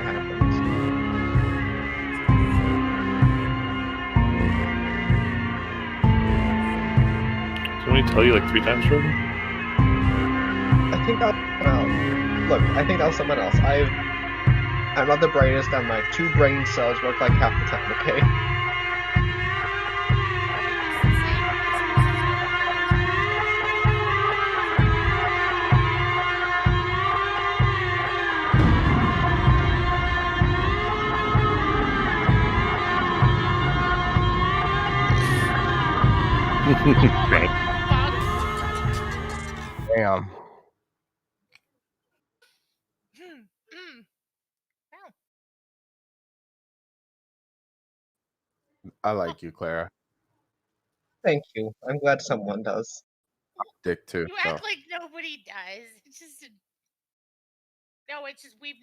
happens. Didn't we tell you like 3 times already? I think that look, I think that was someone else. I'm not the brightest, and my 2 brain cells work like half the time, okay? Right. Damn. I like you, Clara. Thank you. I'm glad someone does. Dick too. You So. act like nobody does. It's just no. It's just we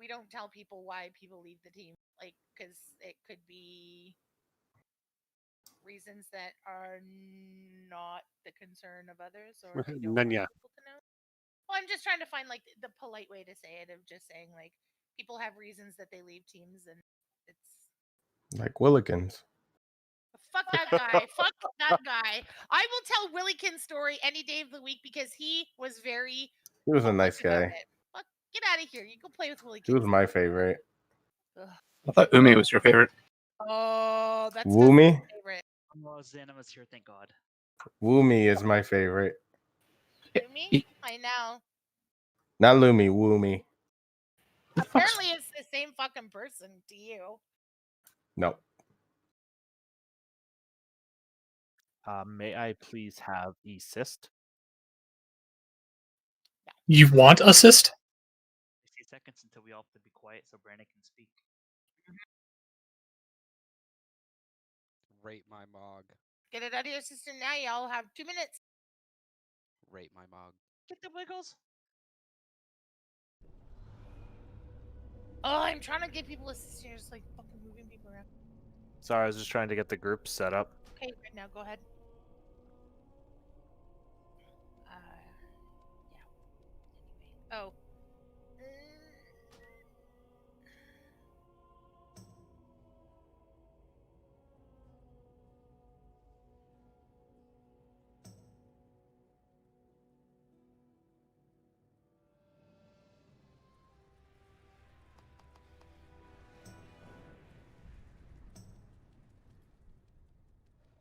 don't tell people why people leave the team, like because it could be reasons that are not the concern of others, or I don't want people to know. Well, I'm just trying to find like the polite way to say it of just saying like people have reasons that they leave teams, and it's Like Willikins. fuck that guy. Fuck that guy. I will tell Willikin's story any day of the week because he was very. He was a nice about guy. it. Fuck, get out of here. You go play with Willikins. He was my favorite. Ugh. I thought Umi was your favorite. Oh, that's Woomy? my favorite. Oh, Xana was here, thank God. Woomy is my favorite. Lumi? I know. Not Lumi, Woomy. Apparently, it's the same fucking person to you. No. May I please have assist? You want assist? 60 seconds until we all have to be quiet so Brandon can speak. Rate my mog. Get it out of your system now. Y'all have 2 minutes. Rate my mog. Get the wiggles. Oh, I'm trying to get people assist. You're just like fucking moving people around. Sorry, I was just trying to get the group set up. Okay, right now, go ahead. Yeah. Oh.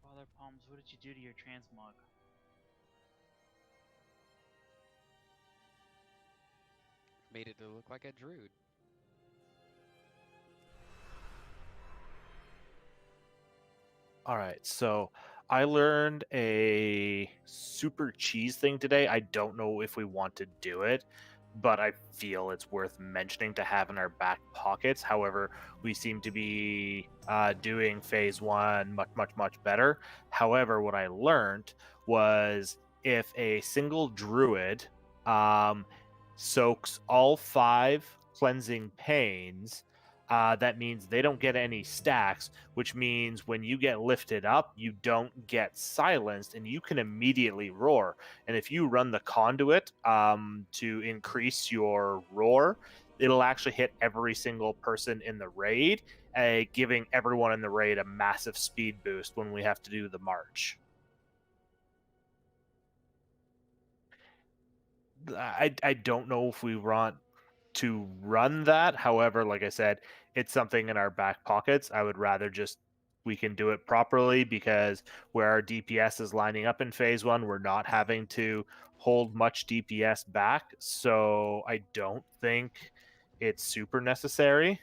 Father Palms, what did you do to your transmog? Made it to look like a druid. Alright, so I learned a super cheese thing today. I don't know if we want to do it, but I feel it's worth mentioning to have in our back pockets. However, we seem to be doing phase 1 much better. However, what I learned was if a single druid soaks all 5 cleansing pains, that means they don't get any stacks, which means when you get lifted up, you don't get silenced and you can immediately roar. And if you run the conduit to increase your roar, it'll actually hit every single person in the raid, giving everyone in the raid a massive speed boost when we have to do the march. I don't know if we want to run that. However, like I said, it's something in our back pockets. I would rather just we can do it properly because where our DPS is lining up in phase 1, we're not having to hold much DPS back. So I don't think it's super necessary.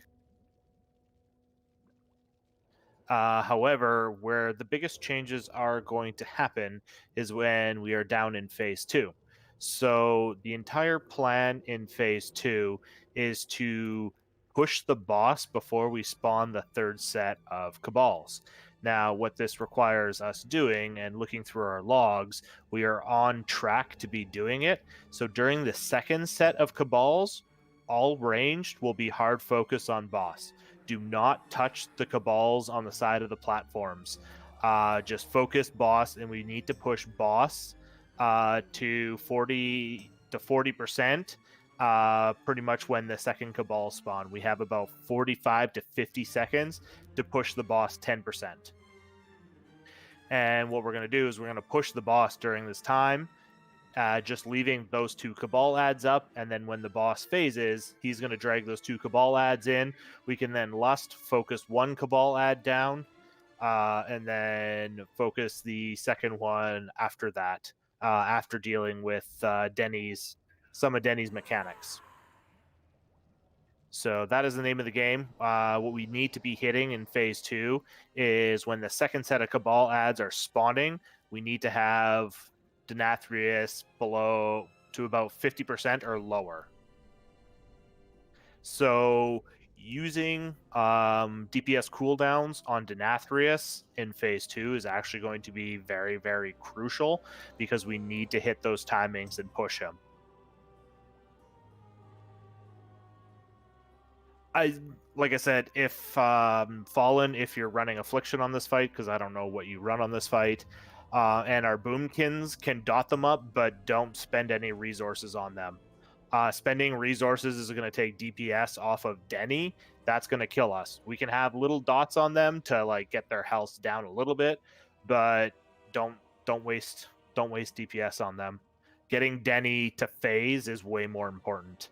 However, where the biggest changes are going to happen is when we are down in phase 2. So the entire plan in phase 2 is to push the boss before we spawn the 3rd set of Cabals. Now, what this requires us doing, and looking through our logs, we are on track to be doing it. So during the 2nd set of Cabals, all ranged will be hard focus on boss. Do not touch the Cabals on the side of the platforms. Just focus boss, and we need to push boss to 40%. pretty much when the second Cabal spawn. We have about 45 to 50 seconds to push the boss 10%. And what we're going to do is we're going to push the boss during this time, just leaving those 2 Cabal ads up. And then when the boss phases, he's going to drag those 2 Cabal ads in. We can then Lust, focus 1 Cabal ad down, and then focus the second one after that, after dealing with some of Denny's mechanics. So that is the name of the game. What we need to be hitting in phase 2 is when the second set of Cabal ads are spawning, we need to have Nathria below to about 50% or lower. So using DPS cooldowns on Denathrius in phase 2 is actually going to be very, very crucial because we need to hit those timings and push him. Like I said, if Fallen, if you're running Affliction on this fight, because I don't know what you run on this fight, and our Boomkins can dot them up, but don't spend any resources on them. Spending resources is going to take DPS off of Denny. That's going to kill us. We can have little dots on them to like get their health down a little bit, but don't waste DPS on them. Getting Denny to phase is way more important.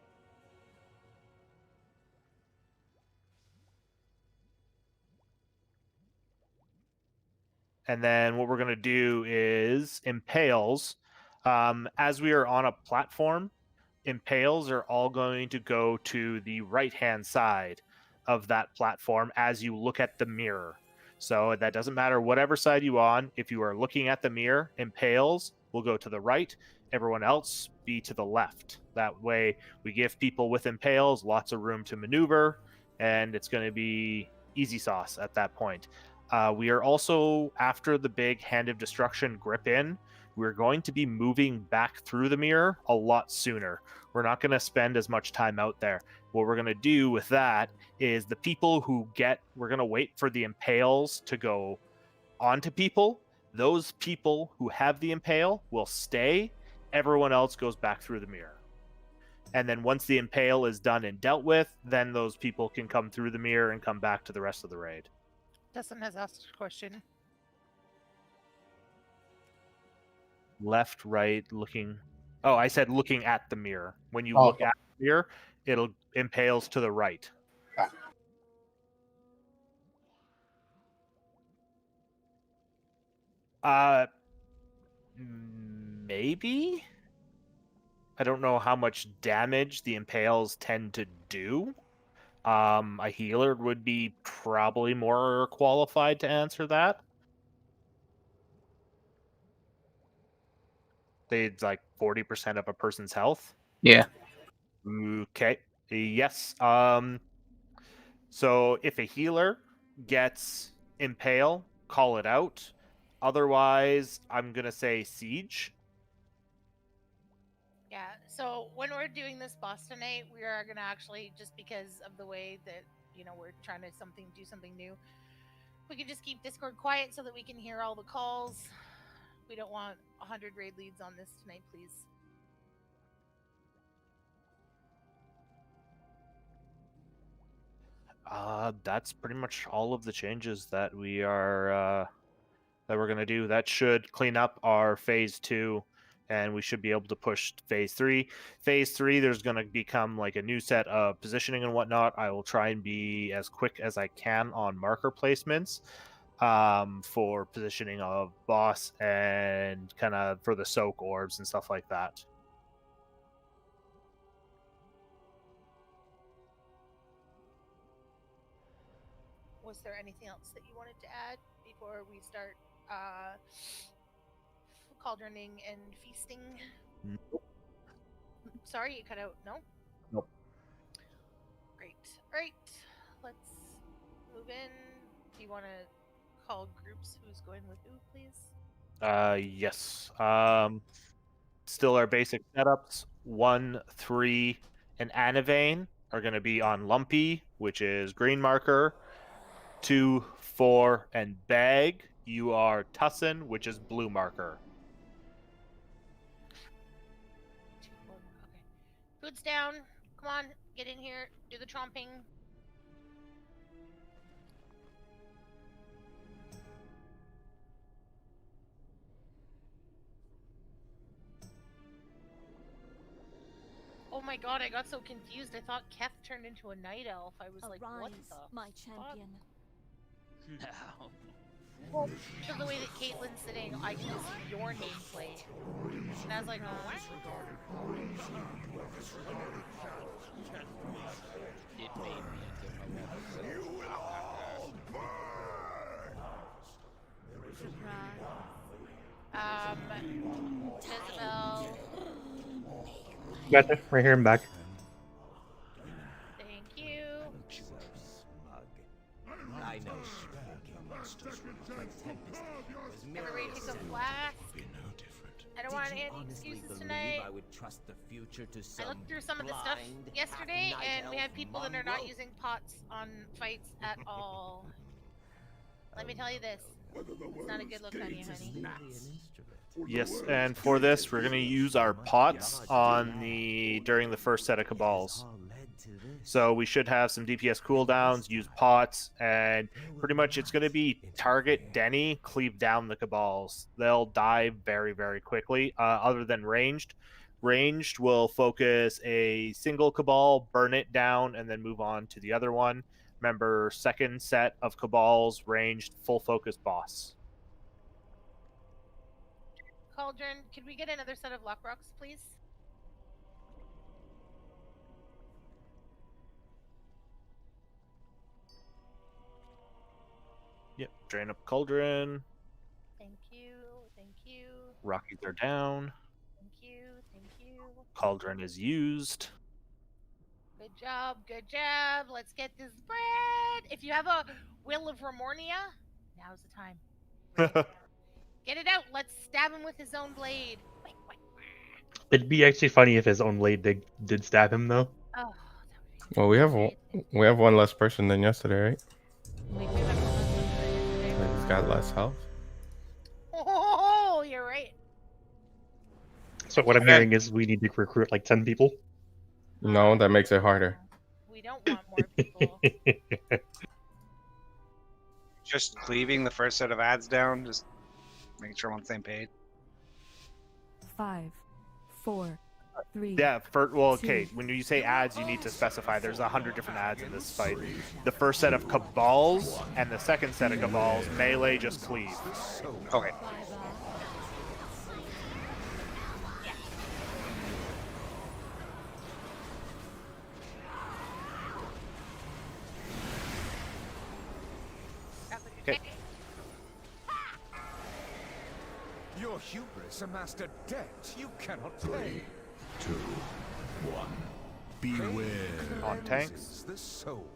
And then what we're going to do is impales. As we are on a platform, impales are all going to go to the right-hand side of that platform as you look at the mirror. So that doesn't matter whatever side you're on. If you are looking at the mirror, impales will go to the right. Everyone else be to the left. That way we give people with impales lots of room to maneuver, and it's going to be easy sauce at that point. We are also, after the big Hand of Destruction grip in, we're going to be moving back through the mirror a lot sooner. We're not going to spend as much time out there. What we're going to do with that is the people who we're going to wait for the impales to go onto people. Those people who have the impale will stay. Everyone else goes back through the mirror. And then once the impale is done and dealt with, then those people can come through the mirror and come back to the rest of the raid. Dustin has asked a question. Left, right, looking. Oh, I said looking at the mirror. When you look at the mirror, it'll impales to the right. Maybe? I don't know how much damage the impales tend to do. A healer would be probably more qualified to answer that. It's like 40% of a person's health. Yeah. Okay. Yes. So if a healer gets impale, call it out. Otherwise, I'm gonna say siege. Yeah, so when we're doing this boss tonight, we are gonna actually, just because of the way that we're trying to do something new, we can just keep Discord quiet so that we can hear all the calls. We don't want 100 raid leads on this tonight, please. That's pretty much all of the changes that we're gonna do. That should clean up our phase 2, and we should be able to push phase 3. Phase 3, there's gonna become like a new set of positioning and whatnot. I will try and be as quick as I can on marker placements for positioning of boss and kind of for the soak orbs and stuff like that. Was there anything else that you wanted to add before we start cauldroning and feasting? Nope. Sorry, you cut out. No? Nope. Great. All right, let's move in. Do you want to call groups who's going with who, please? Yes. Still our basic setups. 1, 3, and Anivane are going to be on Lumpy, which is green marker. 2, 4, and Bag, you are Tussin, which is blue marker. 2, 4. Okay. Boots down. Come on, get in here. Do the tromping. Oh my god, I got so confused. I thought Keth turned into a night elf. I was like, what the my fuck? champion. No. Well, because of the way that Caitlin's sitting, I can just see your nameplate. And I was like, what? It made me into my Isabel, Gotcha. Right here and back. thank you. I know. Everybody take a flask. I don't want any excuses tonight. I would trust the future to I looked through some of the stuff yesterday, and we have people that are not using pots on fights at all. Let me tell you this. It's not a good look on you, honey. Yes, and for this, we're going to use our pots on during the first set of Cabals. So we should have some DPS cooldowns, use pots, and pretty much it's going to be target Denny, cleave down the Cabals. They'll die very, very quickly, other than ranged. Ranged will focus a single Cabal, burn it down, and then move on to the other one. Remember, second set of Cabals, ranged, full focus boss. Cauldron, could we get another set of lock rocks, please? Yep, drain up Cauldron. Thank you, thank you, Rockies are down. thank you, thank you. Cauldron is used. Good job, good job. Let's get this bread. If you have a Will of Remornia, now's the time. Get it out. Let's stab him with his own blade. It'd be actually funny if his own blade did stab him, though. Oh, that would be Well, we have one less person than yesterday, right? we do have one. He's got less health. Oh, you're right. So what I'm hearing is we need to recruit like 10 people. No, that makes it harder. We don't want more people. Just cleaving the first set of ads down, just making sure I'm on the same page. 5, 4, 3. Yeah, okay, when you say ads, you need to specify. There's 100 different ads in this fight. The first set of Cabals and the second set of Cabals, melee, just cleave. Okay. Okay. Your hubris amassed a debt you cannot pay. 2, 1. Beware. On tanks. The soul.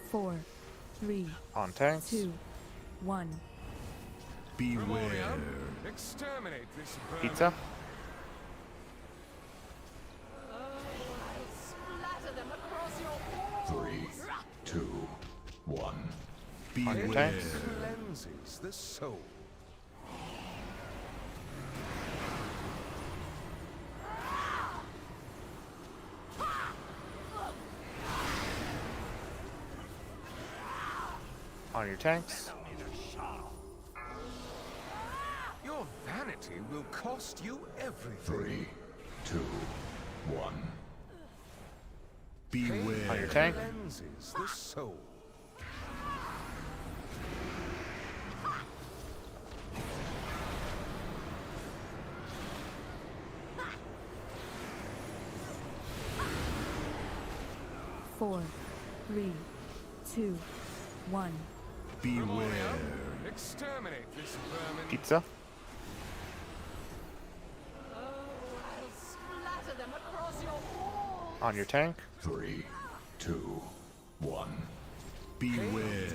Four, 3, On tanks. 2, 1. Beware. Exterminate this vermin. Pizza. Splatter them across your 3, 2, 1. On Beware. tanks. Cleanses the soul. On your tanks. Your vanity will cost you everything. 3, 2, 1. Beware. On your tank. Cleanses the soul. Four, 3, 2, 1. Beware. Exterminate this vermin. Pizza. Splatter them across your walls. On your tank. 3, 2, 1. Beware.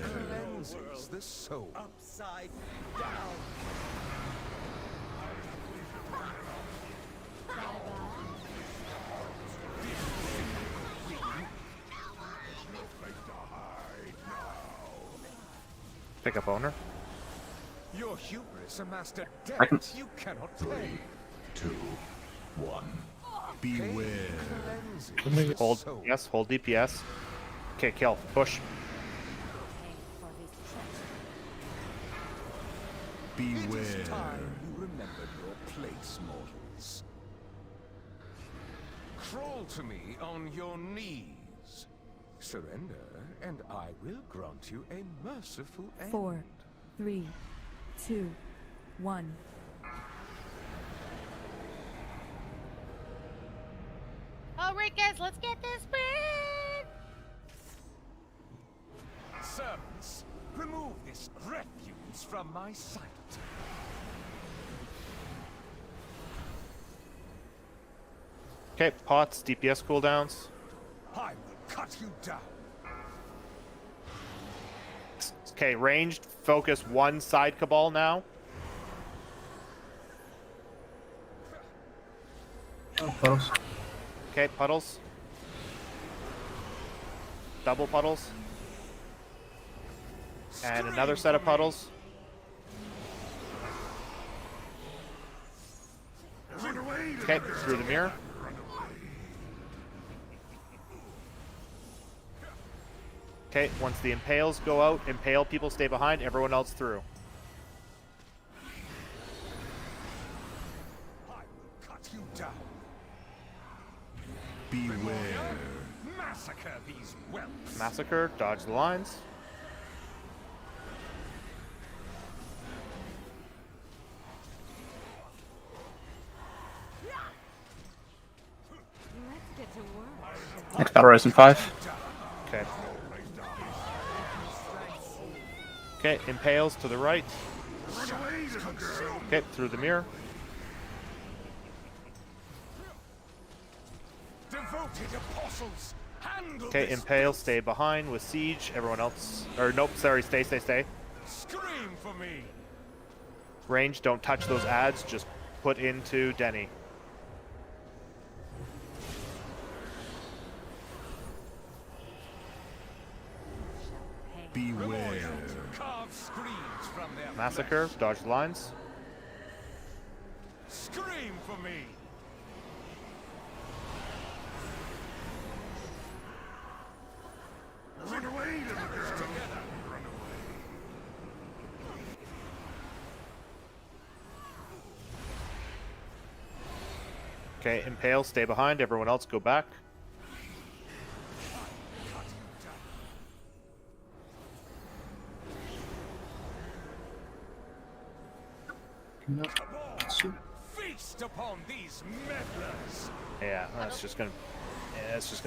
Cleanses the soul. Upside down. Pick up owner. Your hubris amassed a can- debt you cannot 3, pay. 2, 1. Beware. Cleanses Hold. soul. Yes, hold DPS. Okay, kill. Push. It is Beware. time you remembered your place, mortals. Crawl to me on your knees. Surrender, and I will grant you a merciful end. 4, 3, 2, 1. All right, guys, let's get this bird. Servants, remove this refuse from my sight. Okay, pots, DPS cooldowns. I will cut you down. Okay, ranged. Focus one side cabal now. Oh, puddles. Okay, puddles. Double puddles. And another set of puddles. Okay, through the mirror. Okay, once the impales go out, impale people stay behind, everyone else through. I will cut you down. Beware. Massacre these whelps. Massacre, dodge the lines. Let's get to work. Next battle rise in 5. Okay. Okay, impales to the right. Okay, through the mirror. Devoted apostles, handle Okay, this impale, beast. stay behind with siege. Everyone else, or nope, sorry, stay. Scream for me. Range, don't touch those ads. Just put into Denny. Beware. Carve screams from their Massacre, dodge the lines. flesh. Scream for me. Run away, little girl. Together. Run away. Okay, impale, stay behind. Everyone else go back. Feast upon these meddlers. Yeah, that's just gonna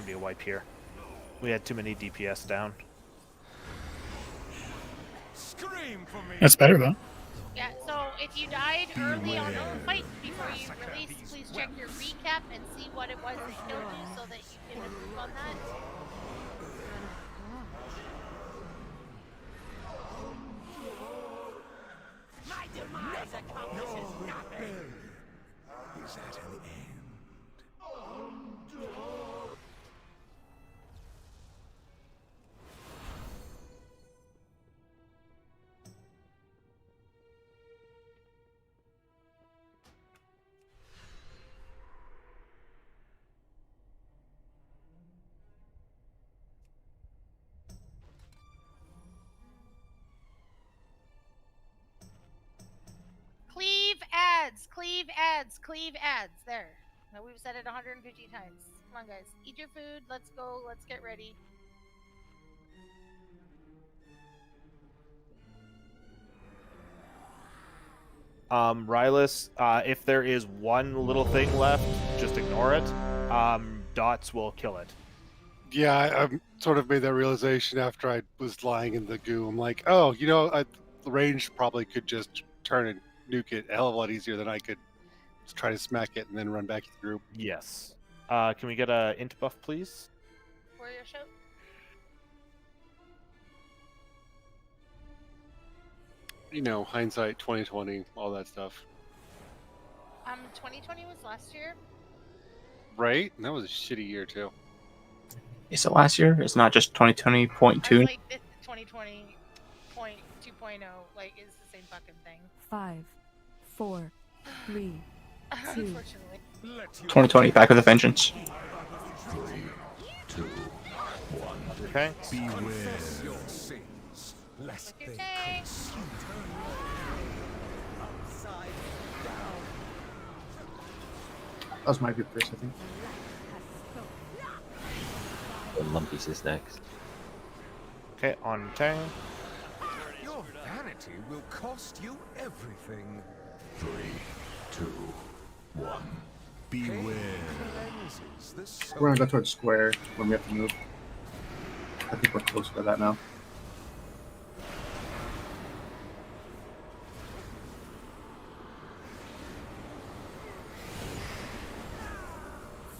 be a wipe here. We had too many DPS down. Scream for me. That's better though. Yeah, so if you died early on a fight before you release, please check your recap and see what it was that killed you so that you can improve on that. My demise accomplishes nothing. Is at an end. Cleave ads, cleave ads, cleave ads. There. Now we've said it 150 times. Come on, guys. Eat your food. Let's go. Let's get ready. Rylus, if there is one little thing left, just ignore it. Dots will kill it. Yeah, I sort of made that realization after I was lying in the goo. I'm like, oh, you know, the range probably could just turn and nuke it a hell of a lot easier than I could just try to smack it and then run back to the group. Yes. Can we get a int buff, please? Warrior show. You know, hindsight, 2020, all that stuff. 2020 was last year. Right? And that was a shitty year too. Is it last year? It's not just 2020.2? Like this 2020.1. 2.0 like is the same fucking thing. 5, 4, 3, 2. Unfortunately. 2020, back with a vengeance. 3, 2, 1. Okay. Beware. Your sins, lest they Okay. consume. That was my good first, I think. Lumpy's is next. Okay, on Tang. Your vanity will cost you everything. 3, 2, 1. Beware. Cleanses the soul. We're gonna go towards square when we have to move. I think we're close to that now.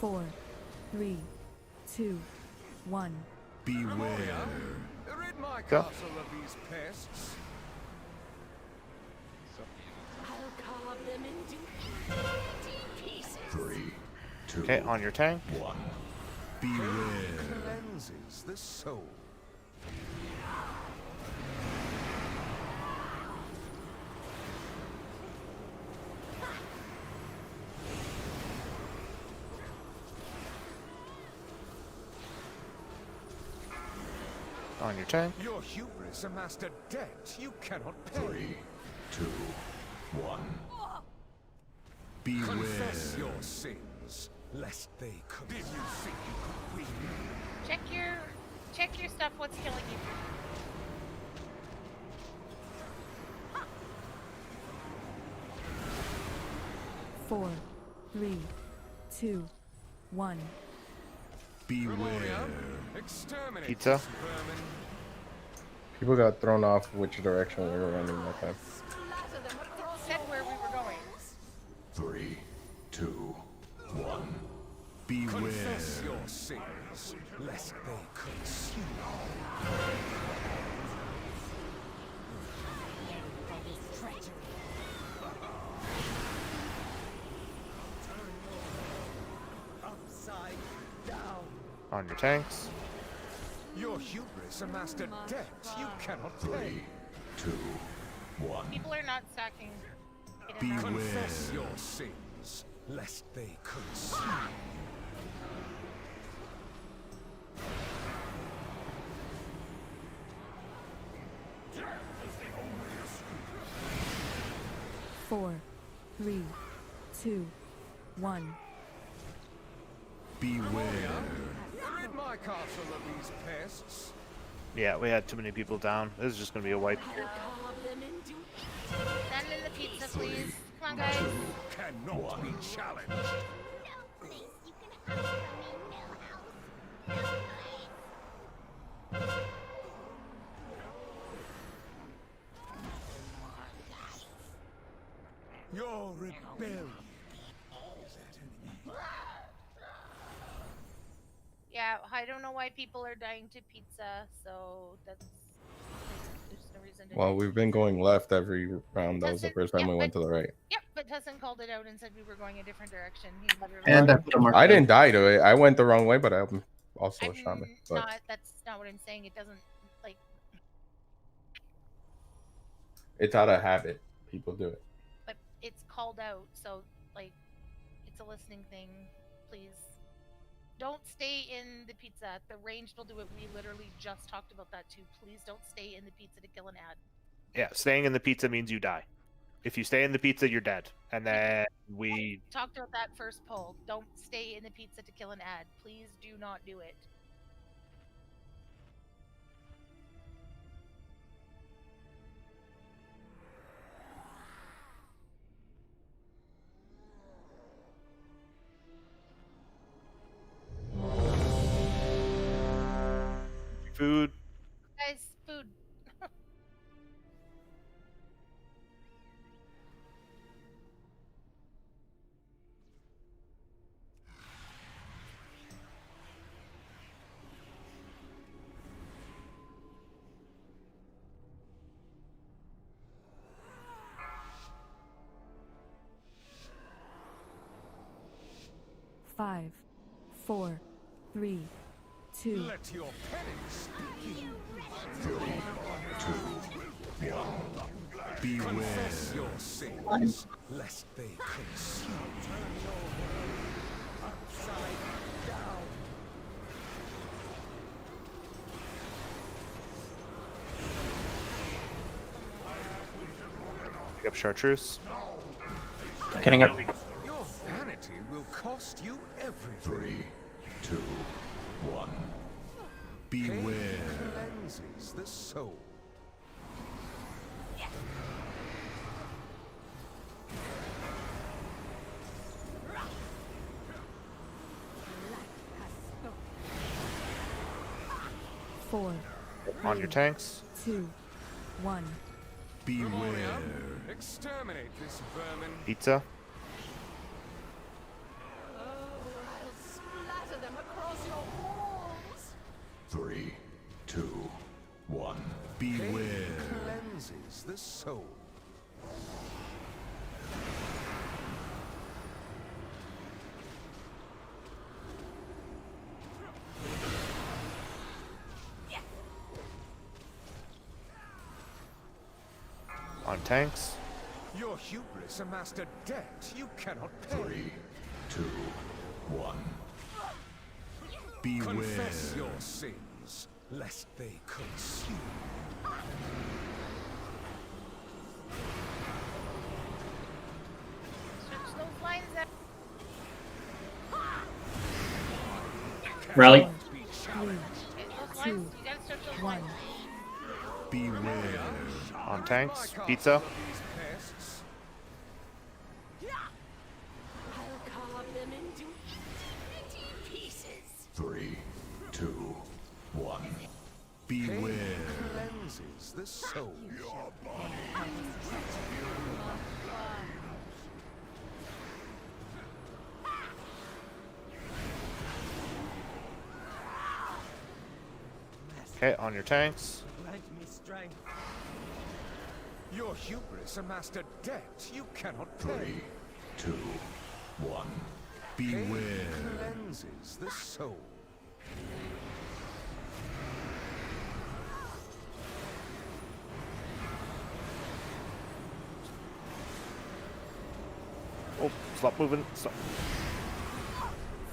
Four, 3, 2, 1. Beware. Rid my Go. castle of these pests. I'll carve them into 3, 2, Okay, on your Tang. 1. Beware. Cleanses the soul. On your Tang. Your hubris amassed a debt you cannot pay. 3, 2, 1. Beware. Confess your sins, lest they come. Did you think you could win? Check your stuff. What's killing you? Four, 3, 2, 1. Beware. Exterminate Pizza. this vermin. People got thrown off which direction we were running that time. Said where we were going. 3, 2, 1. Beware. Confess your sins, lest they consume. Upside down. On your tanks. Your hubris amassed a debt you cannot 3, pay. 2, 1. People are not stacking. Beware. Confess your sins, lest they consume. Four, 3, 2, 1. Beware. Rid my castle of these pests. Yeah, we had too many people down. This is just gonna be a wipe. Send in the pizza, please. Come on, guys. Cannot be challenged. Your rebellion is at an end. Yeah, I don't know why people are dying to pizza, so there's no reason to. Well, we've been going left every round. That was the first time we went to the right. Yep, but Tussin called it out and said we were going a different direction. He literally. And I put a mark. I didn't die to it. I went the wrong way, but I'm also a shaman. But Not. That's not what I'm saying. It doesn't like. it's out of habit. People do it. But it's called out, so like, it's a listening thing. Please, don't stay in the pizza. The ranged will do it. We literally just talked about that too. Please don't stay in the pizza to kill an ad. Yeah, staying in the pizza means you die. If you stay in the pizza, you're dead. And then we Talked about that first poll. Don't stay in the pizza to kill an ad. Please do not do it. food. Guys, food. Five, 4, 3, 2. Let your penance begin. 3, 2, Beware. Confess your sins, lest they consume. Turn your world upside down. Pick up chartreuse. Getting up. Your vanity will cost you everything. 3, 2, 1. Beware. Pain cleanses the soul. Four, On your tanks. 2, 1. Beware. Exterminate this vermin. Pizza. I'll splatter them across your walls. 3, 2, 1. Pain Beware. cleanses the soul. On tanks. Your hubris amassed a debt you cannot pay. 3, 2, 1. Beware. Confess your sins, lest they consume. Switch those lines out. Rally. Okay, those lines, you gotta switch those lines. Beware. On tanks. Pizza. I'll carve them into itty pieces. 3, 2, 1. Beware. Cleanses the soul. Your body. Okay, on your tanks. Grant me strength. Your hubris amassed a debt you cannot pay. 3, 2, 1. Pain Beware. cleanses the soul. Oh, stop moving. Stop.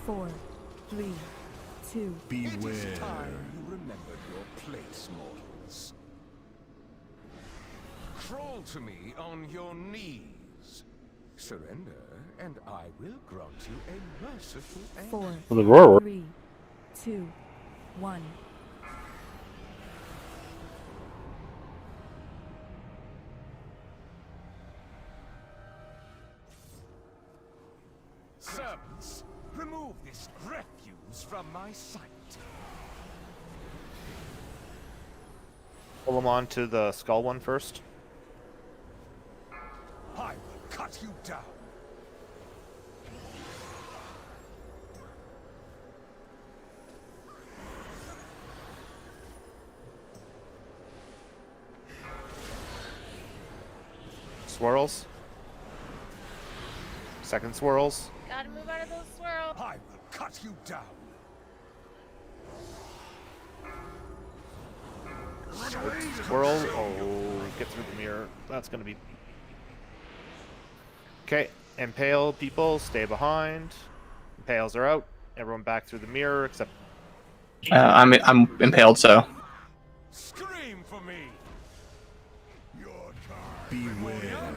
4, 3, 2. It is Beware. time you remembered your place, mortals. Crawl to me on your knees. Surrender, and I will grant you a merciful end. 4, Well, the roar. 3, 2, 1. Servants, remove this refuse from my sight. Pull them onto the skull one first. I will cut you down. Swirls. Second swirls. Gotta move out of those swirls. I will cut you down. Swirl. Oh, get through the mirror. That's gonna be. Okay, impale people, stay behind. Impales are out. Everyone back through the mirror except. I'm impaled, so. Scream for me. Your time. Beware.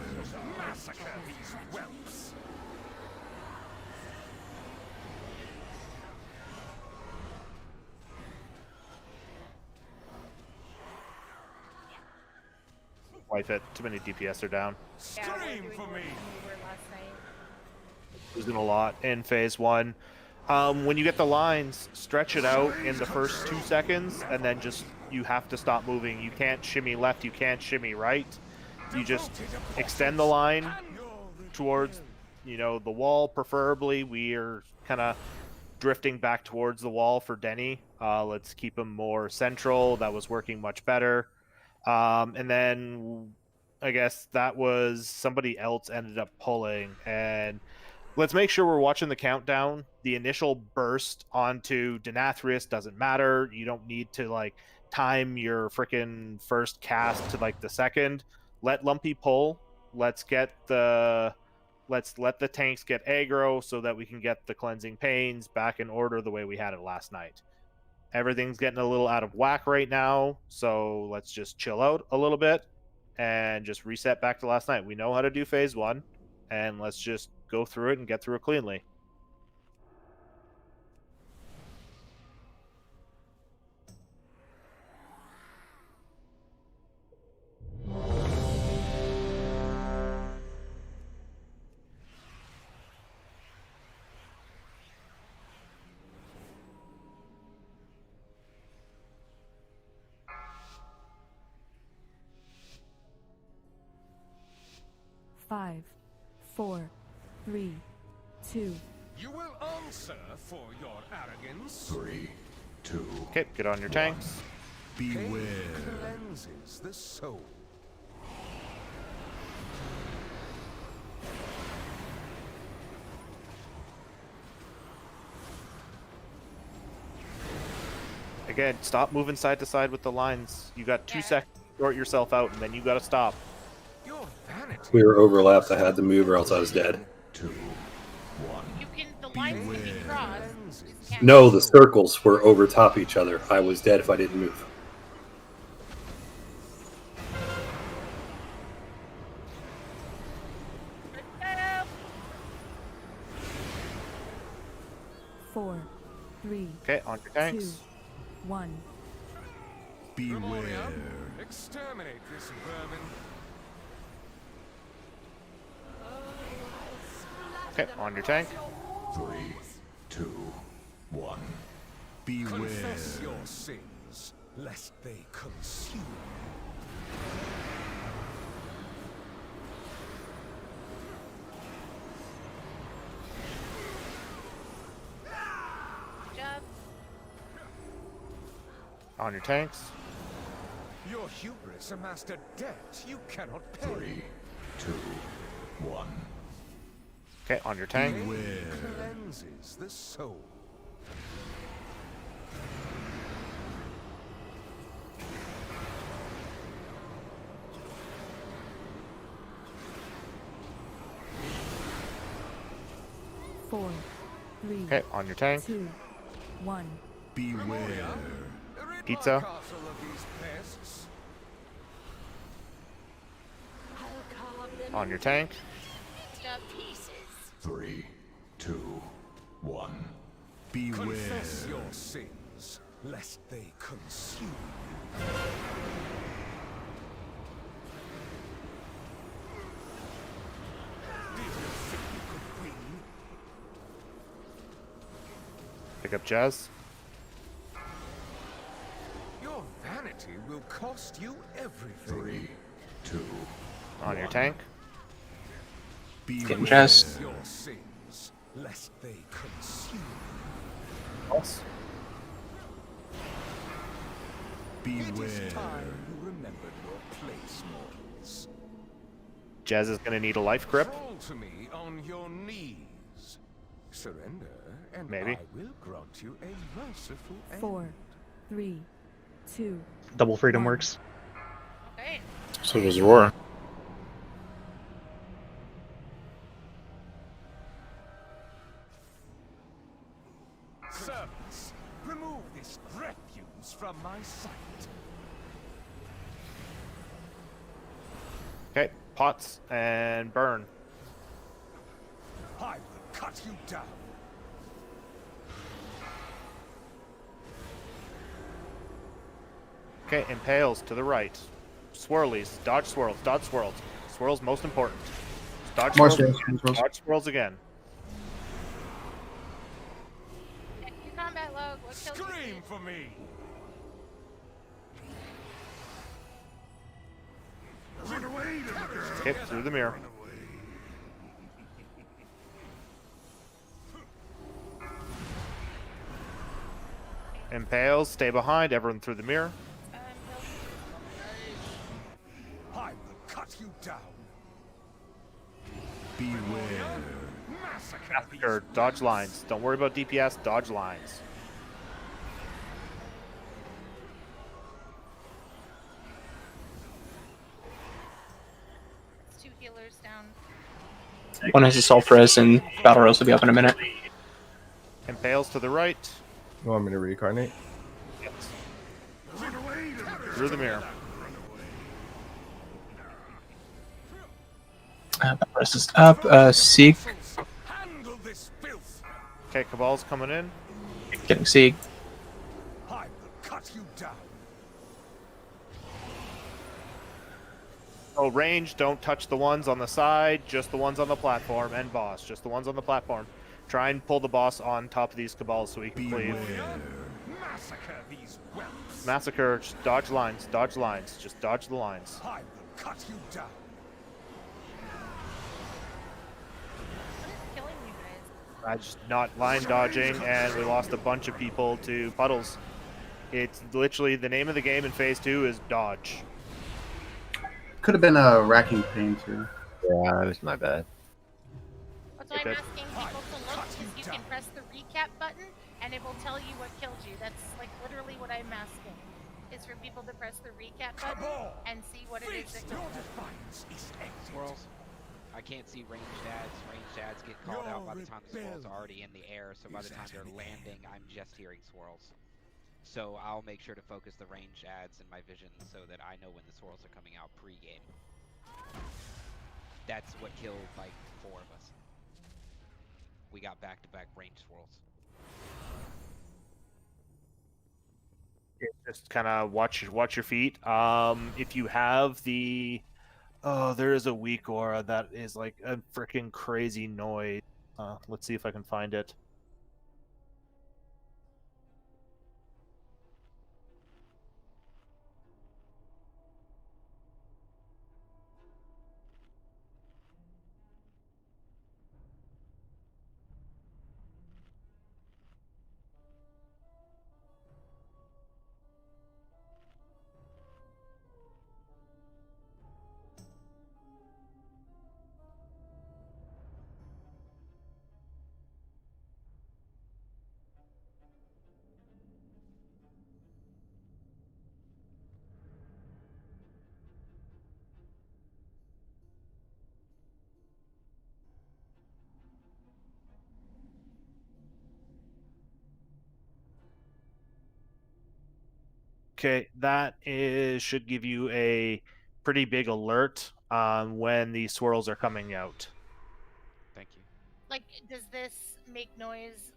Massacre these whelps. Wipe it. Too many DPS are down. Scream for me. Losing a lot in phase one. When you get the lines, stretch it out in the first 2 seconds, and then just you have to stop moving. You can't shimmy left. You can't shimmy right. You just extend the line towards, the wall. Preferably, we are kind of drifting back towards the wall for Denny. Let's keep him more central. That was working much better. And then I guess that was somebody else ended up pulling. And let's make sure we're watching the countdown. The initial burst onto Nathria doesn't matter. You don't need to time your freaking first cast to like the second. Let Lumpy pull. Let's let the tanks get aggro so that we can get the cleansing pains back in order the way we had it last night. Everything's getting a little out of whack right now, so let's just chill out a little bit and just reset back to last night. We know how to do phase 1, and let's just go through it and get through it cleanly. Five, 4, 3, 2. You will answer for your arrogance. 3, 2. Okay, get on your tanks. Beware. Cleanses the soul. Again, stop moving side to side with the lines. You got 2 seconds to sort yourself out, and then you got to stop. Your vanity. We were overlapped. I had to move or else I was dead. 2, 1. You can, the lines can be crossed. You can't No, the circles were over top each other. I was dead if I didn't move. Four, 3, Okay, on your tanks. 2, 1. Beware. Exterminate this vermin. Okay, on your tank. 3, 2, 1. Beware. Confess your sins, lest they consume. On your tanks. Your hubris amassed a debt you cannot pay. 3, 2, 1. Okay, on your tank. Cleanses the soul. Four, 3, Okay, on your tank. 2, 1. Beware. Pizza. Castle of these pests. On your tank. 3, 2, 1. Confess Beware. your sins, lest they consume. Did you think you could win? Pick up Jazz. Your vanity will cost you everything. 3, 2. On your tank. Getting chest. Your sins, lest they consume. Pulse. It is Beware. time you remembered your place, mortals. Jazz is going to need a life grip. Crawl to me on your knees. Surrender, and Maybe. I will grant you a merciful end. 4, 3, 2. Double freedom 1. works. Okay. So does Roar. Servants, remove this refuse from my sight. Okay, pots and burn. I will cut you down. Okay, impales to the right. Swirlies, dodge swirls, dodge swirls. Swirls most important. Dodge More swirls, swirls. dodge swirls again. Your combat log. What killed you? Scream for me. Run away, little girl. Okay, through the mirror. Impales, stay behind, everyone through the mirror. I will cut you down. Beware. Massacre, dodge lines. Don't worry about DPS, dodge lines. One has assault res, and battle res will be up in a minute. Impales to the right. You want me to reincarnate? Yes. Through the mirror. Battle res is up. Seek. Okay, Cabal's coming in. Getting Seek. I will cut you down. Oh, range, don't touch the ones on the side, just the ones on the platform, and boss, just the ones on the platform. Try and pull the boss on top of these Cabals so he can cleave. Massacre these whelps. Massacre, just dodge lines, just dodge the lines. I will cut you down. Killing you guys. I just not line dodging, and we lost a bunch of people to puddles. It's literally the name of the game in phase 2 is dodge. Could have been a racking pain too. Yeah, it was my bad. That's why I'm asking people to look, because you can press the recap button and it will tell you what killed you. That's like literally what I'm asking. Is for people to press the recap button and see what it is that killed you. Swirls. I can't see ranged ads. Ranged ads get called out by the time the swirls are already in the air, so by the time they're landing, I'm just hearing swirls. So I'll make sure to focus the ranged ads in my vision so that I know when the swirls are coming out pre-game. That's what killed like 4 of us. We got back-to-back ranged swirls. Just kind of watch your feet. If you have the, there is a weak aura that is like a freaking crazy noise. Let's see if I can find it. Okay, that should give you a pretty big alert when the swirls are coming out. Thank you. Like, does this make noise?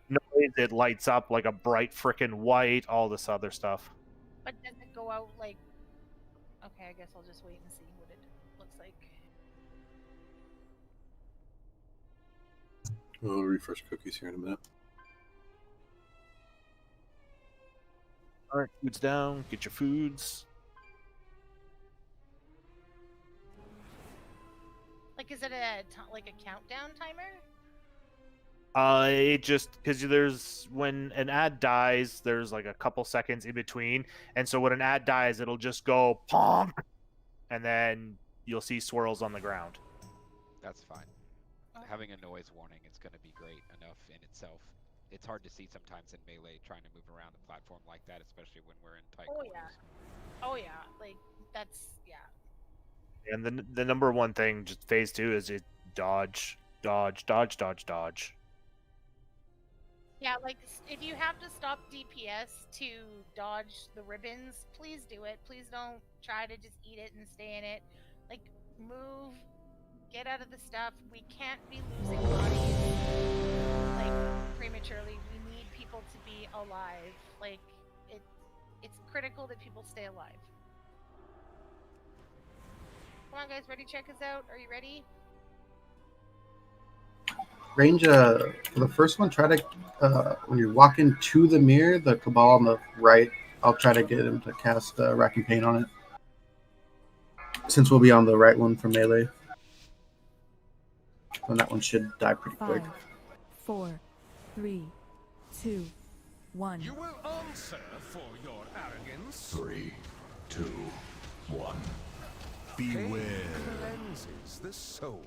Noise, it lights up like a bright frickin' white, all this other stuff. But does it go out like? Okay, I guess I'll just wait and see what it looks like. We'll refresh cookies here in a minute. Alright, foods down, get your foods. Like, is it a like a countdown timer? It just because there's when an ad dies, there's like a couple seconds in between, and so when an ad dies, it'll just go pong, and then you'll see swirls on the ground. That's fine. Having a noise warning is going to be great enough in itself. It's hard to see sometimes in Melee trying to move around a platform like that, especially when we're in tight corners. Oh yeah, like that's And the number one thing, just phase 2, is it dodge, dodge, dodge, dodge, dodge. Yeah, like if you have to stop DPS to dodge the ribbons, please do it. Please don't try to just eat it and stay in it. Like, move, get out of the stuff. We can't be losing bodies like prematurely. We need people to be alive. Like, it's critical that people stay alive. Come on, guys, ready? Check us out. Are you ready? Range, for the first one, try to, when you're walking to the mirror, the Cabal on the right, I'll try to get him to cast Rack and Pain on it. Since we'll be on the right one for Melee. And that one should die pretty quick. 5, 4, 3, 2, 1. You will answer for your arrogance. 3, 2, 1. Beware. Cleanses the soul.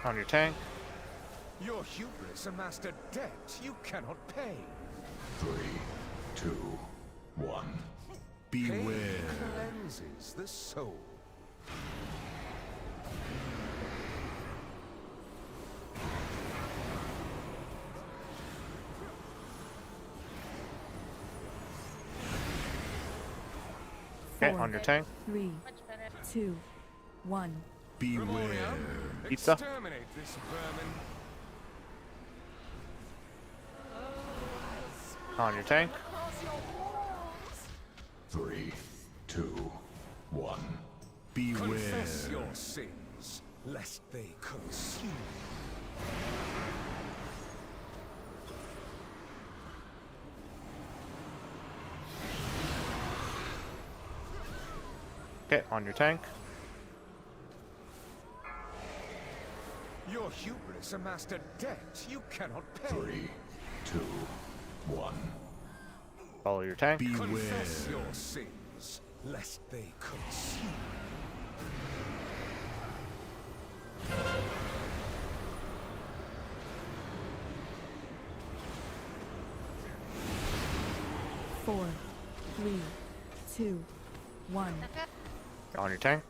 On your tank. Your hubris amassed a debt you cannot pay. 3, 2, 1. Beware. Pain cleanses the soul. Okay, on your tank. 3, 2, 1. Beware. Pizza. Exterminate this vermin. On your tank. 3, 2, 1. Beware. Confess your sins, lest they consume. Okay, on your tank. Your hubris amassed a debt you cannot pay. 3, 2, 1. Follow your tank. Confess your sins, lest they consume. Four, 3, 2, 1. On your tank.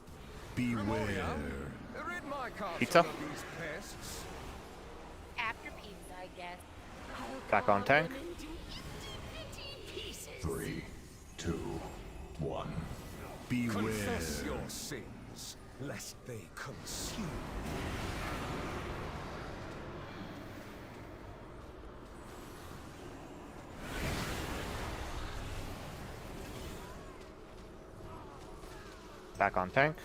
Beware. Rid my castle Pizza. of these pests. After pizza, I guess. Back on tank. 3, 2, 1. Beware. Confess your sins, lest they consume. Back on tank.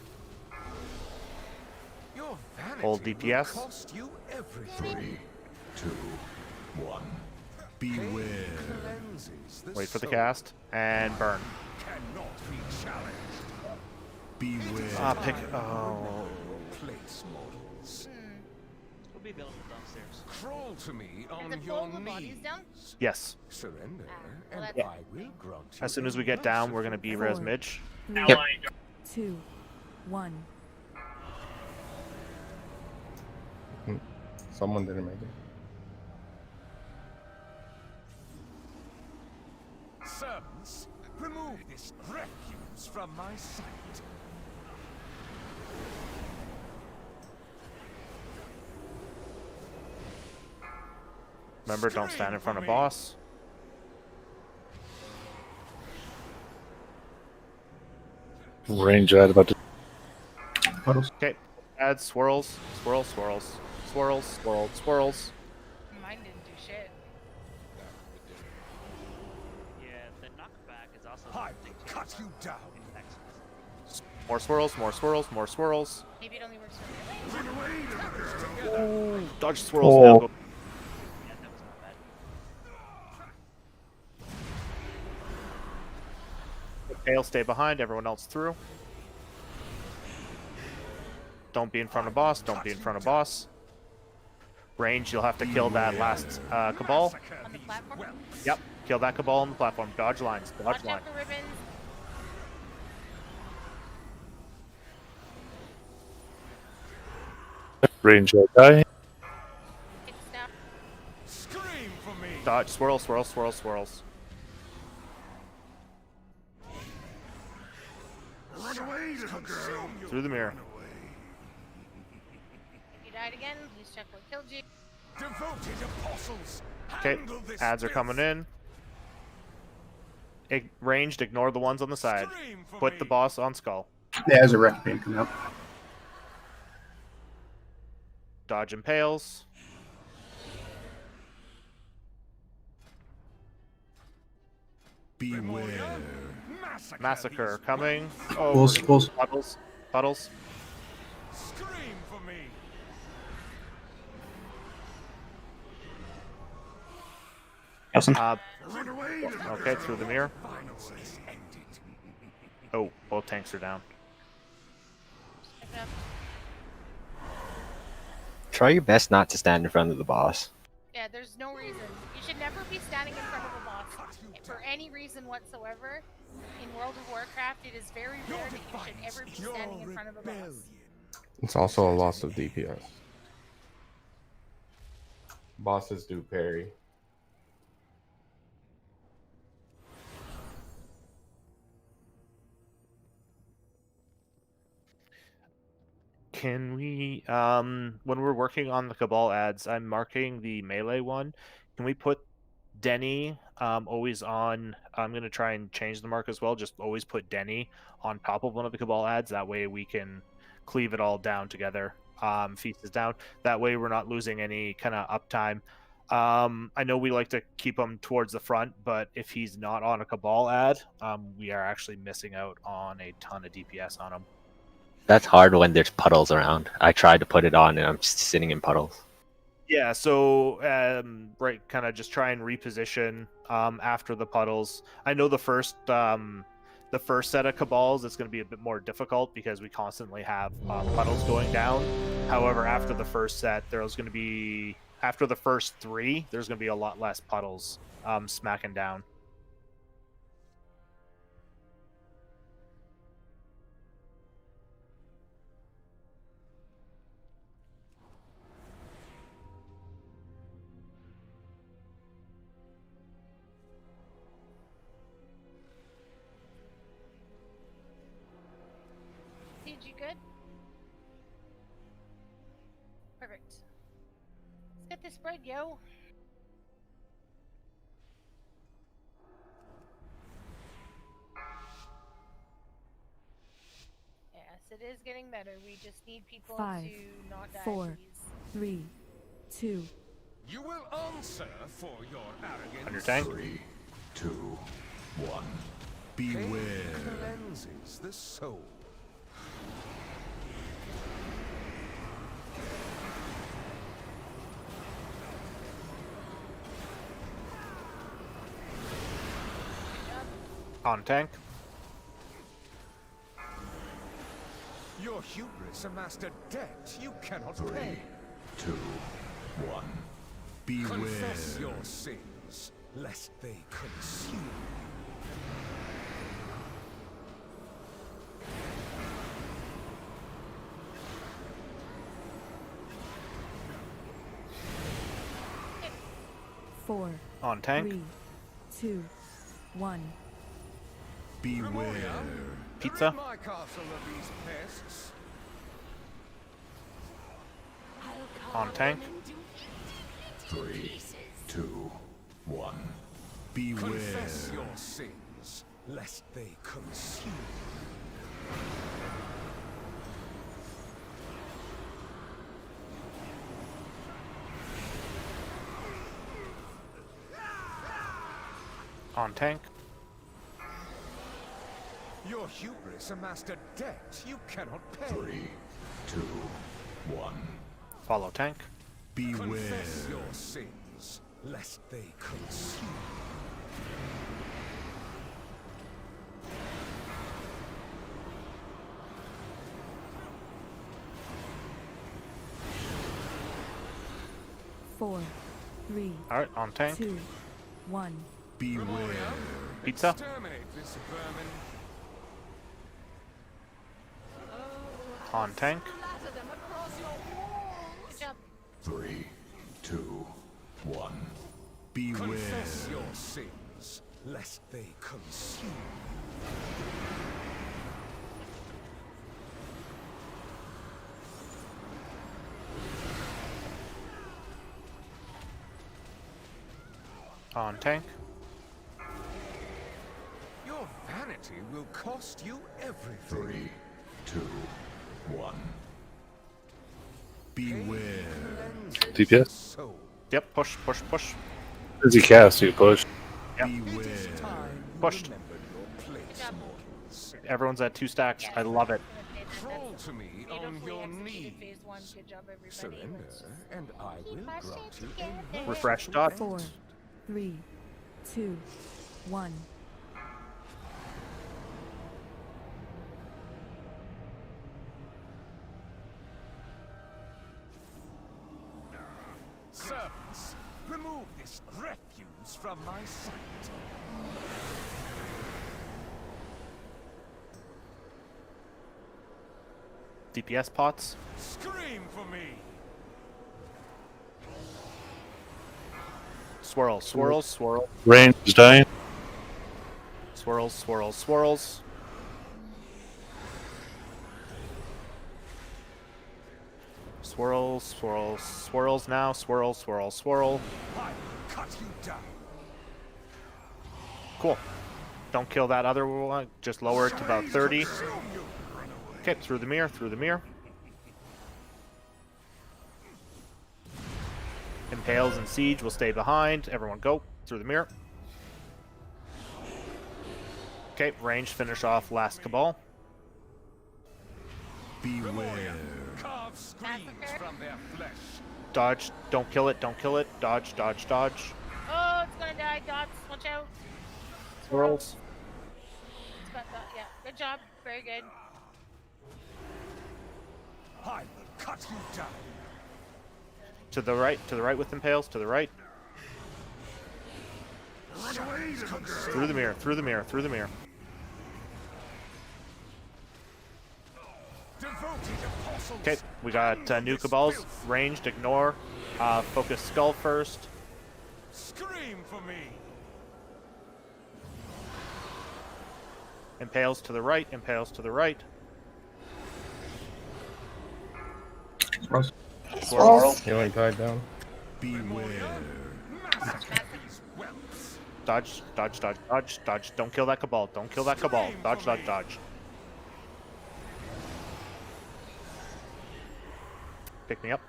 Your vanity Hold will DPS. cost you everything. 3, 2, 1. Beware. Cleanses the Wait for the soul. cast. And burn. Cannot be challenged. Beware. Ah, pick. Oh. Place models. We'll be available downstairs. Crawl to me Is on it your full of bodies knees. down? Yes. Surrender, well, and that's- I will grant you. As soon as we get down, we're gonna be res Midge. 3, Yep. 2, 1. Someone didn't make it. Servants, remove this refuse from my sight. Remember, don't stand in front of boss. Range ad about to. Okay. Add swirls. Swirls, swirls. Swirls, swirls, swirls. Mine didn't do shit. Yeah, the knockback is also I something will to cut you down. More swirls, more swirls, more swirls. Maybe it only works for me. Ooh, dodge swirls Oh. now. Go. Yeah, that was not bad. Pale, stay behind. Everyone else through. Don't be in front of boss. Don't be in front of boss. Range, you'll have to kill that last Cabal. On the platform? Yep. Kill that Cabal on the platform. Dodge lines. Dodge Watch line. out for ribbons. Range ad die. It's down. Scream for me. Dodge. Swirl, swirl, swirl, swirls. Run away, little girl. Through the mirror. If you died again, please check what killed you. Devoted apostles. Okay. Handle this Ads are filth. coming in. Ranged, ignore the ones on the side. Scream for Put me. the boss on skull. Yeah, there's a wreck pain coming up. Dodge impales. Beware. Massacre coming. Oh, Pulse. puddles. Puddles. Scream for me. Awesome. Run away, little Okay, girl. through the mirror. Finally ended. Oh, both tanks are down. Check it up. Try your best not to stand in front of the boss. Yeah, there's no reason. You should never be standing in front of a boss for any reason whatsoever. In World of Warcraft, it is very rare that you should ever be standing in front of a boss. It's also a loss of DPS. Bosses do parry. Can we, when we're working on the Cabal ads, I'm marking the melee one. Can we put Denny always on? I'm going to try and change the mark as well. Just always put Denny on top of one of the Cabal ads. That way we can cleave it all down together. Feast is down. That way we're not losing any kind of uptime. I know we like to keep him towards the front, but if he's not on a Cabal ad, we are actually missing out on a ton of DPS on him. That's hard when there's puddles around. I tried to put it on and I'm just sitting in puddles. Yeah, so right, kind of just try and reposition after the puddles. I know the first set of Cabals it's going to be a bit more difficult because we constantly have puddles going down. However, after the first set, after the first 3, there's going to be a lot less puddles smacking down. Did you good? Perfect. Let's get this spread, yo. Yes, it is getting better. We just need people 5, to not die. 4, 3, 2. You will answer for your arrogance. On your tank. 3, 2, 1. Beware. Cleanses the soul. On tank. Your hubris amassed a debt you cannot 3, pay. 2, 1. Beware. Confess your sins, lest they consume you. 4. On tank. 3, 2, 1. Beware. Pizza. Rid my castle of these pests. On tank. 3, 2, 1. Beware. Confess your sins, lest they consume. On tank. Your hubris amassed a debt you cannot pay. 3, 2, 1. Follow tank. Beware. Confess your sins, lest they consume. Four, 3, Alright, on tank. 2, 1. Beware. Pizza. Exterminate this vermin. On tank. Good job. 3, 2, 1. Beware. Confess your sins, lest they consume. On tank. Your vanity will cost you everything. 3, 2, 1. Beware. DPS? Soul. Yep, push, push, push. As you cast, you push. Yep. Beware. Pushed. Everyone's at 2 stacks. I love it. Crawl to me on your knees. Phase 1. Good job, everybody. Surrender, and I will keep our grant shit you together. a Refresh dot. 4, 3, 2, 1. Servants, remove this refuse from my sight. DPS pots. Scream for me. Swirls, swirls, swirls. Range is dying. Swirls, swirls, swirls. Swirls, swirls, swirls now. Swirl, swirl, swirl. Cut you down. Cool. Don't kill that other one. Just lower it to about 30. Okay, through the mirror, through the mirror. Impales and Siege will stay behind. Everyone go through the mirror. Okay, range finish off last Cabal. Beware. Carve screams from their flesh. Dodge, don't kill it, don't kill it. Dodge, dodge, dodge. Oh, it's gonna die. Dots, watch out. Swirls. It's got dot. Yeah, good job. Very good. I will cut you down. To the right with Impales, to the right. Through the mirror, through the mirror, through the mirror. Okay, we got new Cabals. Ranged, ignore. Focus Skull first. Scream for me. Impales to the right, Impales to the right. Swirl. Healing tied down. Beware. Dodge, dodge, dodge, dodge, dodge. Don't kill that Cabal. Don't kill that Cabal. Dodge, dodge, dodge. Pick me up.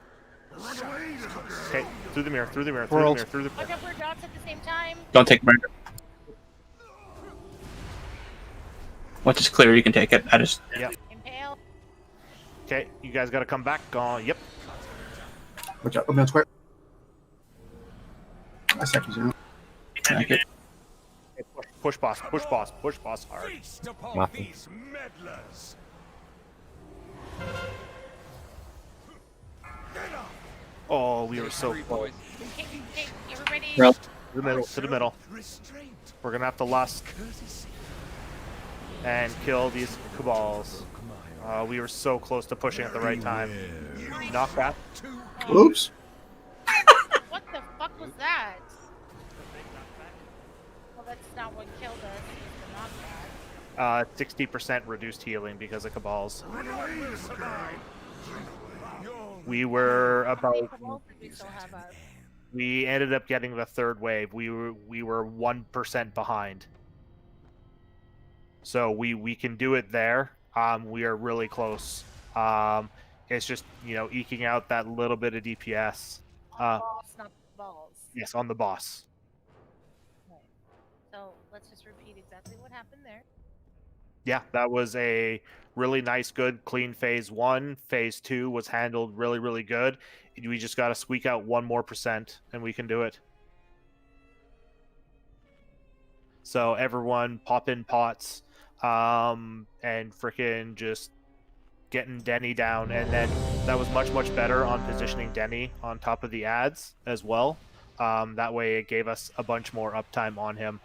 Okay, through the mirror, through the mirror, through the mirror, through the mirror. Watch out for dots at the same time. Don't take murder. Once it's clear, you can take it. I just. Yep. Impale. Okay, you guys gotta come back. Yep. Watch out. Open on square. I second zero. Take it. Okay, push boss, push boss, push boss hard. Feast upon Nothing. these meddlers. Oh, we were so close. Okay, everybody. Roll. To the middle, to the middle. We're gonna have to lust and kill these Cabals. We were so close to pushing at the right time. Knock that. Oops. What the fuck was that? Well, that's not what killed us. It was the knockback. 60% reduced healing because of Cabals. We were about. We still have a. We ended up getting the third wave. We were 1% behind. So we can do it there. We are really close. It's just, eking out that little bit of DPS. On the boss, not the balls. Yes, on the boss. Right. So let's just repeat exactly what happened there. Yeah, that was a really nice, good, clean phase 1. Phase 2 was handled really, really good. We just got to squeak out 1 more %, and we can do it. So everyone pop in pots, and frickin' just getting Denny down. And then that was much, much better on positioning Denny on top of the ads as well. That way it gave us a bunch more uptime on him.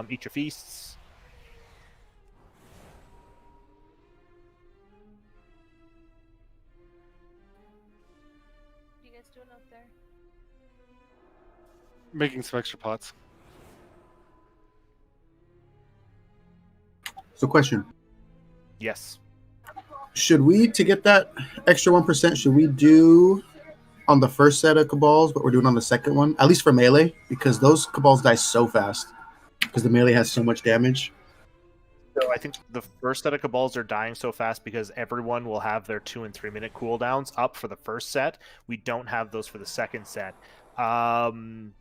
Eat your feasts. What are you guys doing out there? Making some extra pots. So, question: Yes. should we, to get that extra 1%, should we do on the first set of Cabals what we're doing on the second one? At least for melee, because those Cabals die so fast. Because the melee has so much damage. So I think the first set of Cabals are dying so fast because everyone will have their 2 and 3 minute cooldowns up for the first set. We don't have those for the second set. And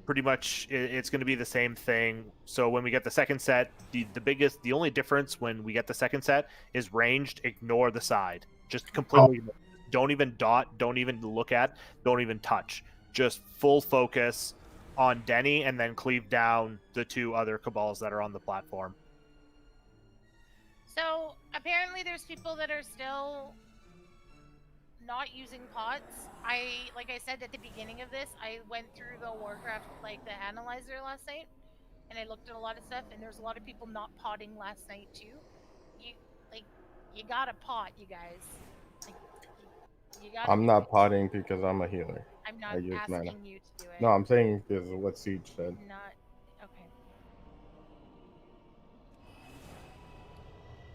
pretty much it's going to be the same thing. So when we get the second set, the only difference when we get the second set is ranged, ignore the side. Just completely don't even dot, don't even look at, don't even touch. Just full focus on Denny and then cleave down the 2 other Cabals that are on the platform. So apparently there's people that are still not using pots. Like I said at the beginning of this, I went through the Warcraft, the analyzer last night, and I looked at a lot of stuff, and there's a lot of people not potting last night too. You gotta pot, you guys. You gotta I'm not potting because I'm a healer. I'm not I use asking mana. you to do it. No, I'm saying is what Siege said. Not okay.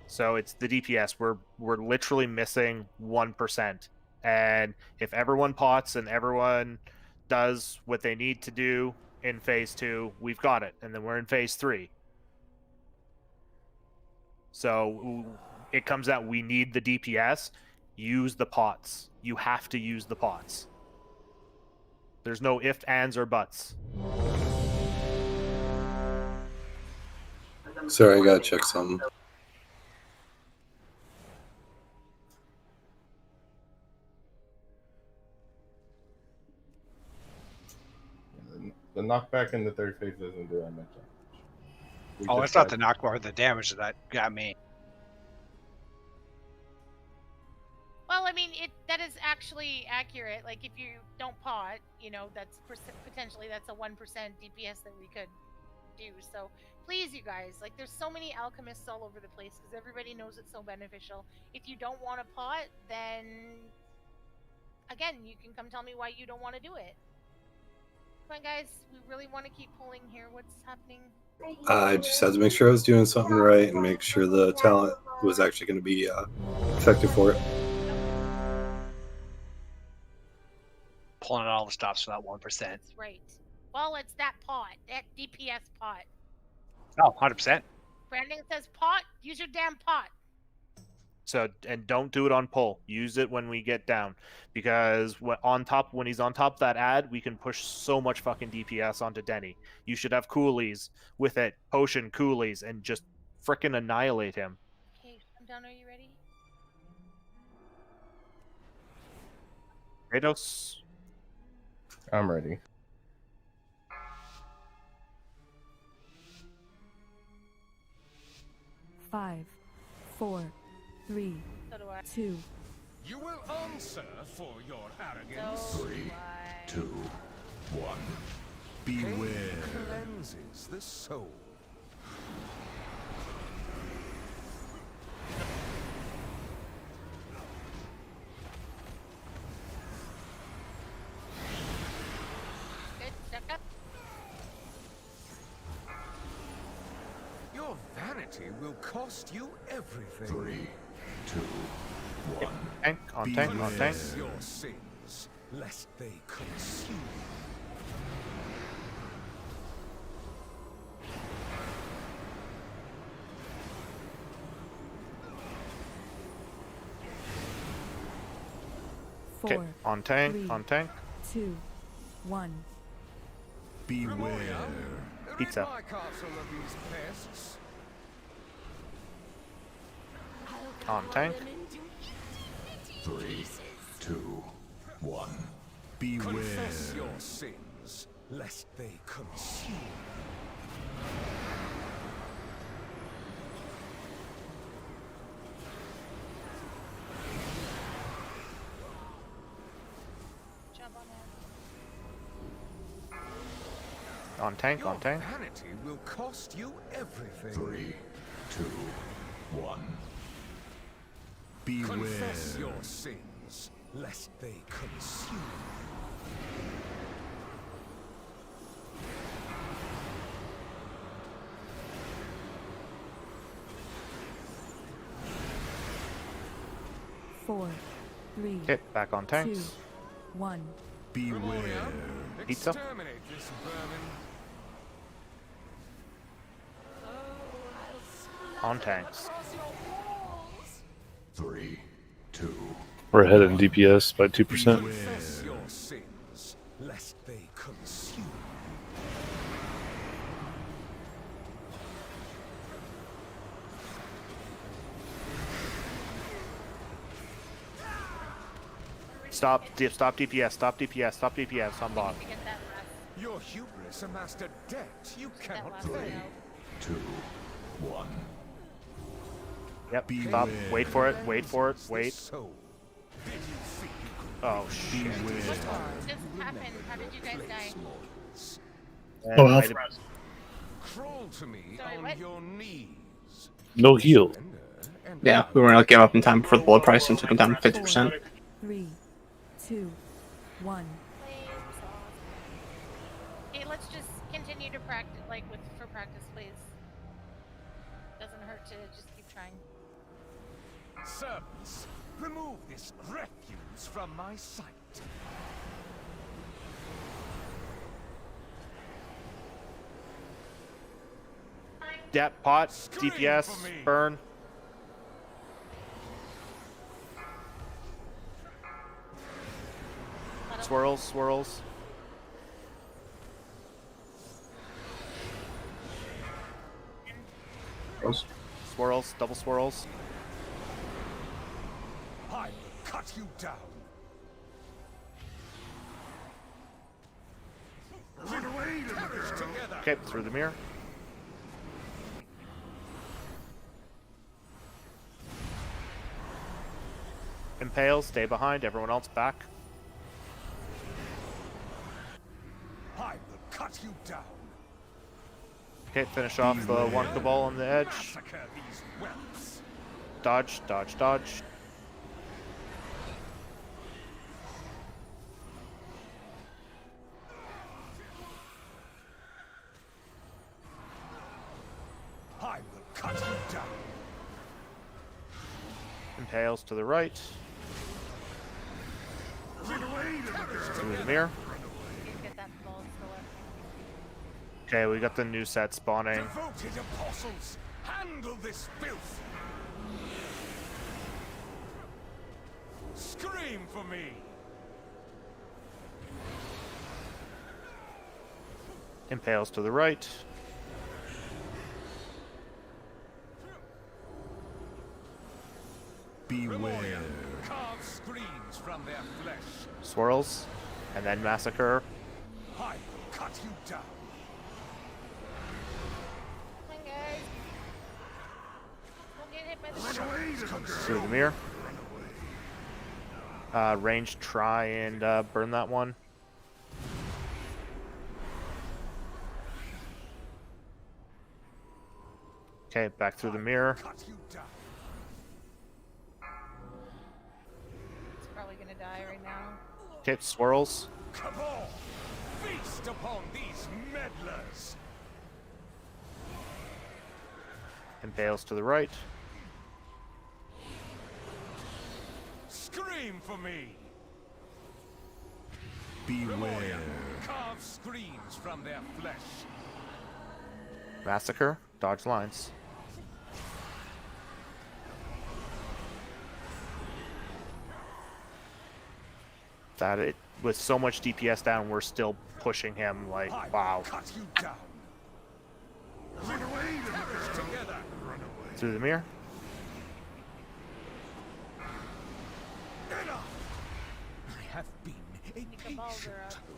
So it's the DPS. We're literally missing 1%. And if everyone pots and everyone does what they need to do in phase 2, we've got it. And then we're in phase 3. So it comes out we need the DPS. Use the pots. You have to use the pots. There's no ifs, ands, or buts. Sorry, I gotta check something. The knockback in the third phase doesn't do that much damage. Oh, it's not the knockbar, the damage that got me. Well, I mean, that is actually accurate. Like, if you don't pot, you know, that's potentially that's a 1% DPS that we could do. So, please, you guys, like, there's so many alchemists all over the place because everybody knows it's so beneficial. If you don't want to pot, then again, you can come tell me why you don't want to do it. Come on, guys, we really want to keep pulling here. What's happening? I just had to make sure I was doing something right and make sure the talent was actually going to be effective for it. Pulling out all the stops for that 1%. That's right. Well, it's that pot, that DPS pot. Oh, 100%. Brandon says pot. Use your damn pot. So, and don't do it on pull. Use it when we get down, because when he's on top of that ad, we can push so much fucking DPS onto Denny. You should have coolies with it, potion coolies, and just frickin' annihilate him. Okay, I'm down. Are you ready? Kratos. I'm ready. Five, 4, 3, 2. You will answer for your arrogance. 3, 2, 1. Beware. Pain cleanses the soul. Good. Stuck up. Your vanity will cost you everything. 3, 2, 1. Tank, on tank, on tank. Confess your sins, lest they consume. Okay, 4, on tank, 3, on tank. 2, 1. Beware. Pizza. Rid my castle of these pests. On tank. 3, 2, 1. Beware. Confess your sins, lest they consume. Jump on that. On tank, on tank. Your vanity will cost you everything. 3, 2, 1. Beware. Confess your sins, lest they consume. Four, 3, Okay, back on 2, tanks. 1. Beware. Pizza. Exterminate this vermin. On tanks. 3, 2. We're ahead in DPS by 2%. Confess your sins, lest they consume. Stop DPS, stop DPS, stop DPS on bot. Get that last. Your hubris amassed a debt you cannot last pay. 2, 1. Yep, stop. Wait for it, wait for it, wait. Soul. Did you think you could Oh shit. What just happened? How did you guys die? And Oh, I Alpha. did- crawl to me Sorry, on what? your knees? No heal. And Yeah, we weren't like give up in time before the bullet price and took him down 50%. 3, 2, 1. just continue to practice, like for practice plays. Doesn't hurt to just keep trying. Servants, remove this refuse from my sight. Dep, pot, DPS, burn. Swirls, swirls. Swirls, double swirls. I will cut you down. Run away, together. Okay, through the mirror. Impale, stay behind, everyone else back. I will cut you down. Okay, finish off the one Cabal on the edge. Massacre these whelps. Dodge, dodge, dodge. I will cut you down. Impales to the right. Run away, little girl. Through the mirror. Okay, we got the new set spawning. Devoted apostles, handle this filth. Scream for me. Impales to the right. Beware. Carve screams from their flesh. Swirls. And then Massacre. I will cut you down. Come on, guys. Don't get hit by the Run away, little girl. Through the mirror. Range, try and burn that one. Okay, back through the mirror. It's probably gonna die right now. Okay, swirls. Come on, feast upon these meddlers. Impales to the right. Scream for me. Beware. Carve screams from their flesh. Massacre. Dodge lines. That it with so much DPS down, we're still pushing him like wow. Cut you down. Run away, little girl. Together. Run away. Through the mirror. Enough. I have been a patient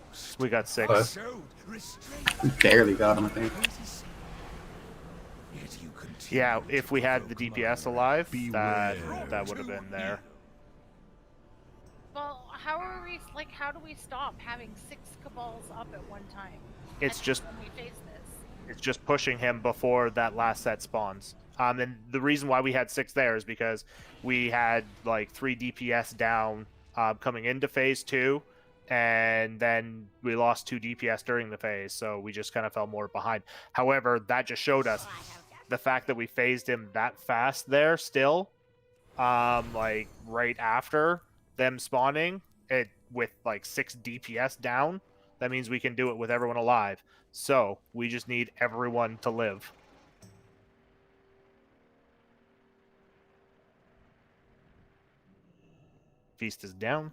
host. We got 6. Showed restraint. We barely got him, I think. Yet you continue. Yeah, if we had the DPS alive, that would have been there. Well, how are we? Like, how do we stop having 6 Cabals up at one time? It's just when we face this. it's just pushing him before that last set spawns. And the reason why we had 6 there is because we had like 3 DPS down coming into phase 2, and then we lost 2 DPS during the phase, so we just kind of fell more behind. However, that just showed us the fact that we phased him that fast there still, like right after them spawning it with like 6 DPS down. That means we can do it with everyone alive. So we just need everyone to live. Feast is down.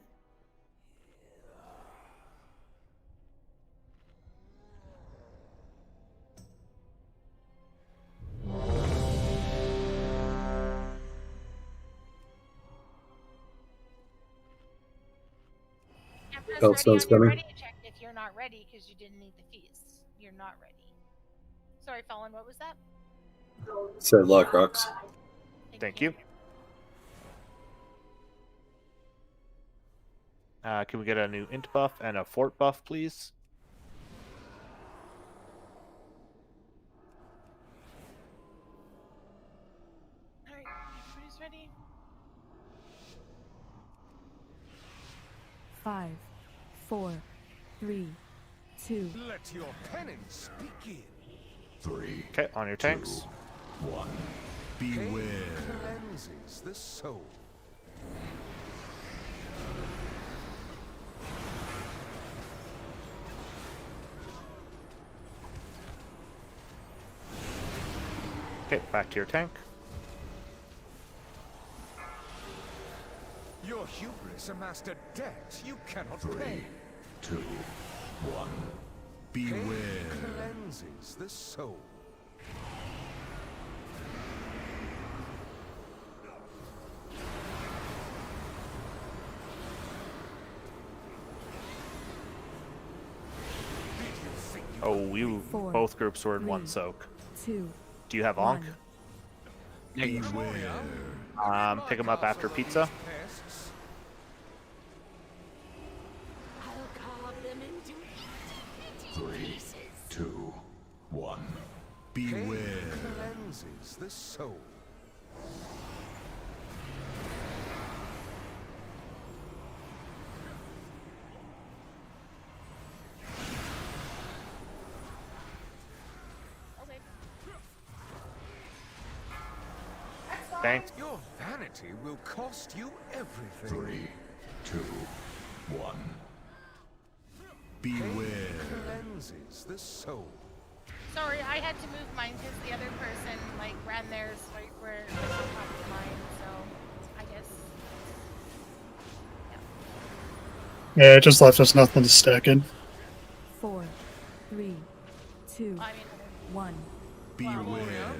Sounds coming. Ready check if you're not ready because you didn't need the feast. You're not ready. Sorry, Fallen. What was that? Said Lock Rocks. Thank you. Can we get a new int buff and a fort buff, please? Alright, everybody's ready. 5, 4, 3, 2. Let your penance begin. 3. Okay, on your tanks. 1. Beware. Cleanses the soul. Okay, back to your tank. Your hubris amassed a debt you cannot 3, pay. 2, 1. Beware. Cleanses the soul. Oh, you 4, both groups were in 3, one soak. 2. Do you have Onk? 1. Beware. Pick him up after pizza. I'll carve them into 3, 2, 1. Beware. Cleanses the soul. Thanks. Your vanity will cost you everything. 3, 2, 1. Beware. Cleanses the soul. Sorry, I had to move mine because the other person like ran theirs right where it was on top of mine. So I guess. Yeah, it just left us nothing to stack in. 4, 3, 2, 1. Beware.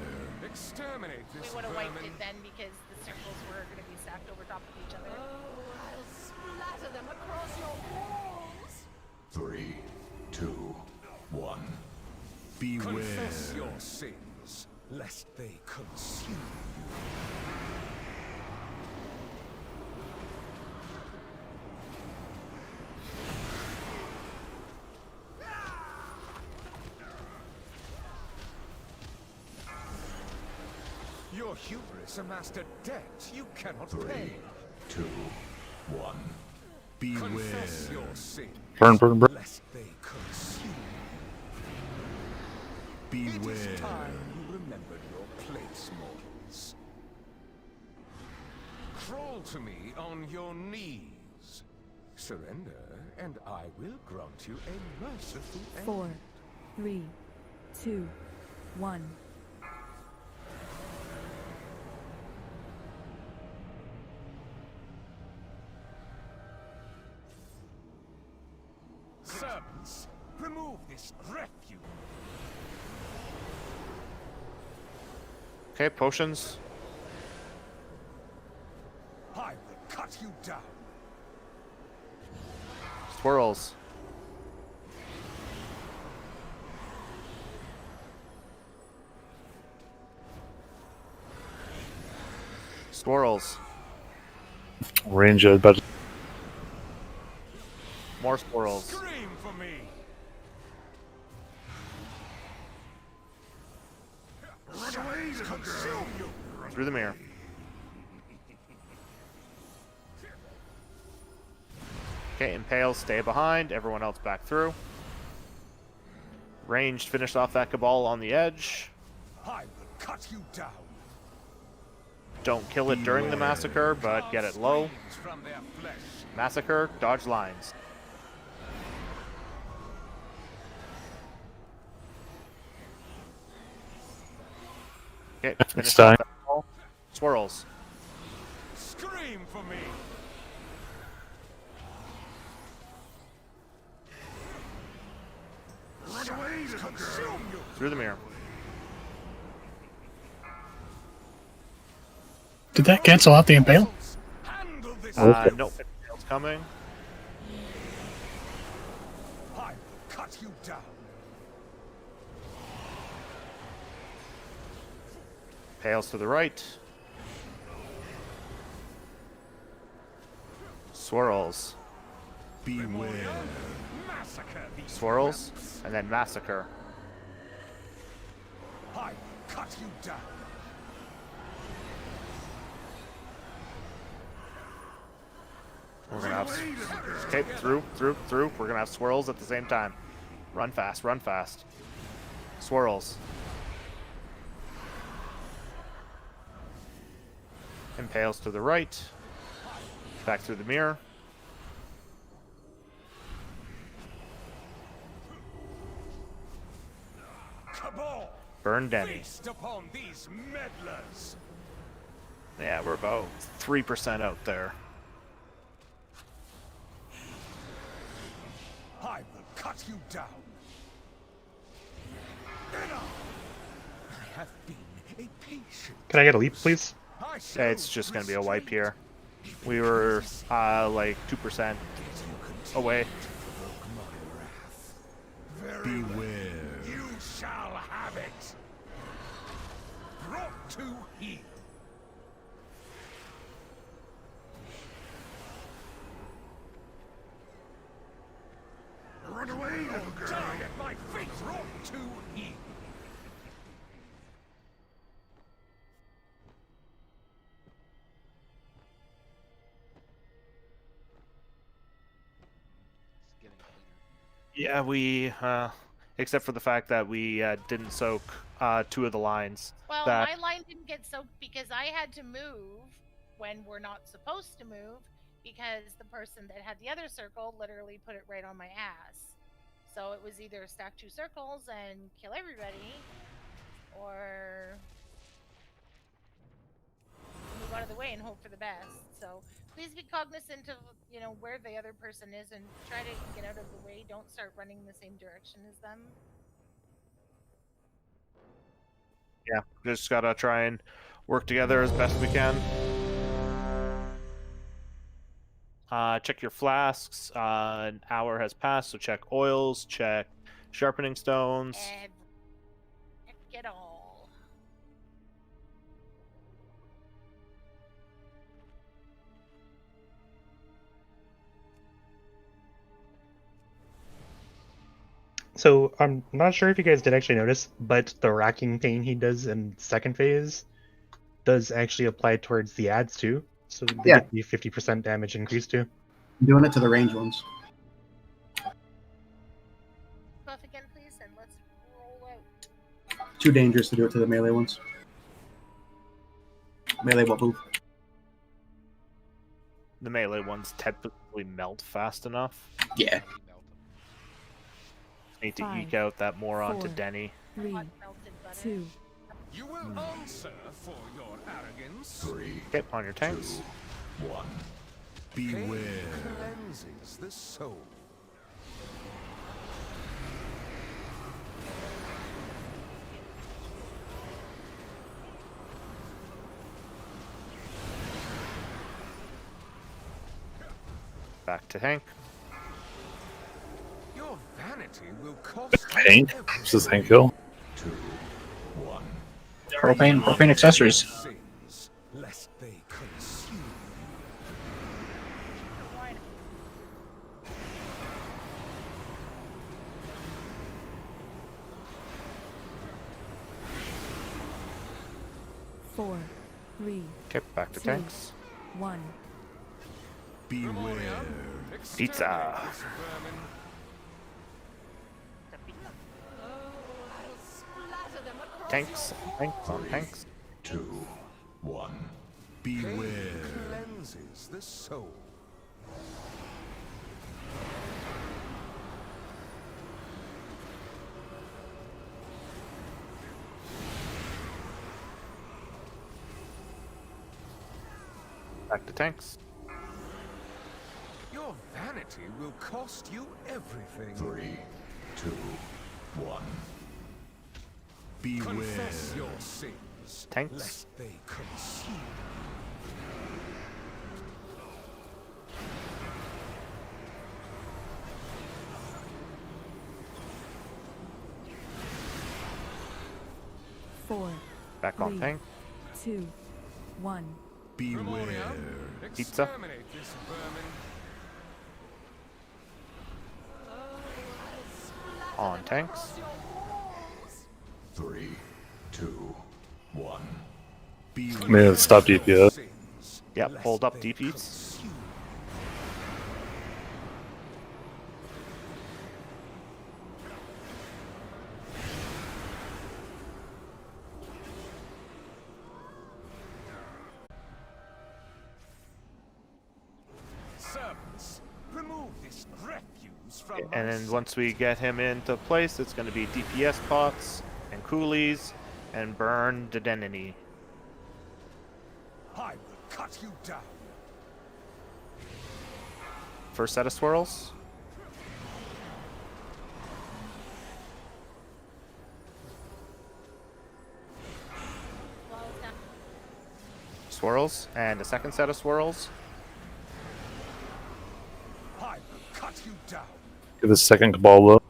Exterminate We this would have wiped vermin. it then because the circles were going to be stacked over top of each other. I'll splatter them across your walls. 3, 2, 1. Beware. Confess your sins, lest they consume you. Your hubris amassed a debt you cannot 3, pay. 2, 1. Beware. Confess your sins, Burn, burn, burn. lest they consume you. Beware. It is time you remembered your place, mortals. Crawl to me on your knees. Surrender, and I will grant you a merciful end. 4, 3, 2, 1. Servants, remove this refuse. Okay, potions. I will cut you down. Swirls. Swirls. Range it, but More swirls. Scream for me. Consume you. Through the mirror. Okay, Impale, stay behind. Everyone else back through. Ranged finished off that Cabal on the edge. I will cut you down. Don't kill it during the massacre, but get it low. From their flesh. Massacre, dodge lines. Okay, finish time. off that Cabal. Swirls. Scream for me. Consume you. Through the mirror. did that cancel out the impale? Handle this. Nope, Impale's coming. I will cut you down. Impale's to the right. Swirls. Beware. Massacre these Swirls. rebels. And then massacre. I will cut you down. We're gonna have okay, through. We're gonna have swirls at the same time. Run fast, run fast. Swirls. Impales to the right. Back through the mirror. Burn Denny. Upon these meddlers. Yeah, we're about 3% out there. I will cut you down. I have been a patient. Can I get a leap, please? It's just going to be a wipe here. We were like 2% away. Beware. You shall have it. Brought to heel. Run away, little girl. Die at my feet. Brought to heel. Yeah, we, except for the fact that we didn't soak 2 of the lines. Well, that... my line didn't get soaked because I had to move when we're not supposed to move because the person that had the other circle literally put it right on my ass. So it was either stack 2 circles and kill everybody, or move out of the way and hope for the best. So please be cognizant of, you know, where the other person is and try to get out of the way. Don't start running the same direction as them. Yeah, just gotta try and work together as best we can. Check your flasks. An hour has passed, so check oils, check sharpening stones. Check it all. So I'm not sure if you guys did actually notice, but the racking pain he does in second phase does actually apply towards the ads too. So they get the 50% damage increase too. I'm doing it to the range ones. Buff again, please, and let's roll out. Too dangerous to do it to the melee ones. Melee won't move. The melee ones typically melt fast enough. Yeah. Need to eke out that moron to Denny. 3, 2. You will answer for your arrogance. 3. Okay, on your tanks. 1. Beware. Cleanses the soul. Back to Hank. Your vanity will cost Hank? This is Hank Hill. 2. 1. Propane accessories. Sins, lest they consume. Four, 3, Okay, back to 2, tanks. 1. Beware. Pizza. Tanks. Tanks on tanks. 2. 1. Beware. Cleanses the soul. Back to tanks. Your vanity will cost you everything. 3. 2. 1. Beware. Confess your sins, Tanks. lest they consume. Four, Back on 3, tank. 2, 1. Beware. Pizza. Exterminate this vermin. On tanks. 3. 2. 1. I mean, it's stop DPS. Yep, hold up DPs. And then once we get him into place, it's going to be DPS pots and coolies and burn Dedenini. I will cut you down. First set of swirls. Swirls, and a second set of swirls. I will cut you down. Give a second cabal low.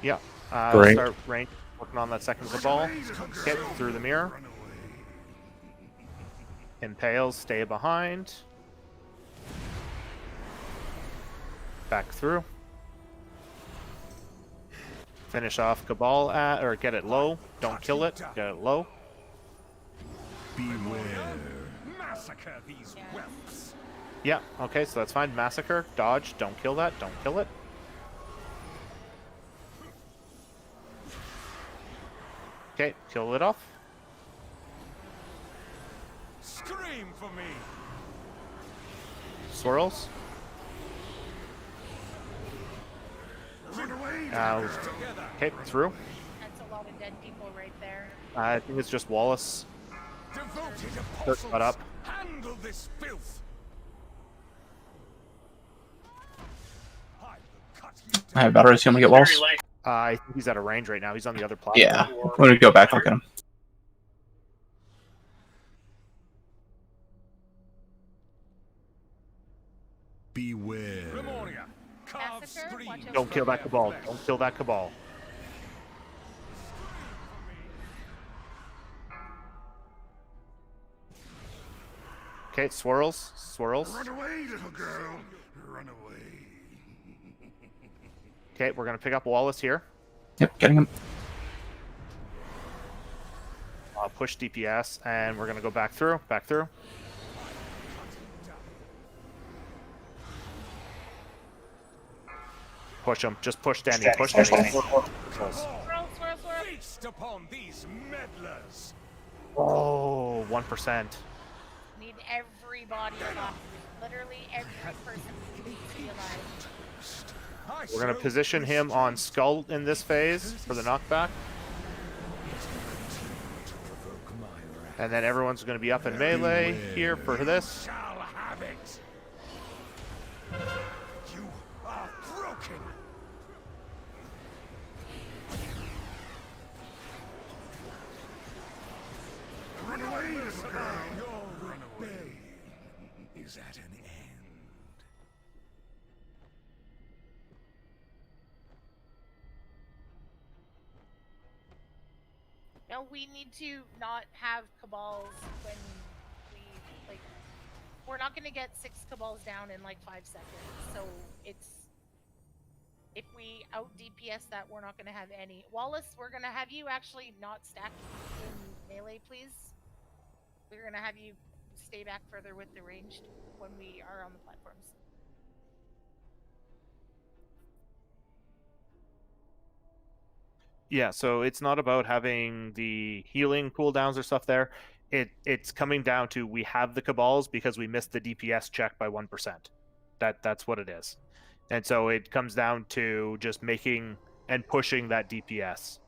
Yeah. Rank. Start rank working on that second cabal. Get through the mirror. Impales, stay behind. Back through. Finish off cabal at, or get it low. Don't kill it. Get it low. Beware. Massacre these whelps. Yeah, okay, so that's fine. Massacre, dodge, don't kill that, don't kill it. Okay, kill it off. Scream for me. Swirls. Okay, through. That's a lot of dead people right there. I think it's just Wallace. Devoted Just got up. handle this filth. I have batteries. You want me to get walls? I think he's out of range right now. He's on the other platform. Yeah. I'm going to go back look at him. Beware. Don't kill that cabal. Don't kill that cabal. Okay, swirls. Swirls. Run away, little girl. Run away. Okay, we're gonna pick up Wallace here. Yep, getting him. Push DPS, and we're gonna go back through. Back through. Push him. Just push Danny. Push Danny. Feast upon these meddlers. Oh, 1%. Need everybody alive. Literally every person needs to be alive. We're gonna position him on Skull in this phase for the knockback. And then everyone's gonna be up in melee here for this. Shall have it. You are broken. Run away, little girl. Your rebellion is at an end. No, we need to not have cabals when we, like, we're not going to get 6 cabals down in like 5 seconds. So it's, if we out DPS that, we're not going to have any. Wallace, we're going to have you actually not stack in melee, please. We're going to have you stay back further with the ranged when we are on the platforms. Yeah, so it's not about having the healing cooldowns or stuff there. It's coming down to we have the cabals because we missed the DPS check by 1%. That's what it is. And so it comes down to just making and pushing that DPS.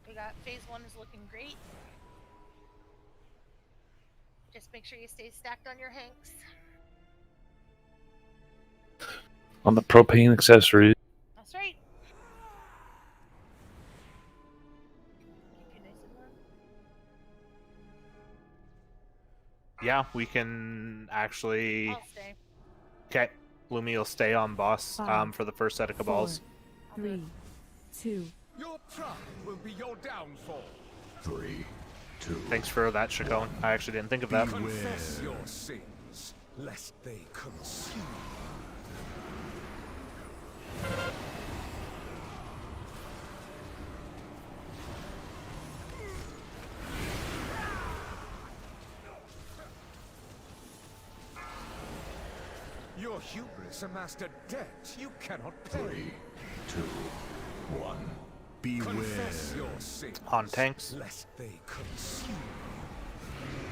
We got phase 1 is looking great. Just make sure you stay stacked on your hanks. On the propane accessories. That's right. Keep you nice and warm. Yeah, we can actually. I'll stay. Okay, Lumi will stay on boss for the first set of cabals. 4, 3, 2. Your pride will be your downfall. 3, 2. Thanks for that, Chacon. I actually didn't think of that. Confess your sins, lest they consume. Your hubris amassed a debt you cannot pay. 3, 2, 1. Beware. Confess your sins, On tanks. lest they consume you.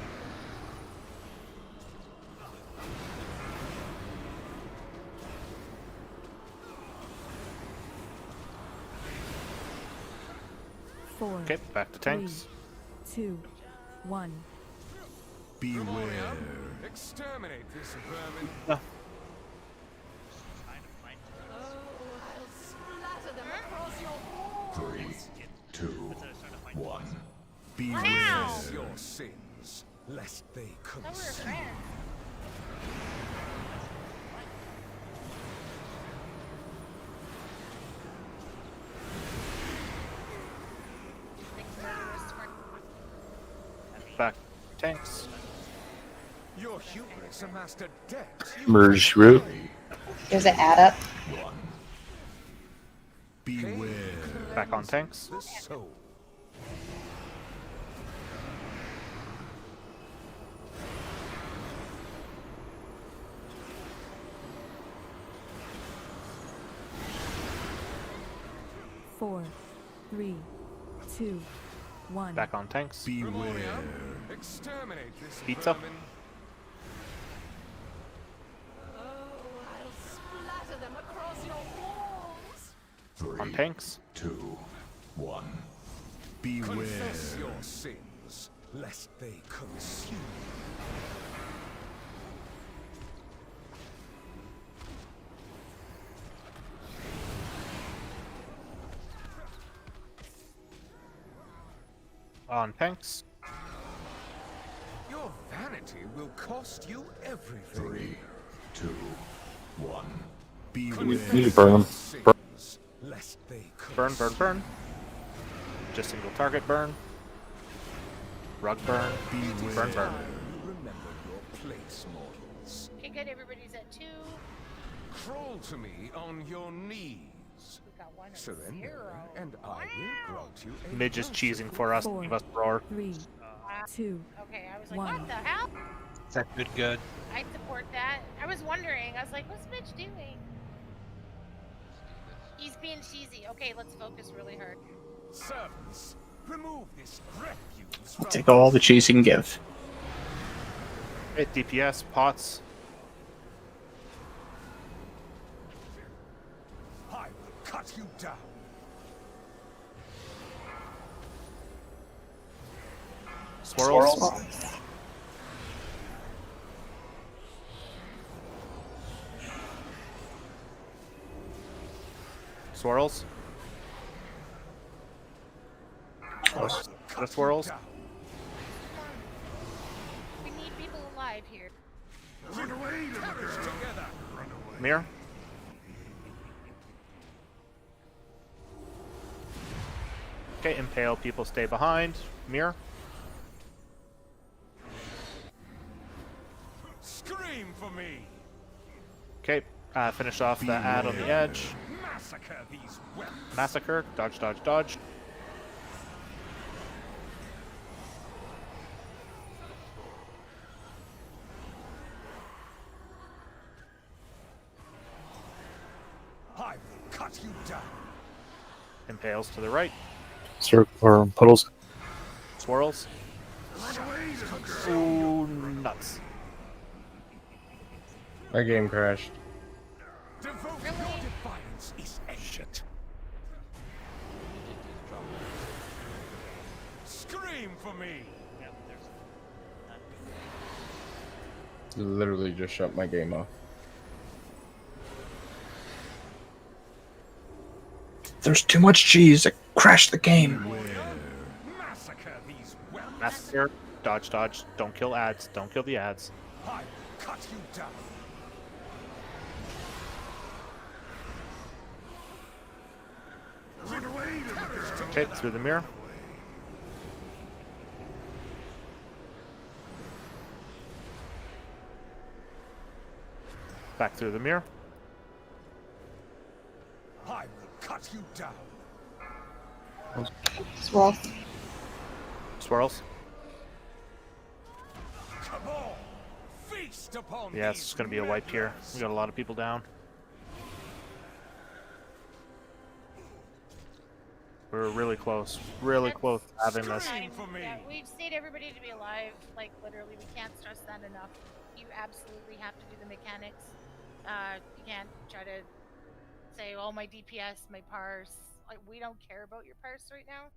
Four, Okay, back to tanks. 3, 2, 1. Beware. Exterminate this vermin. Oh, I'll splatter them across your walls. 3, 2, 1. Beware. Confess your sins, lest they Thought we were consume. friends. Back tanks. Your hubris amassed a debt you Merge route. There's an add up. Beware. Back on tanks. the soul. Four, 3, 2, 1. Back on tanks. Beware. Exterminate this Pizza. vermin. Oh, I'll splatter them across your walls. 3, On tanks. 2, 1. Beware. Confess your sins, lest they consume you. On tanks. Your vanity will cost you everything. 3, 2, 1. Beware. Need to burn them. Sins, lest they Burn, burn, burn. Just single target burn. Rug burn. Beware. Burn, burn. remember your place, mortals. Okay, good. Everybody's at 2. Crawl to me on your knees. We got 1 and Surrender, 0. and I will grant you a Midge is cheesing for us. Give us roar. 3, 2, Okay, I was like, 1. what the hell? Is that good? I support that. I was wondering. I was like, what's Mitch doing? He's being cheesy. Okay, let's focus really hard. Servants, remove this refuse from Take all the cheese you can give. 8 DPS, pots. I will cut you down. Swirls. Swirls. The swirls. We need people alive here. Run away, together. Mirror. Okay, impale people stay behind. Mirror. Scream for me. Okay, finish off the ad on the edge. Massacre these weapons. Massacre. Dodge, dodge, dodge. I will cut you down. Impales to the right. Circle or puddles. Swirls. Ooh, nuts. My game crashed. Devote your defiance is Shit. Scream for me. Literally just shut my game off. There's too much cheese. It crashed the game. Massacre these weapons. Massacre. Dodge, dodge. Don't kill ads. Don't kill the ads. I will cut you down. Run away, Okay, through the mirror. Back through the mirror. I will cut you down. Swirl. Swirls. Come on, feast. Feast upon Yeah, it's going to be a wipe here. We got a lot of people down. We're really close to having this. Yeah, we just need everybody to be alive. Like literally, we can't stress that enough. You absolutely have to do the mechanics. You can't try to say, "Oh, my DPS, my parse." Like we don't care about your parse right now.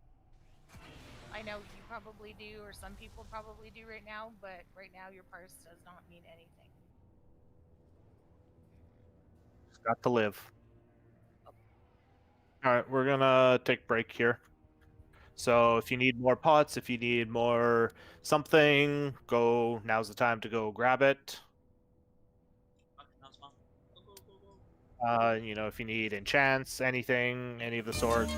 I know you probably do, or some people probably do right now, but right now your parse does not mean anything. Got to live. All right, we're gonna take break here. So if you need more pots, if you need more something, go. Now's the time to go grab it. You know, if you need enchants, anything, any of the sort.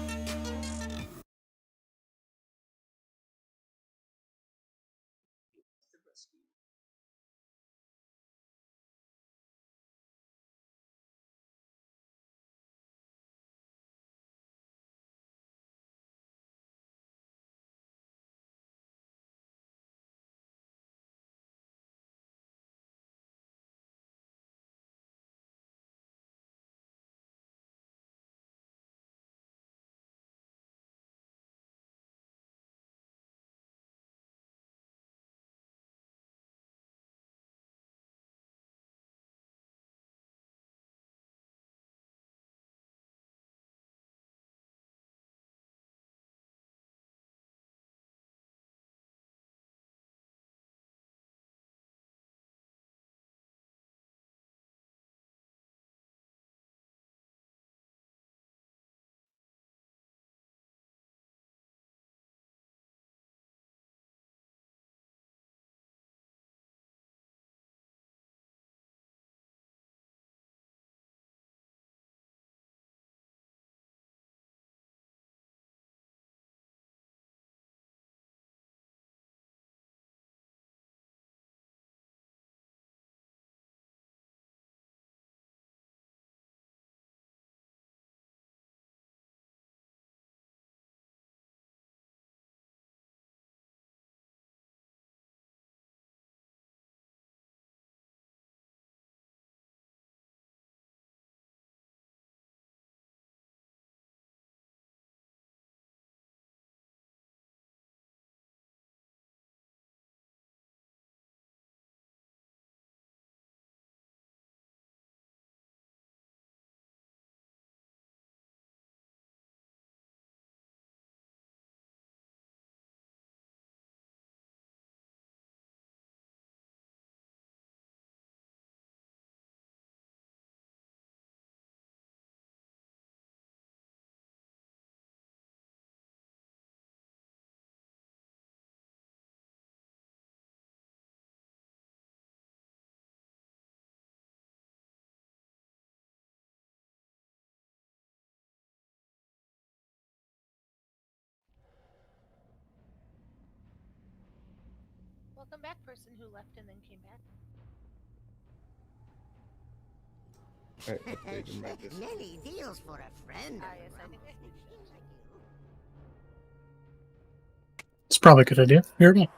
Welcome back, person who left and then came back. Many deals for a friend. Yes, I think we should. It's probably a good idea. Here we go.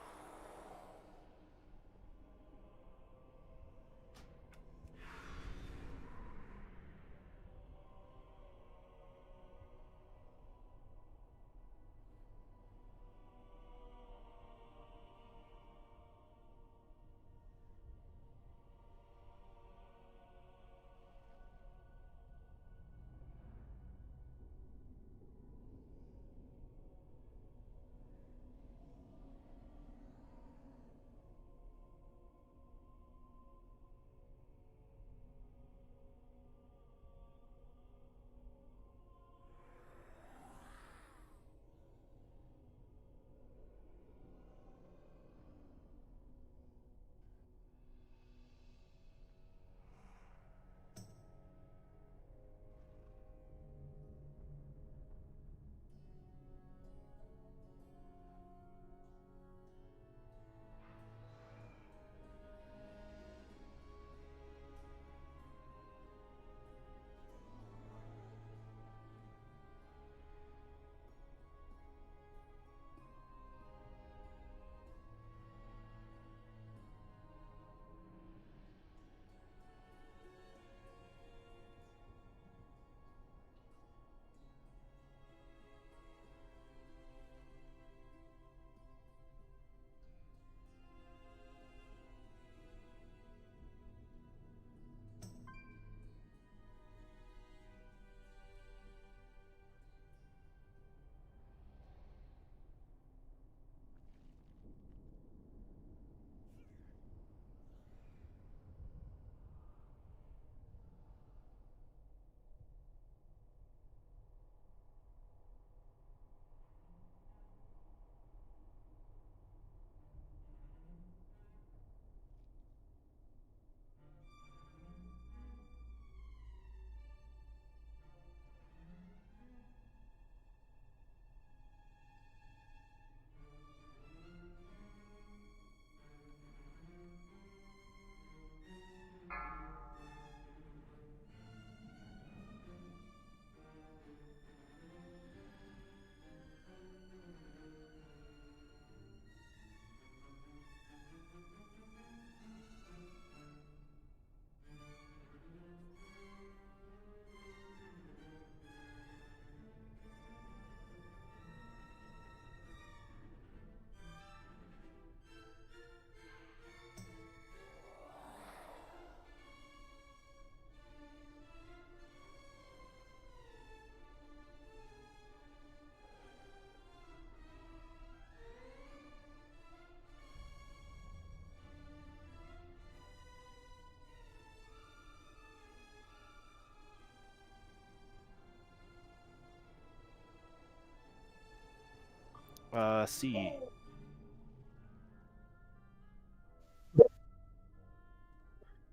C.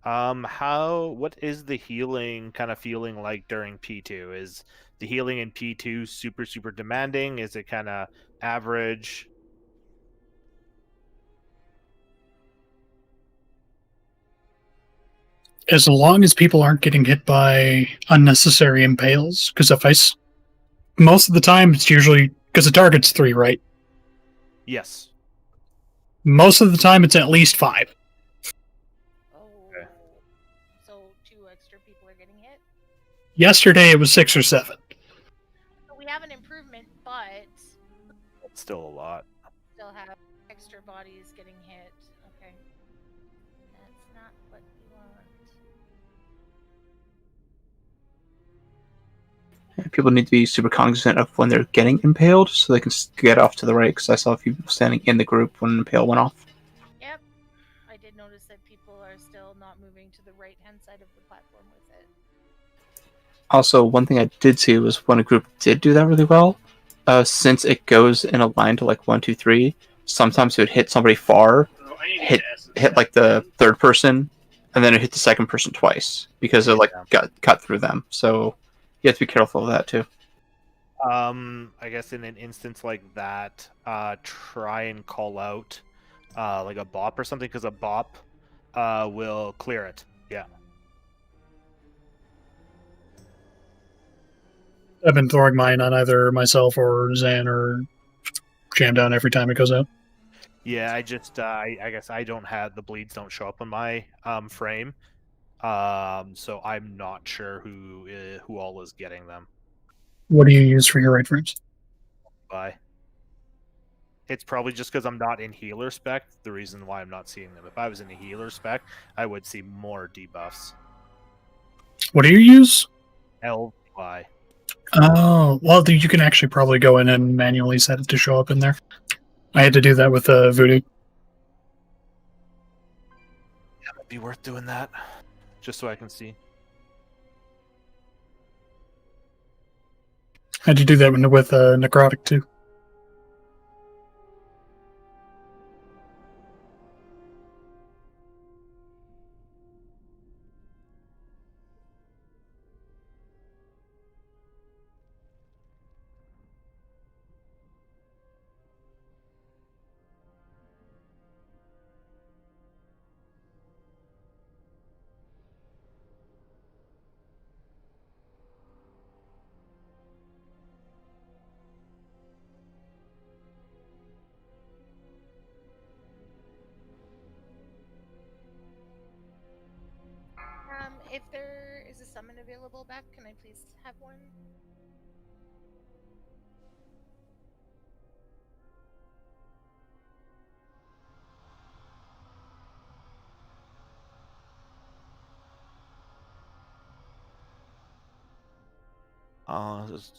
What is the healing kind of feeling like during P2? Is the healing in P2 super demanding? Is it kind of average? As long as people aren't getting hit by unnecessary impales, because most of the time it's usually because the target's 3, right? Yes. Most of the time it's at least 5. Okay. So 2 extra people are getting hit. Yesterday it was 6 or 7. So we have an improvement, but It's still a lot. still have extra bodies getting hit. Okay. That's not what we want. People need to be super cognizant of when they're getting impaled so they can get off to the right, because I saw a few people standing in the group when an impale went off. Yep. I did notice that people are still not moving to the right-hand side of the platform with it. Also, one thing I did see was when a group did do that really well, since it goes in a line to like 1, 2, 3, sometimes it would hit somebody far, hit like the third person, and then it hit the second person twice because it like got cut through them. So you have to be careful of that too. I guess in an instance like that, try and call out like a bop or something, because a bop will clear it. Yeah. I've been throwing mine on either myself or Zan or Jam Down every time it goes out. Yeah, I just I guess I don't have the bleeds don't show up on my frame, so I'm not sure who all is getting them. What do you use for your right frames? Bye. It's probably just because I'm not in healer spec, the reason why I'm not seeing them. If I was in a healer spec, I would see more debuffs. What do you use? LY. Oh, well, you can actually probably go in and manually set it to show up in there. I had to do that with Voodoo. Yeah, it'd be worth doing that, just so I can see. I had to do that with Necrotic too. If there is a summon available back, can I please have one?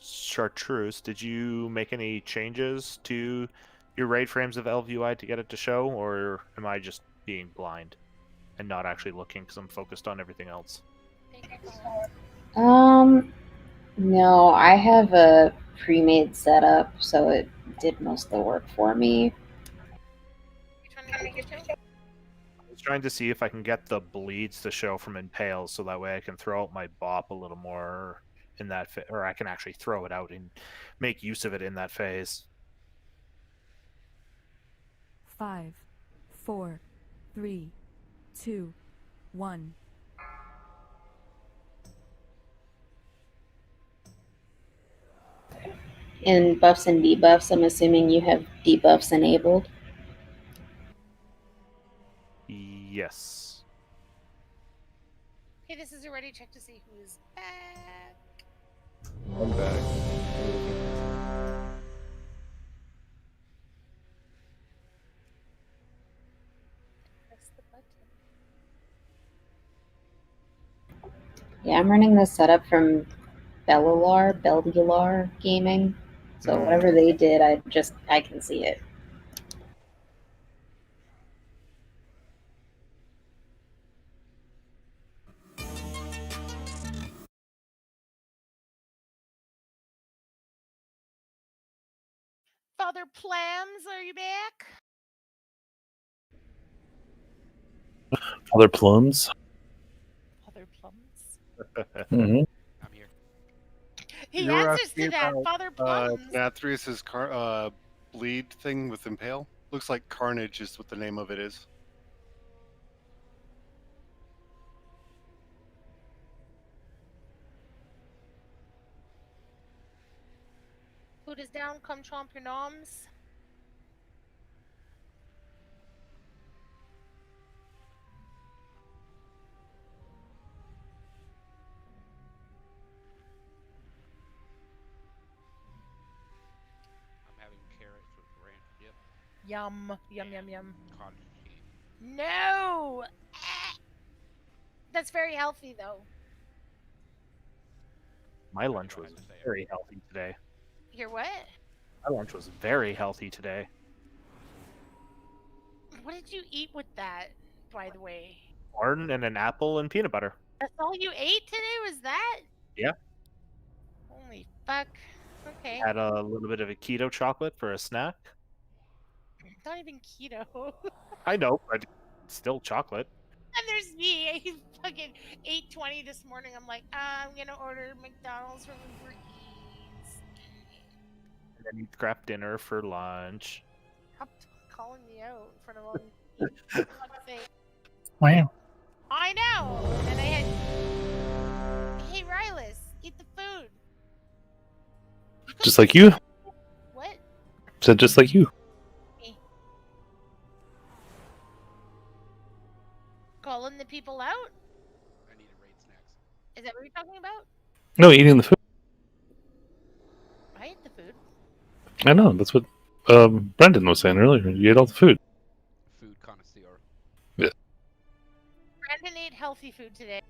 Chartreuse, did you make any changes to your raid frames of LVUI to get it to show, or am I just being blind and not actually looking because I'm focused on everything else? No, I have a pre-made setup, so it did most of the work for me. I was trying to see if I can get the bleeds to show from impales, so that way I can throw out my bop a little more in that, or I can actually throw it out and make use of it in that phase. 5, 4, 3, 2, 1. In buffs and debuffs, I'm assuming you have debuffs enabled. Yes. Okay, this is a ready check to see who is back. I'm back. Press the button. Yeah, I'm running this setup from Bellular Gaming. So whatever they did, I can see it. Father Plams, are you back? Father Plums. Father Plums. Mm-hmm. I'm here. He You were answers asking to that, about, Father Plums. Nathrius's bleed thing with Impale. Looks like Carnage is what the name of it is. Food is down, come chomp your noms. I'm having carrots with ranch dip. Yum, yum, yum, yum. Cottage cheese. No! That's very healthy, though. My lunch was very healthy today. Your what? My lunch was very healthy today. What did you eat with that, by the way? Corn and an apple and peanut butter. That's all you ate today, was that? Yeah. Holy fuck. Okay. Had a little bit of a keto chocolate for a snack. It's not even keto. I know, but still chocolate. And there's me. I fucking 8:20 this morning. I'm like, I'm gonna order McDonald's from Uber Eats. And then you grab dinner for lunch. Stop calling me out in front of all these people. For fuck's sake. Wow. I know. And I had, hey Rylas, eat the food. Just like you. What? Said just like you. Me. Calling the people out? I need to raid snacks. Is that what you're talking about? No, eating the food. I ate the food. I know. That's what Brendan was saying earlier. You ate all the food. Food connoisseur. Yeah. Brandon ate healthy food today.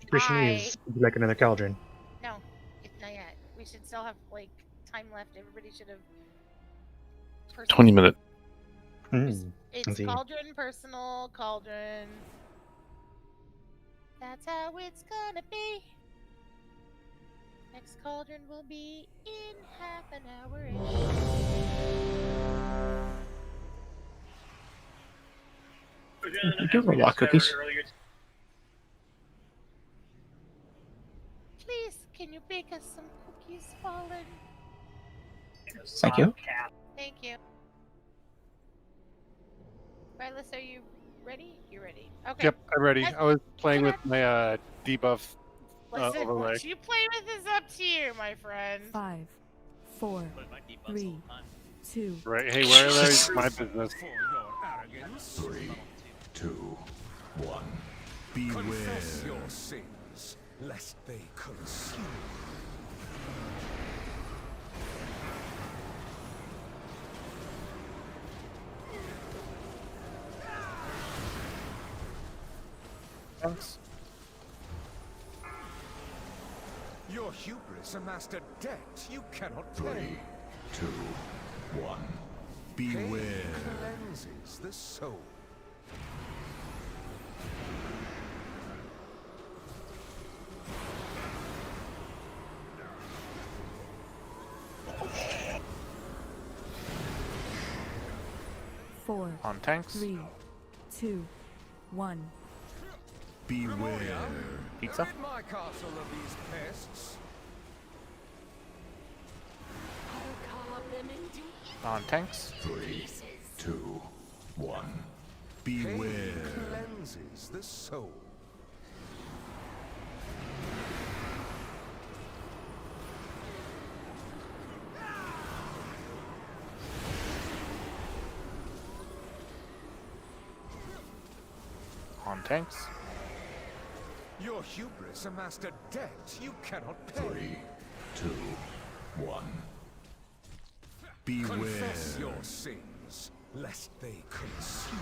Christian is like another cauldron. No, it's not yet. We should still have like time left. Everybody should have. 20 minutes. It's cauldron, personal, cauldron. That's how it's gonna be. Next cauldron will be in half an hour-ish. Do you want cookies? Please, can you bake us some cookies, Fallen? Thank you. Thank you. Rylas, are you ready? You're ready. Okay. Yep, I'm ready. Let's- I was playing with my debuff Listen, overlay. what you play with is up to you, my friend. 5, 4, 3, 2. Right. Hey, where are they? My business. 3, 2, 1. Beware. Confess your sins, lest they consume. Thanks. Your hubris amassed a debt you cannot 3, pay. 2, 1. Beware. Pain cleanses the soul. Four, On tanks. 3, 2, 1. Beware. Pizza. Rid my castle of these pests. On tanks. 3, 2, 1. Pain Beware. cleanses the soul. On tanks. Your hubris amassed a debt you cannot pay. 3, 2, 1. Beware. Confess your sins, lest they consume.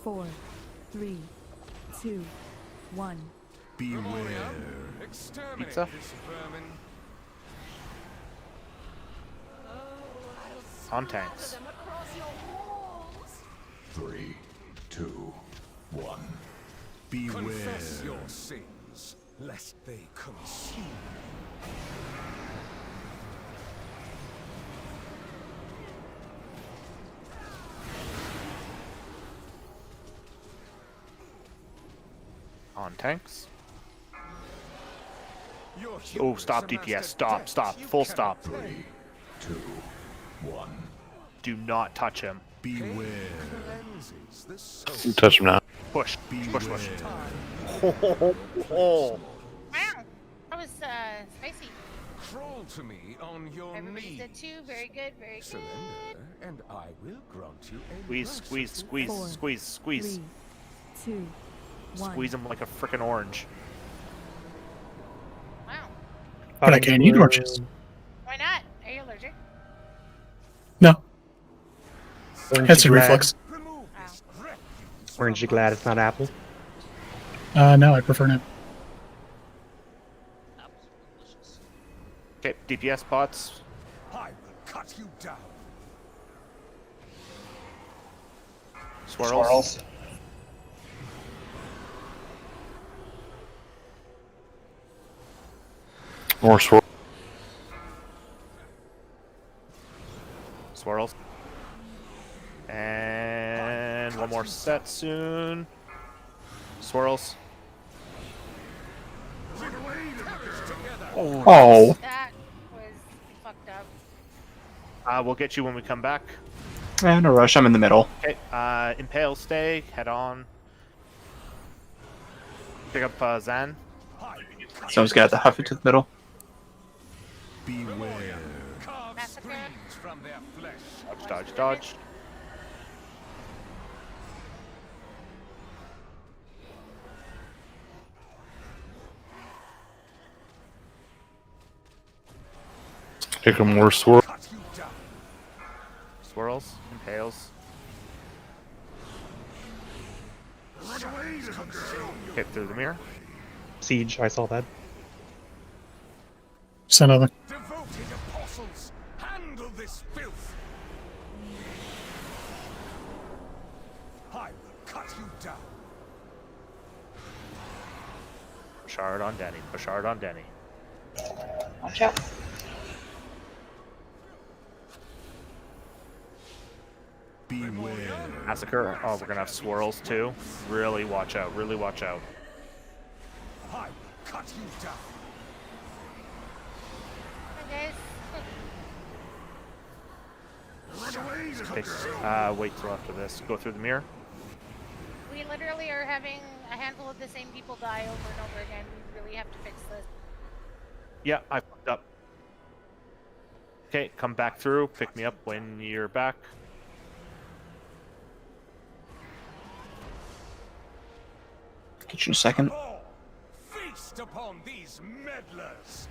Four, 3, 2, 1. Beware. Exterminate Pizza. this vermin. On tanks. 3, 2, 1. Beware. Confess your sins, lest they consume you. On tanks. Your Oh, stop DPS. Stop, stop. Full stop. 3, 2, 1. Do not touch him. Beware. Touch him now. Push. Push, push. Wow, that was spicy. Crawl to me on your Everybody knees. said 2. Very good, very good. Surrender, and I will grant you a Squeeze, squeeze, squeeze, Four, squeeze, squeeze. 3, 2, 1. Squeeze him like a freaking orange. Wow. But I can't eat oranges. Why not? Are you allergic? No. Aren't Acid you glad- reflux. Aren't you glad it's not apple? No, I prefer not. Okay, DPS bots. I will cut you down. Swirls. More swirl. Swirls. And one more set soon. Swirls. Oh. That was fucked up. We'll get you when we come back. No rush. I'm in the middle. Okay, Impale, stay, head on. Pick up Zan. Someone's got to huff it to the middle. Beware. From their flesh. Dodge, dodge, dodge. Pick him more swirl. Swirls, impales. Hit through the mirror. Siege, I saw that. Son of a. Devoted apostles, handle this filth. I will cut you down. Push hard on Denny. Push hard on Denny. Watch out. Beware. Massacre. Oh, we're gonna have swirls too. Really watch out. Really watch out. I will cut you down. Hi guys. Okay, wait till after this. Go through the mirror. We literally are having a handful of the same people die over and over again. We really have to fix this. Yeah, I fucked up. Okay, come back through. Pick me up when you're back. Get you in a second. Feast upon these meddlers.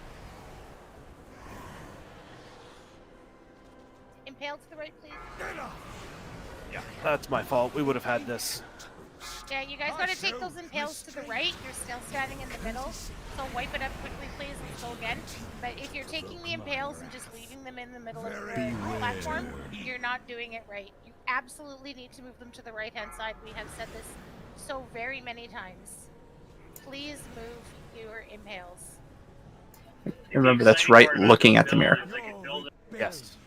Impale to the right, please. Yeah, that's my fault. We would have had this. Yeah, you guys gotta take those impales to the right. You're still standing in the middle. So wipe it up quickly, please, and go again. But if you're taking the impales and just leaving them in the middle of the platform, you're not doing it right. You absolutely need to move them to the right-hand side. We have said this so very many times. Please move your impales. Remember, that's right looking at the mirror. Yes.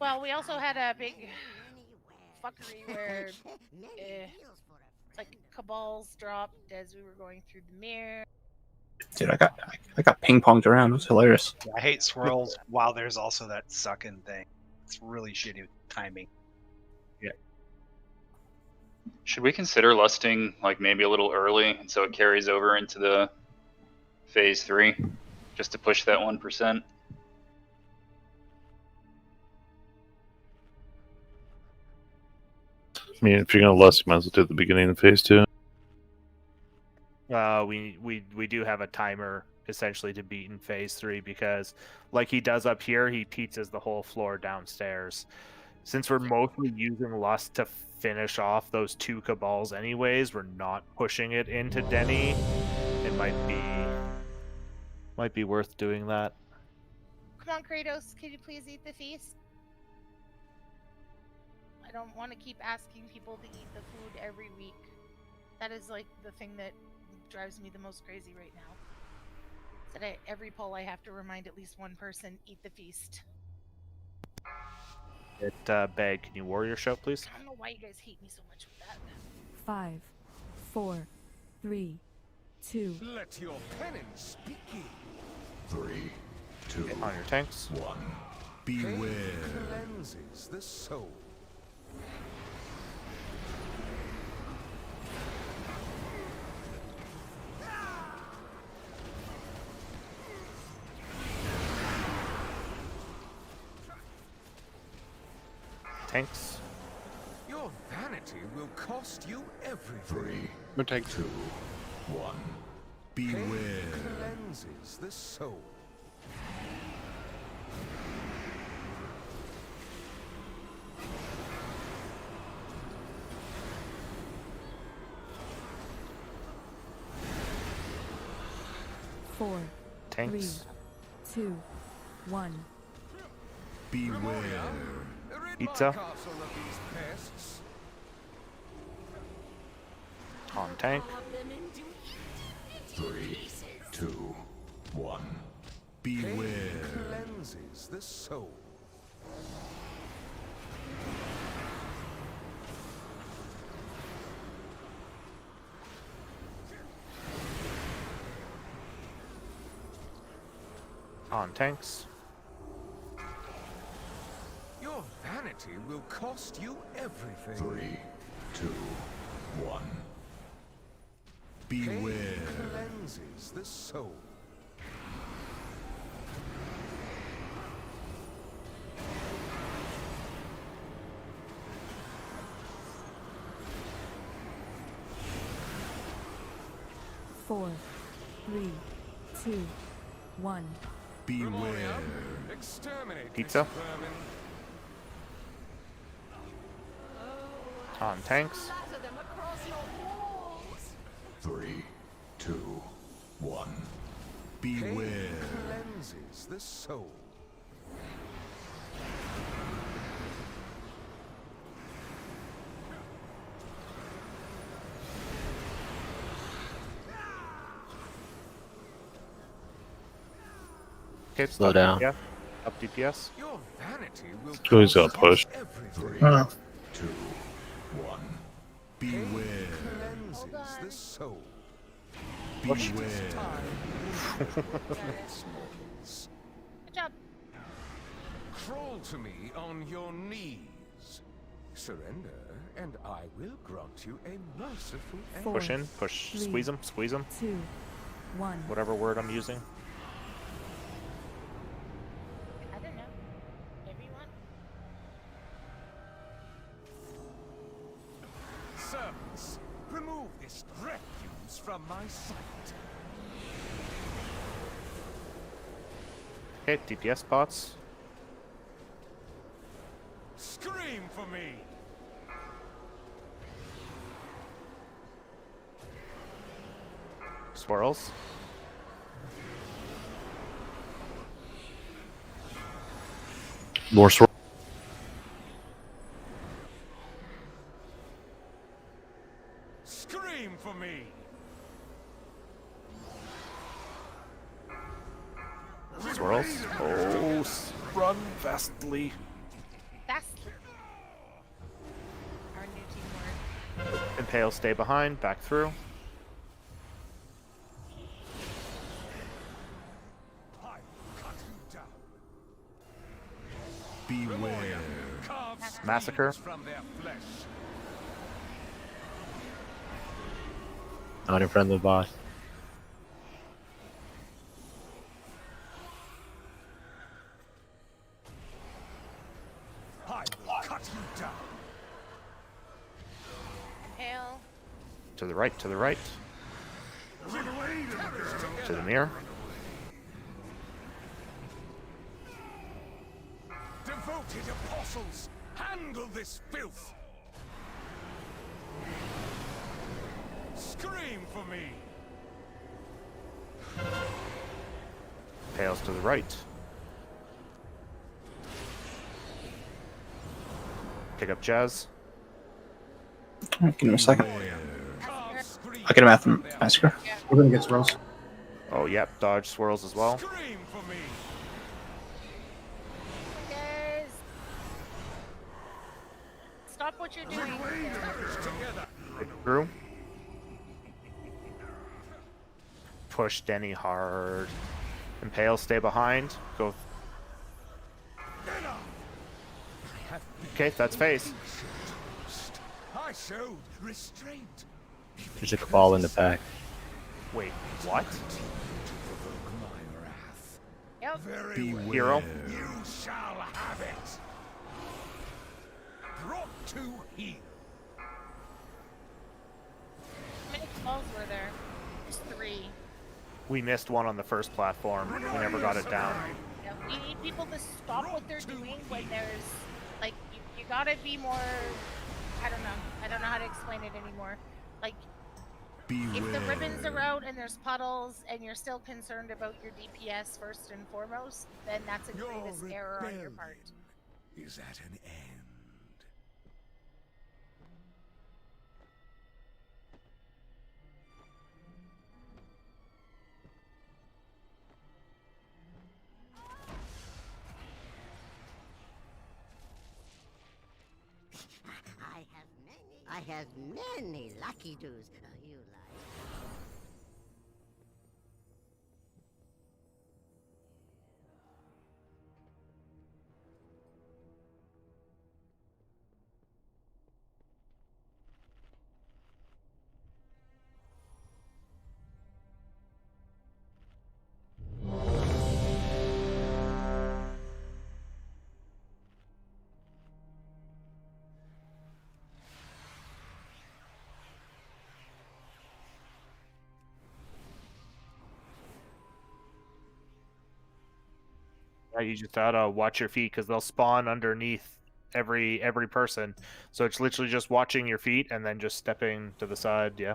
Well, we also had a big fuckery where like cabals dropped as we were going through the mirror. Dude, I got ping ponged around. It was hilarious. I hate swirls while there's also that sucking thing. It's really shitty timing. Yeah. Should we consider lusting like maybe a little early and so it carries over into the phase 3 just to push that 1%? I mean, if you're gonna lust, you might as well do it at the beginning of phase 2. We do have a timer essentially to beat in phase 3 because, like he does up here, he pizzas the whole floor downstairs. Since we're mostly using lust to finish off those 2 cabals anyways, we're not pushing it into Denny. might be worth doing that. Come on, Kratos, can you please eat the feast? I don't want to keep asking people to eat the food every week. That is like the thing that drives me the most crazy right now. That every poll I have to remind at least one person, eat the feast. Bag, can you warrior show, please? I don't know why you guys hate me so much with that. 5, 4, 3, 2. Let your penance begin. 3, 2, on your tanks. 1. Beware. Pain cleanses the soul. Tanks. Your vanity will cost you everything. 3, No tank. 2, 1. Pain Beware. cleanses the soul. Four, Tanks. 3, 2, 1. Beware. Pizza. Castle of these pests. On tank. 3, 2, 1. Pain Beware. cleanses the soul. On tanks. Your vanity will cost you everything. 3, 2, 1. Pain Beware. cleanses the soul. Four, 3, 2, 1. Beware. Exterminate Pizza. this vermin. On tanks. 3, 2, 1. Pain Beware. cleanses the soul. Okay, Slow down. DPS. Up DPS. Your vanity will Oh, he's gonna cost push. you everything. 3, Oh. 2, 1. Pain Beware. cleanses the soul. Beware. Good job. Crawl to me on your knees. Surrender, and I will grant you a merciful end. Four, Push in. Push. 3, Squeeze him. Squeeze him. 2, 1. Whatever word I'm using. I don't know. Everyone? Servants, remove this refuse from my sight. Okay, DPS bots. Scream for me! Swirls. More sword. Scream for me! Swirls. Oh, run fastly. That's our new teamwork. Impale, stay behind. Back through. I cut you down. Beware. Carve Massacre. steeds from their flesh. Not in front of the boss. I will cut you down. Impale. To the right. To the right. To the mirror. Devoted apostles, handle this filth. Scream for me. Pales to the right. Pick up Jazz. Give him a second. I'll get him at the massacre. We're gonna get swirls. Oh, yep. Dodge swirls as well. Guys, stop what you're doing. Through. Push Denny hard. Impale, stay behind. Go. Okay, that's face. I showed restraint. There's a Cabal in the back. Wait, what? Yep. Hero. You shall have it. Brought to heel. How many calls were there? Just 3. We missed one on the first platform. We never got it down. Yeah, we need people to stop what they're doing when there's, like, you gotta be more, I don't know how to explain it anymore. Like, if the ribbons are out and there's puddles and you're still concerned about your DPS first and foremost, then that's a grievous error on your part. Is at an end. I have many lucky doos. You like. You just gotta watch your feet because they'll spawn underneath every person. So it's literally just watching your feet and then just stepping to the side. Yeah.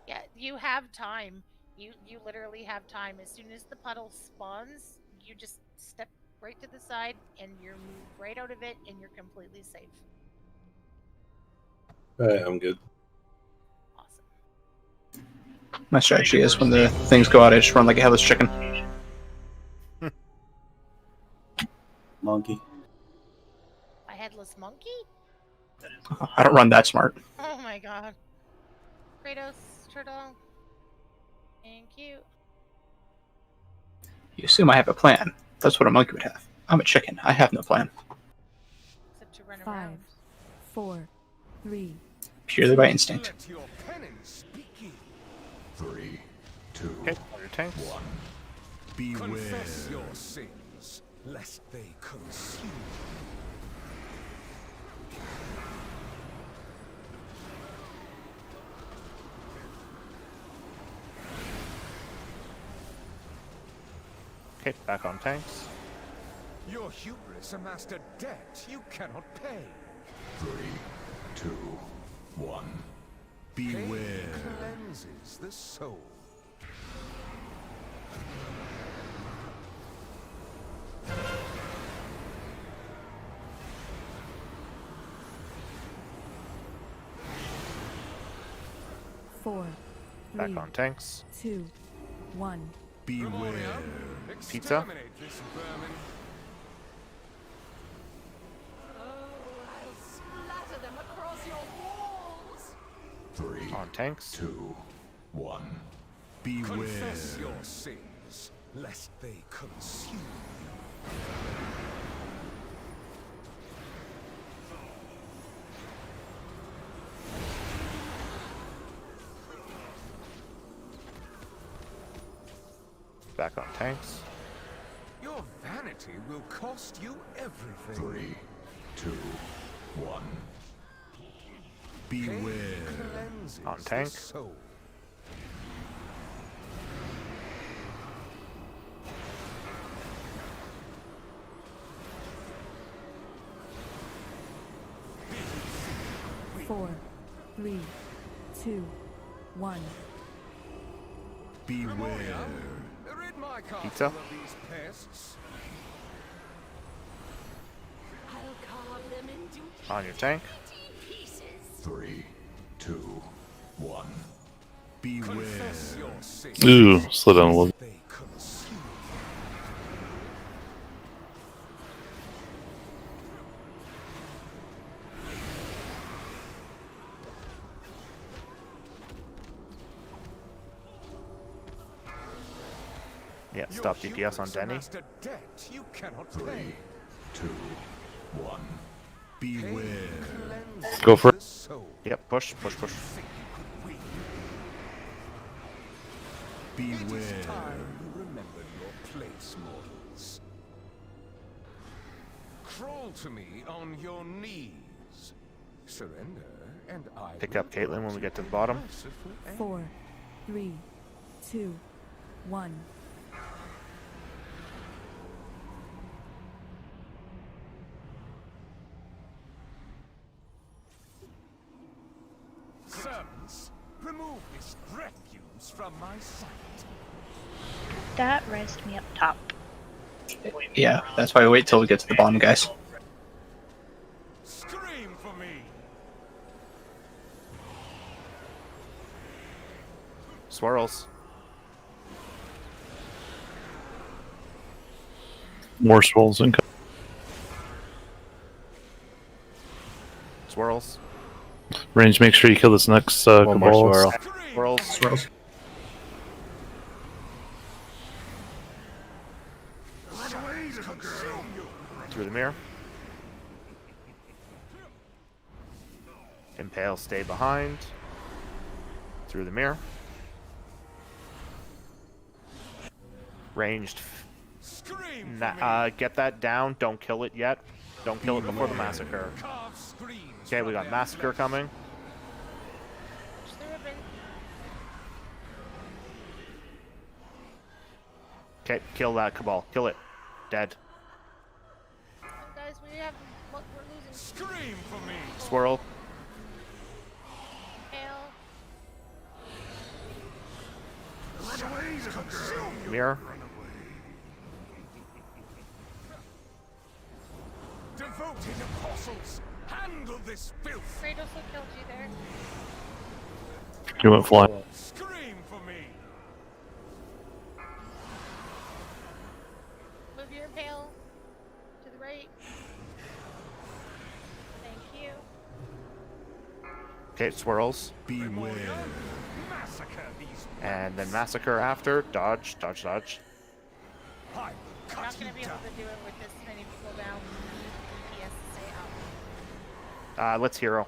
Yeah, you have time. You literally have time. As soon as the puddle spawns, you just step right to the side and you're moved right out of it and you're completely safe. Alright, I'm good. My strategy is when the things go out, I just run like a headless chicken. Monkey. A headless monkey? I don't run that smart. Oh my god. Kratos, turtle. Thank you. You assume I have a plan. That's what a monkey would have. I'm a chicken. I have no plan. Except to run 5, around. 4, 3. Purely by instinct. 3, 2, Okay, your tanks. 1. Beware. Confess your sins, lest they consume. Okay, back on tanks. Your hubris amassed a debt you cannot pay. 3, 2, 1. Beware. Pain cleanses the soul. Four, Back 3, on tanks. 2, 1. Beware. Pizza. Exterminate this vermin. I'll splatter them across your walls. 3, On tanks. 2, 1. Beware. Confess your sins, lest they consume. Back on tanks. Your vanity will cost you everything. 3, 2, 1. Beware. Cleanses On the tank. soul. Four, 3, 2, 1. Beware. Rid my castle Pizza? of these pests. I'll carve them into On your tank. pieces. 3, 2, 1. Beware. Confess your sins. Ooh, slow down a little. They consume. Yeah, stop DPS on Denny. Debt you cannot 3, pay. 2, 1. Beware. Go for it. Yep, push, push, push. Beware. Time you remembered your place, mortals. Crawl to me on your knees. Surrender, and I Pick will up Caitlyn when we grant get to you the bottom. a merciful end. 4, 3, 2, 1. Servants, remove this refuse from my sight. That raised me up top. Yeah, that's why we wait till we get to the bottom, guys. Scream for me. Swirls. More swirls incoming. Swirls. Range, make sure you kill this next One more Cabal. swirl. Swirls. Swirls. Through the mirror. Impale, stay behind. Through the mirror. Ranged. Get that down. Don't kill it yet. Don't kill it before the massacre. Okay, we got massacre coming. Okay, kill that Cabal. Kill it. Dead. Guys, we're losing. Scream for me. Swirl. Hail. Mirror. Devoted apostles, handle this filth. Kratos will killed you there. You went fly. Scream for me. Move your impale to the right. Thank you. Okay, swirls. Beware. Massacre these. And then massacre after. Dodge, dodge, dodge. We're not going to be able to do it with this many people down. We need DPS to stay out. Let's hero.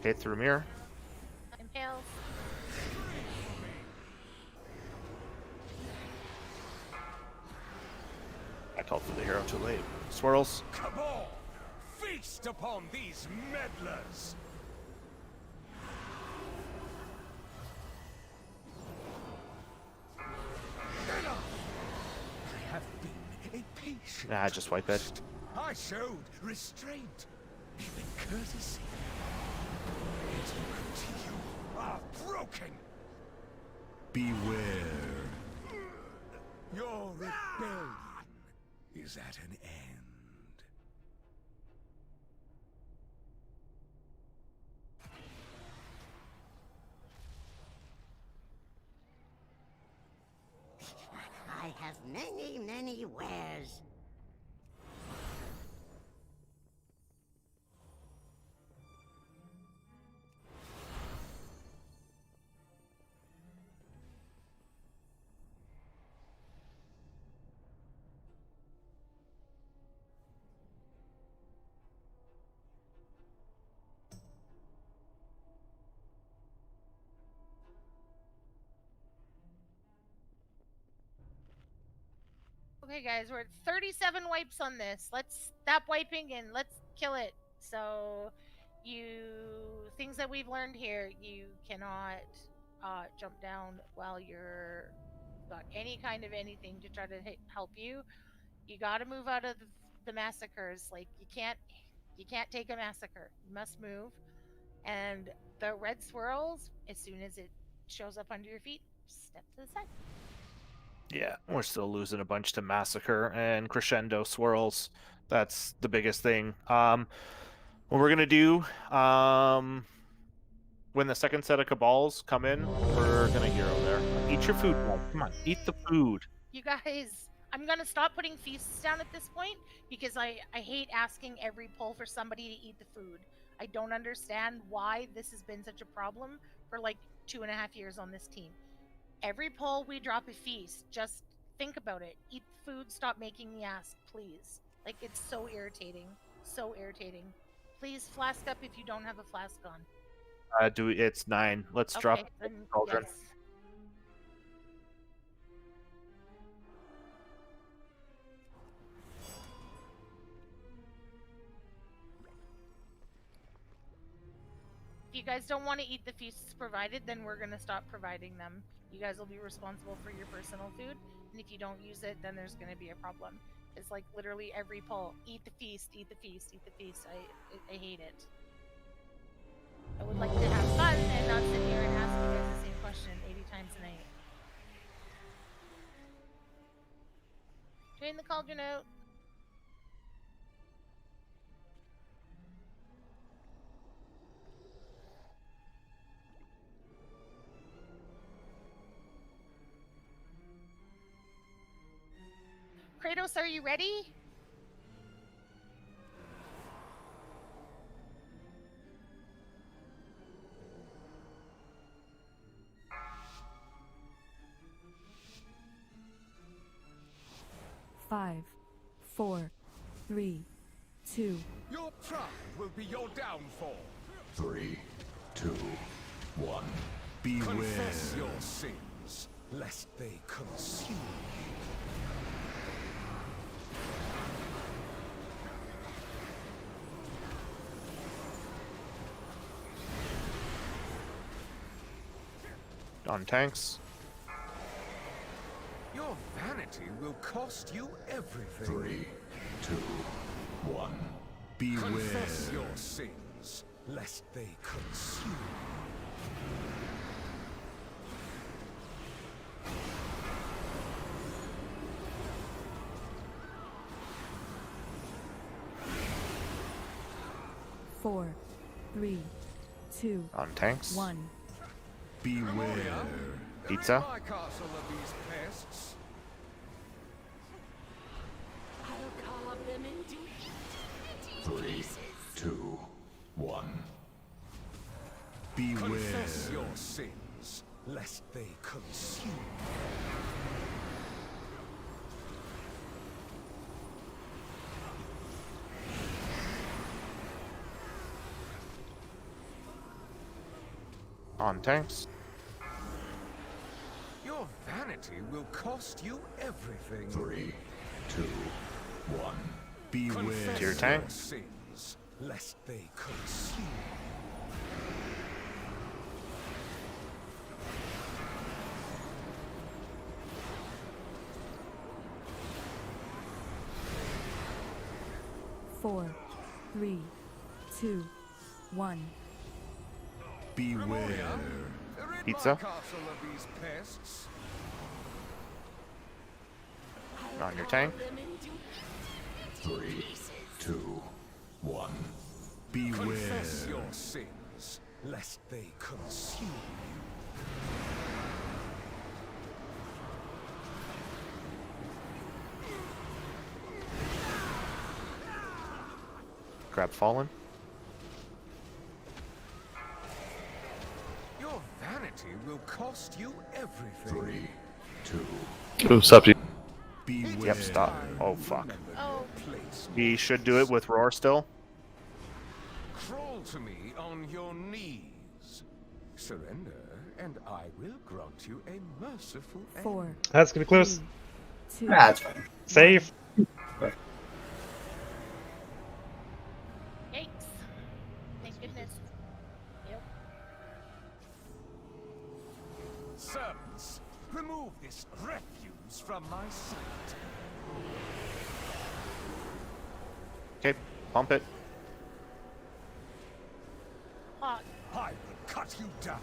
Okay, through mirror. Impales. I called for the hero too late. Swirls. Cabal, feast upon these meddlers. I have been a patient. Just wipe it. I showed restraint, even courtesy. Yet you are broken. Beware. Your rebellion is at an end. I have many, many wares. Okay, guys, we're at 37 wipes on this. Let's stop wiping and let's kill it. So, things that we've learned here, you cannot jump down while you're got any kind of anything to try to help you. You got to move out of the massacres. Like you can't take a massacre. You must move. And the red swirls, as soon as it shows up under your feet, step to the side. Yeah, we're still losing a bunch to Massacre and Crescendo Swirls. That's the biggest thing. What we're gonna do, when the second set of Cabals come in, we're gonna hero there. Eat your food, Mom. Come on, eat the food. You guys, I'm gonna stop putting feasts down at this point because I hate asking every pull for somebody to eat the food. I don't understand why this has been such a problem for like 2.5 years on this team. Every pull we drop a feast. Just think about it. Eat the food. Stop making me ask, please. Like it's so irritating. So irritating. Please flask up if you don't have a flask on. It's 9. Let's Okay, drop then Cauldron. yes. If you guys don't want to eat the feasts provided, then we're gonna stop providing them. You guys will be responsible for your personal food, and if you don't use it, then there's gonna be a problem. It's like literally every pull. Eat the feast, eat the feast, eat the feast. I hate it. I would like to have fun and not sit here and ask you guys the same question 80 times a night. Drain the cauldron out. Kratos, are you ready? Five, 4, 3, 2. Your pride will be your downfall. 3, 2, 1. Beware. Confess your sins, lest they consume you. On tanks. Your vanity will cost you everything. 3, 2, 1. Beware. Confess your sins, lest they consume you. Four, 3, 2. On tanks. 1. Beware. Pizza. My castle of these pests. I'll carve them into 3, 2, 1. Beware. Confess your sins, lest they consume you. On tanks. Your vanity will cost you everything. 3, 2, 1. Beware. Confess To your tank. your sins, lest they consume you. Four, 3, 2, 1. Beware. Rid Pizza. my castle of these pests. On your tank. 3, 2, 1. Beware. Confess your sins, lest they consume you. Grab Fallen. Your vanity will cost you everything. 3, 2. Oh, Suppy. Beware. Yep, stop. Oh, fuck. Oh, Place He should do it with Roar still. Crawl to me on your knees. Surrender, and I will grant you a merciful end. 4, That's gonna be close. 2. That's fine. Safe. yikes. Thank goodness. Yep. Servants, remove this refuse from my sight. Okay, pump it. Hot. I will cut you down.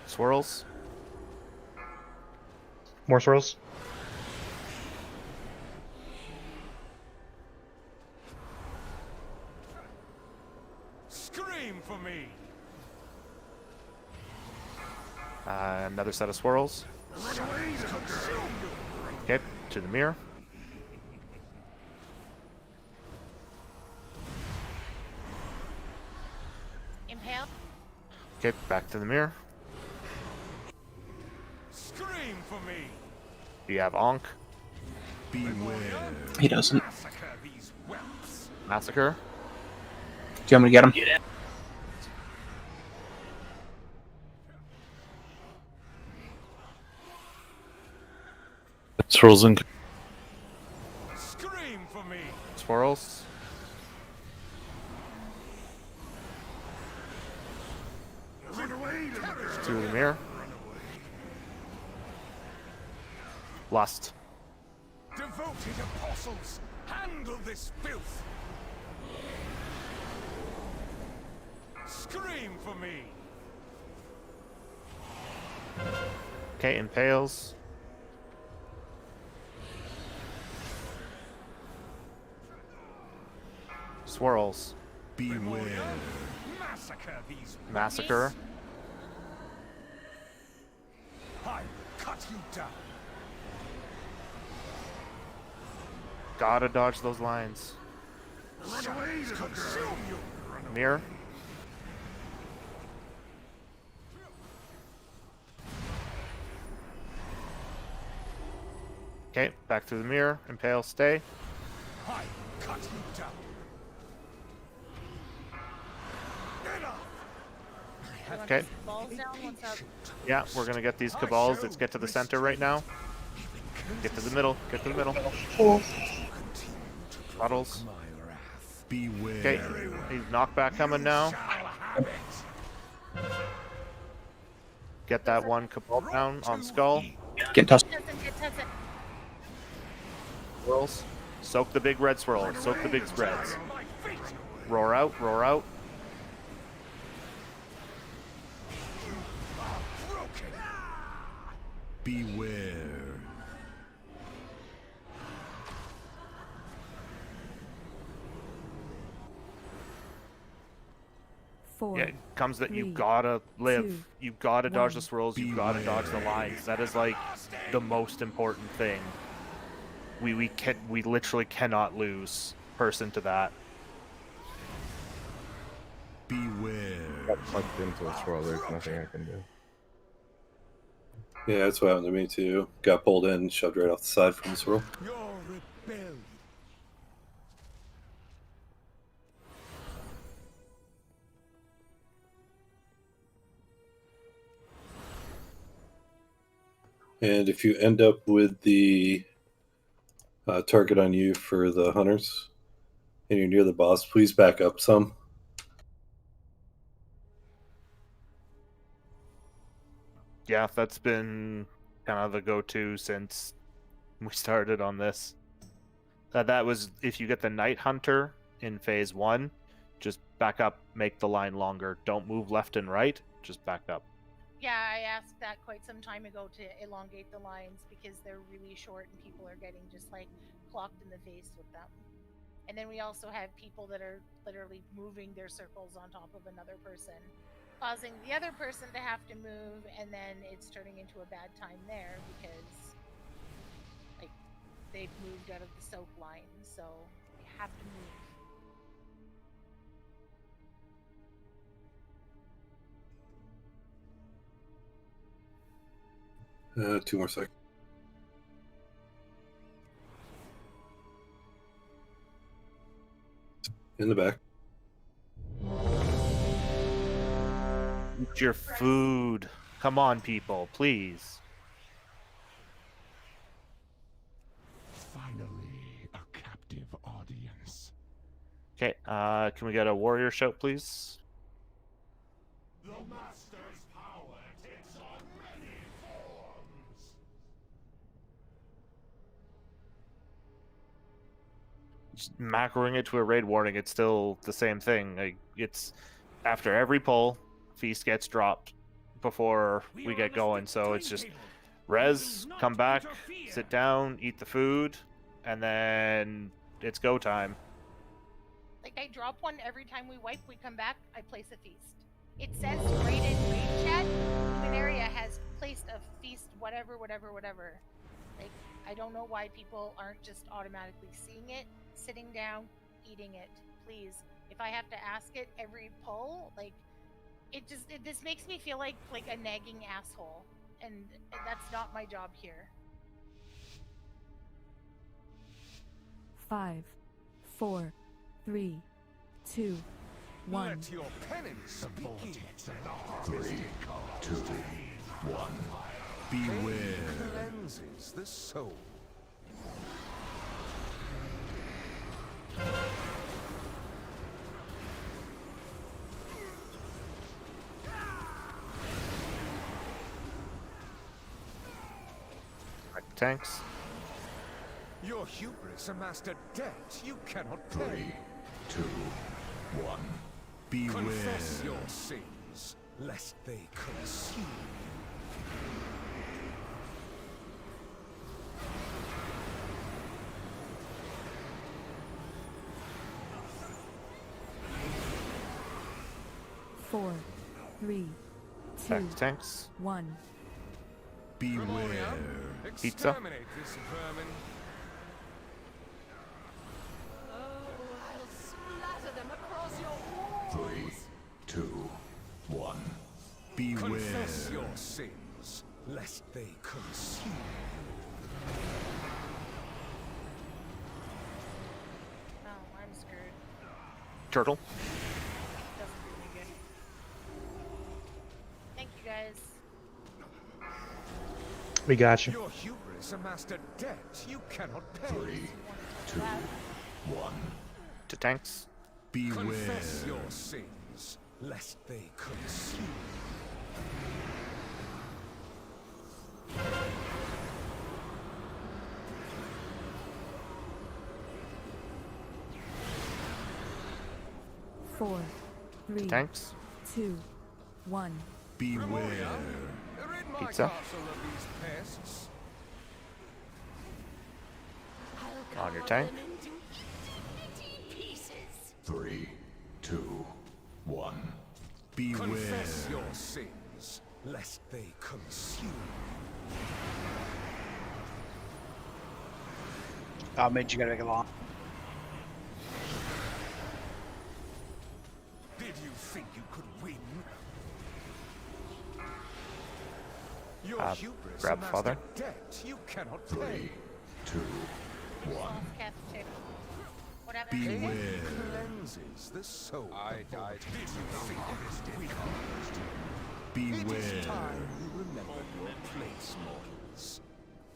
Swirls. More swirls. Scream for me. Another set of swirls. Okay, to the mirror. Impale. Okay, back to the mirror. Scream for me. Do you have Onk? Beware. He doesn't. Massacre these whelps. Massacre. Do you want me to get him? Swirls and Scream for me. Swirls. To the mirror. Lust. Devoted apostles, handle this filth. Scream for me. Okay, impales. Swirls. Beware. Massacre these Massacre. I will cut you down. Gotta dodge those lines. Shadows consume you. Mirror. Okay, back to the mirror. Impale, stay. I will cut you down. Okay. Balls down. What's up? Yeah, we're gonna get these cabals. Let's get to the center right now. Get to the middle. Get to the middle. Puddles. Beware. Okay, he's knockback coming now. Get that one cabal down on skull. Get tossed. Swirls. Soak the big red swirl. Soak the big spreads. Roar out. Roar out. Beware. Four. Yeah, it comes that you three, gotta live. two, You gotta dodge the one. swirls. You gotta dodge the lines. That is like the most important thing. We literally cannot lose person to that. Beware. Got sucked into a swirl. There's nothing I can do. Yeah, that's what happened to me too. Got pulled in, shoved right off the side from the swirl. Your rebellion. And if you end up with the target on you for the hunters and you're near the boss, please back up some. Yeah, that's been kind of the go-to since we started on this. That was if you get the Night Hunter in phase 1, just back up, make the line longer. Don't move left and right, just back up. Yeah, I asked that quite some time ago to elongate the lines because they're really short and people are getting just like clocked in the face with them. And then we also have people that are literally moving their circles on top of another person, causing the other person to have to move, and then it's turning into a bad time there because like they've moved out of the soak line, so they have to move. 2 more seconds. In the back. Eat your food. Come on, people, please. Finally, a captive audience. Okay, can we get a warrior shout, please? The Master's power takes on many forms. macroing it to a raid warning, it's still the same thing. Like, it's after every pull, feast gets dropped before we get going. So it's just res, come back, sit down, eat the food, and then it's go time. Like, I drop one every time we wipe, we come back, I place a feast. It says right in raid chat, Nathria has placed a feast, whatever. Like, I don't know why people aren't just automatically seeing it, sitting down, eating it. Please, if I have to ask it every pull, like, this makes me feel like a nagging asshole, and that's not my job here. 5, 4, 3, 2, 1. Let your penance begin. 3, 2, 1. Beware. Cleanses the soul. Tanks. Your hubris amassed a debt you cannot pay. 3, 2, 1. Beware. Confess your sins, lest they consume. Four, 3, 2, Back to tanks. 1. Beware. Pizza. Exterminate this vermin. Oh, I'll splatter them across your walls. 3, 2, 1. Beware. Confess your sins, lest they consume you. Oh, I'm screwed. Turtle. Doesn't do me good. Thank you, guys. We got you. Your hubris amassed a debt you cannot pay. 3, 2, 1. To tanks. Beware. Confess your sins, lest they consume. Four, 3, Tanks. 2, 1. Beware. Rid my Pizza. castle of these pests. On your tank. 3, 2, 1. Beware. Confess your sins, lest they consume. Oh, mate, you gotta make it long. Did you think you could win? Your hubris grab amassed father. a debt you cannot 3, pay. 2, 1. What happened? Beware. Cleanses the soul. I died. Did you think this did? It Beware. is time you remember your place, mortals.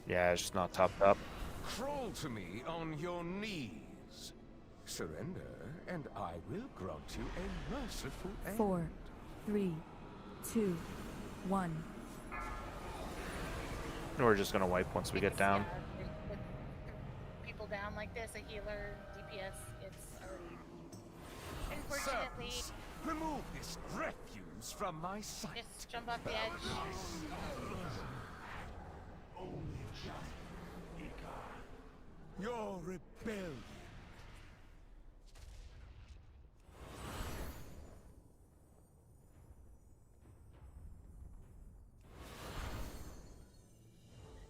Yeah, it's just not topped up. Crawl to me on your knees. Surrender, and I will grant you a merciful end. 4, 3, 2, 1. We're just gonna wipe once we get down. With people down like this, a healer, DPS, it's already. Unfortunately, Servants, remove this refuse from my sight. just jump off the edge. Your rebellion.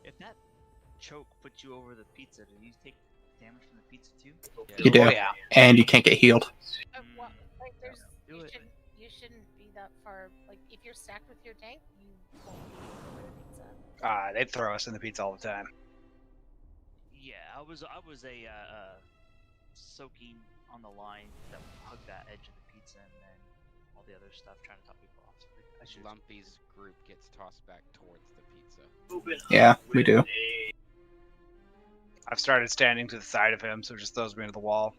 If that choke puts you over the pizza, do you take damage from the pizza too? You do. Oh, yeah. And you can't get healed. Well, like, Do it. you shouldn't be that far. Like, if you're stacked with your tank, you won't be over the pizza. They throw us in the pizza all the time. Yeah, I was a soaking on the line that hugged that edge of the pizza, and then all the other stuff trying to top people off. So I should Lumpy's group gets tossed back towards the pizza. Yeah, we do. I've started standing to the side of him, so it just throws me into the wall.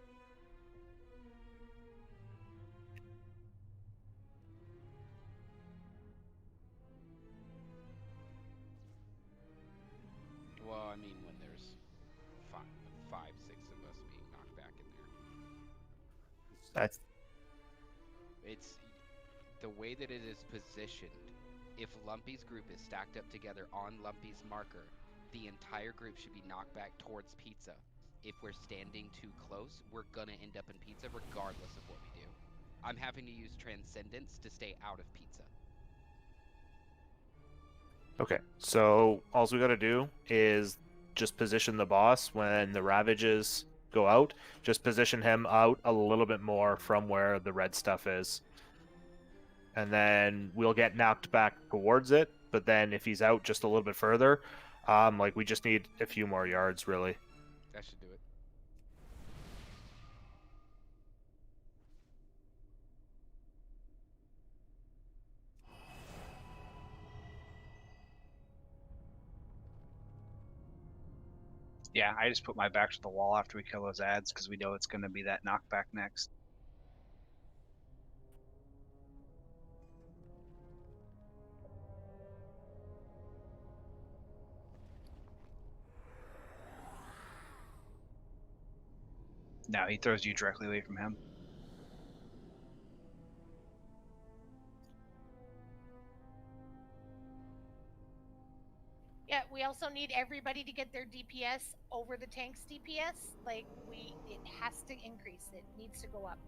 Well, I mean, when there's five, 6 of us being knocked back in That's It's the way that it is positioned. If Lumpy's group is stacked up together on Lumpy's marker, the entire group should be knocked back towards Pizza. If we're standing too close, we're gonna end up in Pizza regardless of what we do. I'm having to use Transcendence to stay out of Pizza. okay. So all we gotta do is just position the boss when the Ravages go out. Just position him out a little bit more from where the red stuff is. And then we'll get knocked back towards it. But then if he's out just a little bit further, like we just need a few more yards, really. That should do it. Yeah, I just put my back to the wall after we kill those ads because we know it's going to be that knockback next. No, he throws you directly away from him. Yeah, we also need everybody to get their DPS over the tank's DPS. Like, it has to increase. It needs to go up.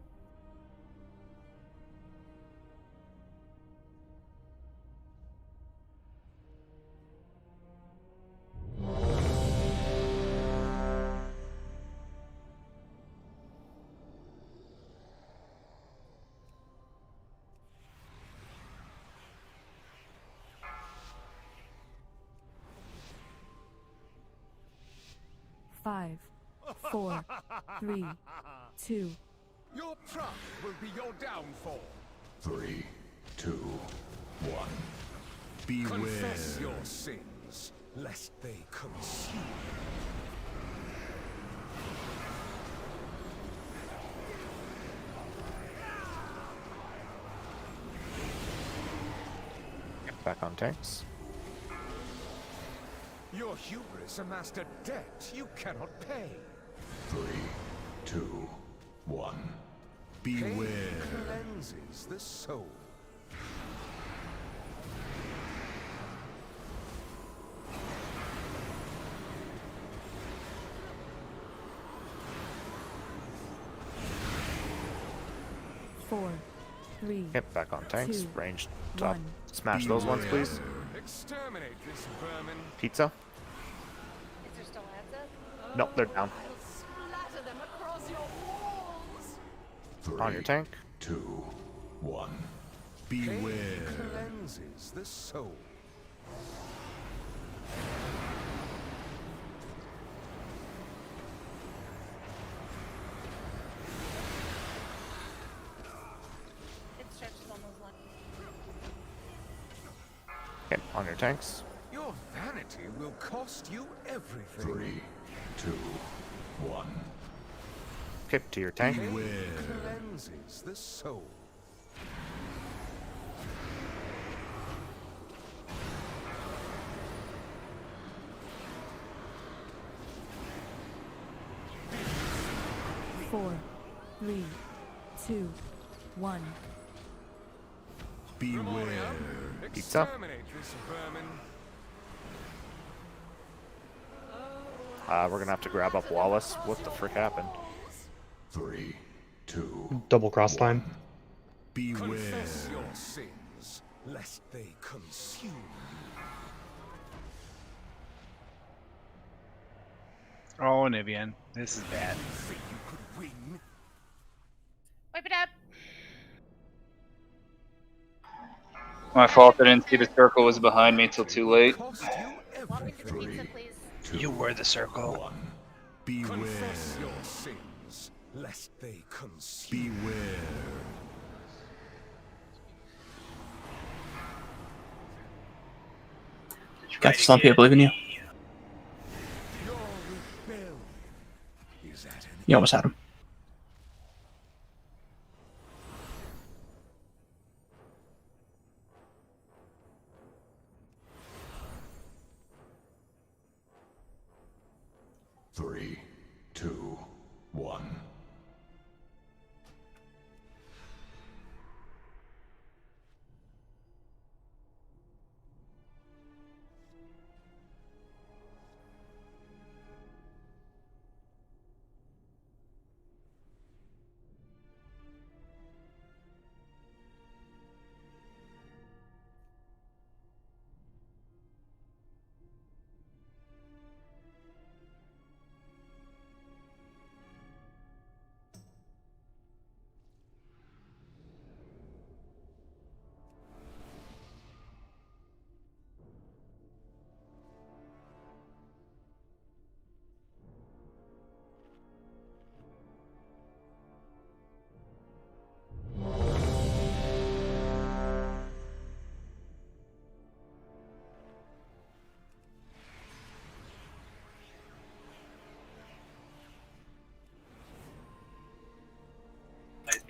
Five, 4, 3, 2. Your truck will be your downfall. 3, 2, 1. Beware. Confess your sins, lest they consume. Back on tanks. Your hubris amassed a debt you cannot pay. 3, 2, 1. Beware. Pain cleanses the soul. Four, 3. Get back on tanks. 2, Ranged top. 1. Smash those ones, please. Exterminate this vermin. Pizza. Is there still ads up? No, they're down. Splatter them across your walls. 3, On your tank. 2, 1. Pain Beware. cleanses the soul. It stretches almost like. Okay, on your tanks. Your vanity will cost you everything. 3, 2, 1. Okay, to your tank. Pain cleanses the soul. Four, 3, 2, 1. Beware. Pizza. Exterminate this vermin. We're gonna have to grab up Wallace. What the frick happened? 3, 2. Double cross time. Beware. Confess your sins, lest they consume you. Oh, Nibian, this is bad. Think you could win? Wipe it up. My fault. I didn't see the circle was behind me till too late. Cost you Walk into the pizza, 3, please. 2, You were the circle. 1. Beware. Confess your sins, lest they consume. Beware. Got this, Lumpy. I believe in you. Your rebellion is at an You almost had him. Three, 2, 1.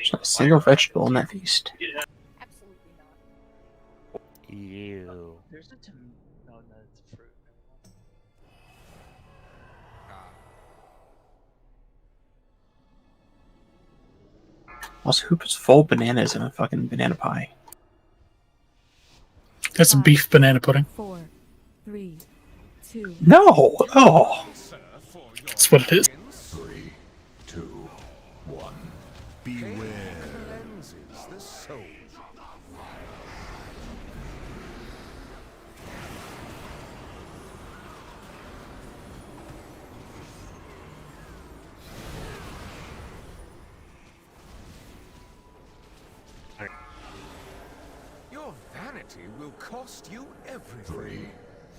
There's not a single vegetable in that feast. Absolutely not. Ew. There's a no, it's a fruit. Also, who puts full bananas in a fucking banana pie? That's a beef banana pudding. 4, 3, 2. No! Oh! That's what it is. 3, 2, 1. Beware. Cleanses the soul. Your vanity will cost you everything. 3,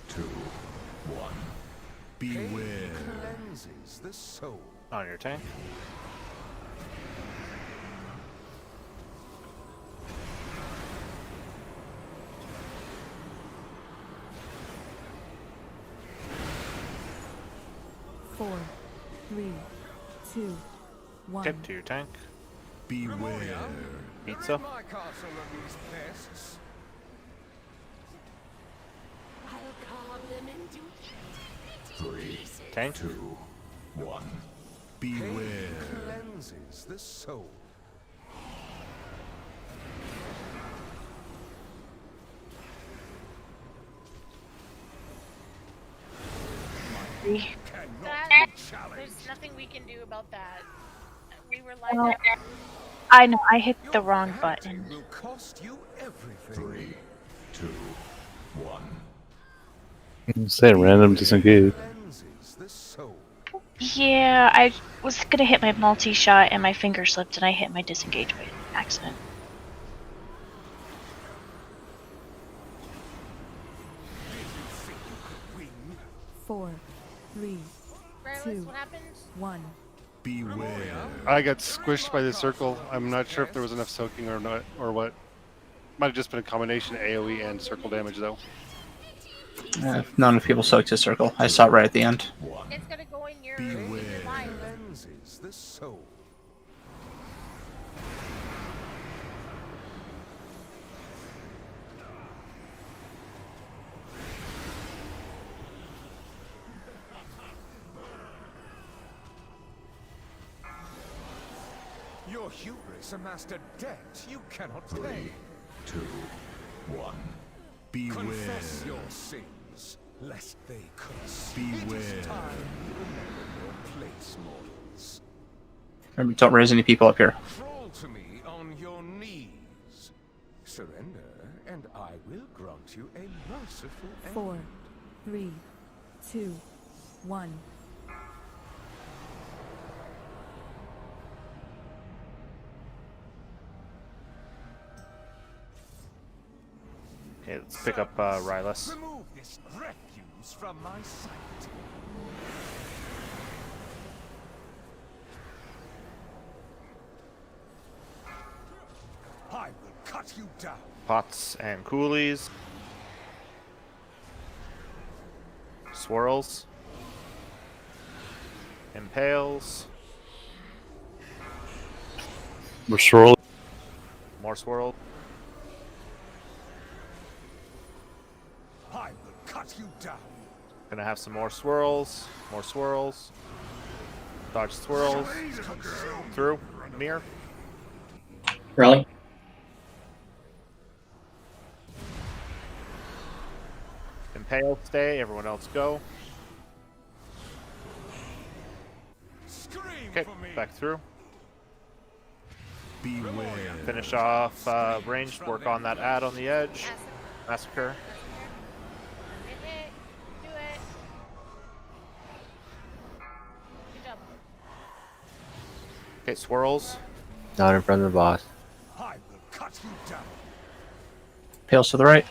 2, 1. Beware. Cleanses the soul. On your tank. Four, 3, 2, 1. Tip to your tank. Beware. Pizza. My castle of these pests. I'll carve them into 3, Tank. 2, 1. Beware. Cleanses the soul. There's nothing we can do about that. We were like, I know, I hit the wrong button. Will cost you everything. 3, 2, 1. Say random disengage. Cleanses the soul. Yeah, I was gonna hit my multi-shot and my finger slipped and I hit my disengage by accident. Four, 3, 2, what happened? 1. Beware. I got squished by the circle. I'm not sure if there was enough soaking or not, or what. Might have just been a combination of AoE and circle damage, though. Not enough people soaked his circle. I saw it right at the end. It's gonna go in your line. Cleanses the soul. Your hubris amassed a debt you cannot pay. 2, 1. Beware. Confess your sins, lest they curse. Beware. It is time you remember your place, mortals. Remember, don't raise any people up here. Crawl to me on your knees. Surrender, and I will grant you a merciful end. 4, 3, 2, 1. Okay, let's pick up Rylus. Remove this refuse from my sight. I will cut you down. Pots and coolies. Swirls. Impales. We're swirling. More swirl. I will cut you down. Gonna have some more swirls. More swirls. Dodge swirls. Through. Mirror. Rally. Impale, stay. Everyone else go. Okay, back through. Beware. Finish off ranged. Work on that ad on the edge. Massacre. Do it. Good job. Okay, swirls. Not in front of the boss. I will cut you down. Pales to the right.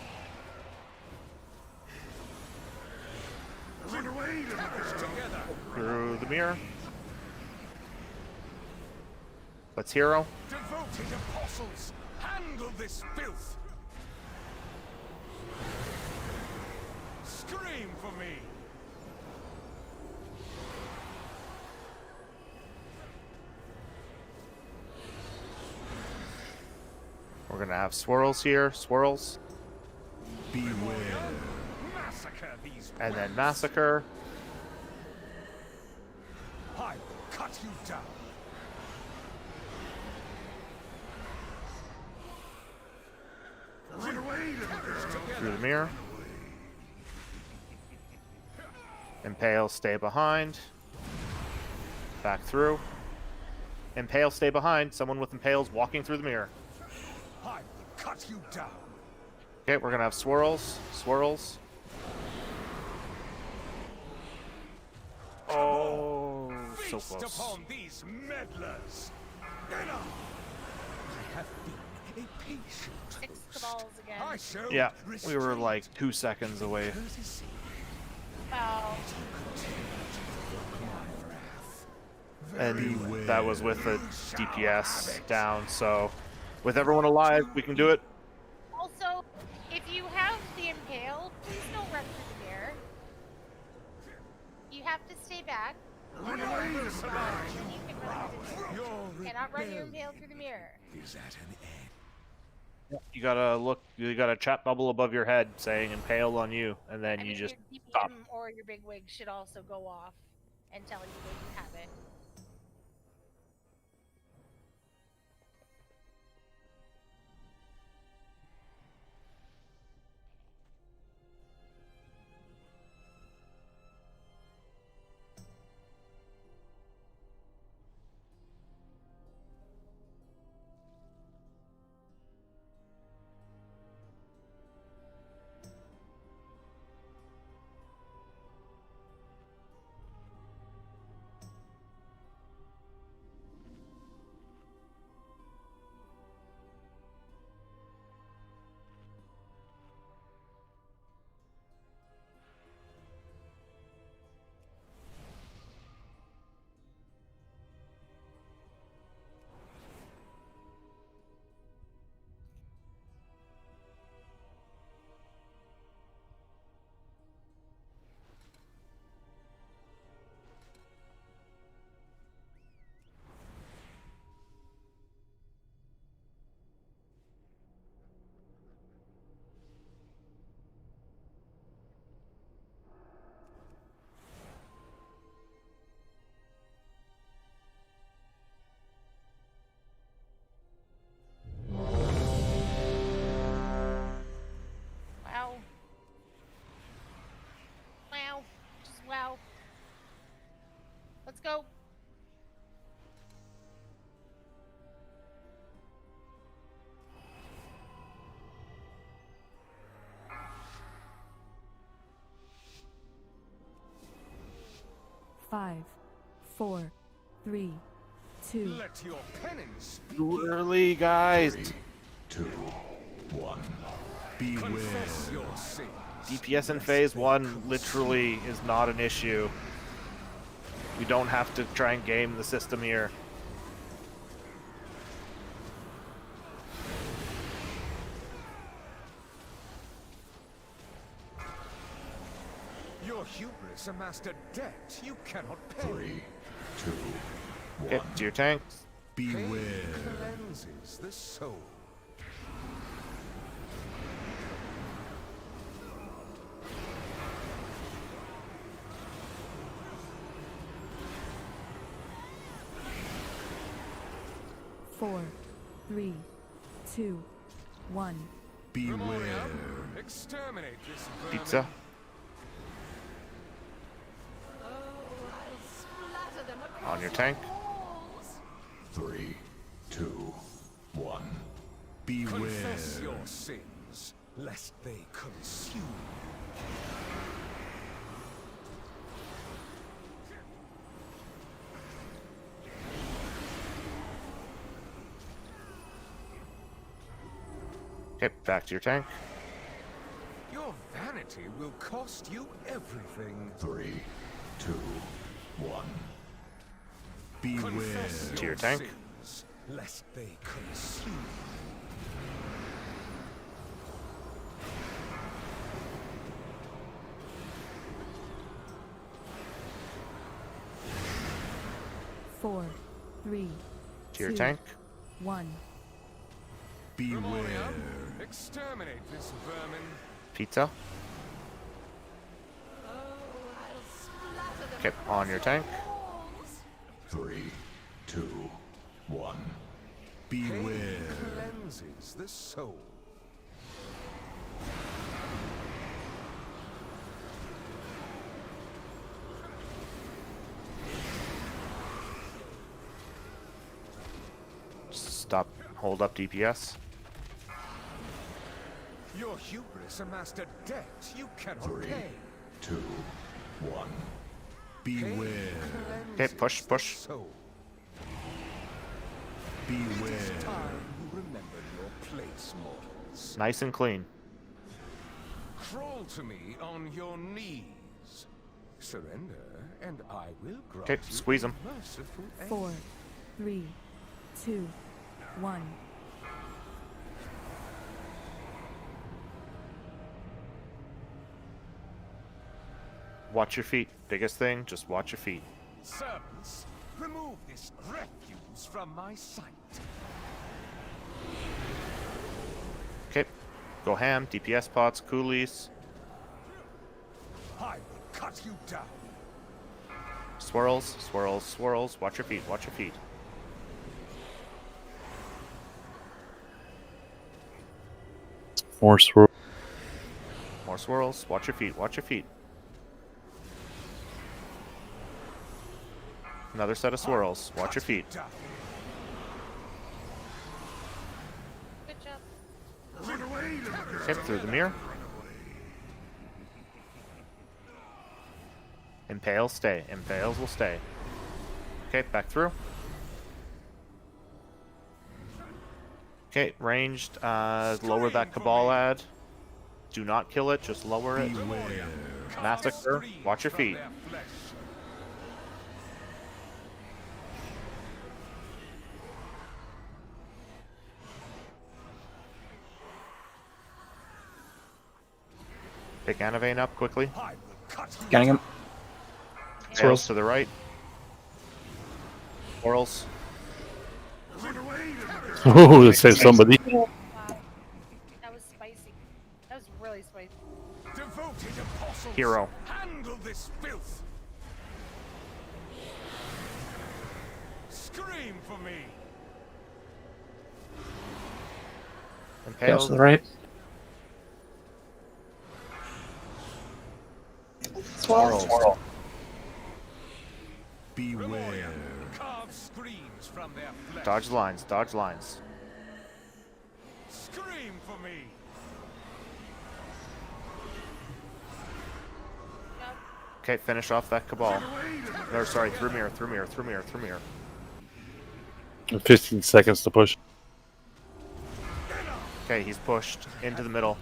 Through the mirror. Let's hero. Devoted apostles, handle this filth. Scream for me. gonna have swirls here. Swirls. Beware. And then massacre. I will cut you down. Through the mirror. Impale, stay behind. Back through. Impale, stay behind. Someone with impales walking through the mirror. I will cut you down. Okay, we're gonna have swirls. Swirls. Oh, so Feast close. upon these meddlers. Enough. I have been a patient Six cabals again. I shall Yeah, we were like 2 seconds away. Wow. And that was with the DPS down, so with everyone alive, we can do it. Also, if you have the impale, please don't run through the mirror. You have to stay back. And then you can run through the mirror. You cannot run your impale through the mirror. Is at an end. You gotta look, you got a chat bubble above your head saying impale on you, and then you just your stop. DPM or your big wig should also go off and tell you that you have it. Wow. Wow. Just wow. Let's go. Five, four, three, two. Let your penance Too early, guys. 2, 1. Beware. confess your sins. DPS in phase 1 literally is not an issue. We don't have to try and game the system here. Your hubris amassed a debt you cannot pay. 3, 2, 1. Get to your tanks. Beware. Cleanses the soul. Four, three, two, one. Beware. Exterminate this vermin. Pizza. On your tank. 3, 2, 1. Beware. Confess your sins, lest they consume you. Okay, back to your tank. Your vanity will cost you everything. 3, 2, 1. Beware. Confess To your tank. sins, lest they consume you. Four, three, To your two, tank. one. Beware. Exterminate this vermin. Pizza. Okay, on your tank. 3, 2, 1. Beware. Cleanses the soul. Stop. Hold up DPS. Your hubris amassed a debt you cannot 3, pay. 2, 1. Beware. Okay, push. Beware. Time you remember your place, mortals. Nice and clean. Crawl to me on your knees. Surrender, and I will grant Okay, you squeeze a him. merciful end. 4, 3, 2, 1. Watch your feet. Biggest thing, just watch your feet. Servants, remove this refuse from my sight. Okay, go ham. DPS pots, coolies. I will cut you down. Swirls. Watch your feet. Watch your feet. More swirl. More swirls. Watch your feet. Watch your feet. Another set of swirls. Watch your feet. Good job. Okay, through the mirror. Impale, stay. Impales will stay. Okay, back through. Okay, ranged. Lower that Cabal ad. Do not kill it, just lower it. Massacre. Watch your feet. Pick Anavane up quickly. Getting him. Swirls to the right. Swirls. Oh, to save somebody. Wow. That was spicy. That was really spicy. Devoted apostles, Hero. handle this filth. Scream for me. Impales to the right. Swirl. Beware. Carve screams from their flesh. Dodge lines. Dodge lines. Scream for me. Okay, finish off that Cabal. No, sorry, through mirror. 15 seconds to push. Okay, he's pushed into the middle.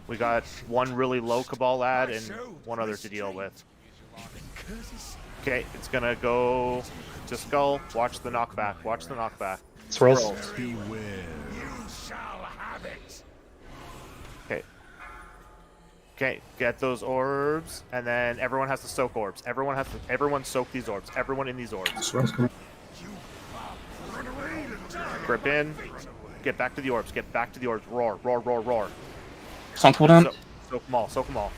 We got one really low Cabal ad and one other to deal with. Okay, it's gonna go to Skull. Watch the knockback. Watch the knockback. Swirls. Beware. You shall have it. Okay. Okay, get those orbs, and then everyone has to soak orbs. Everyone soak these orbs. Everyone in these orbs. Swirls coming. Grip in. Get back to the orbs. Get back to the orbs. Roar. Some cooldown. Soak them all. Soak them all.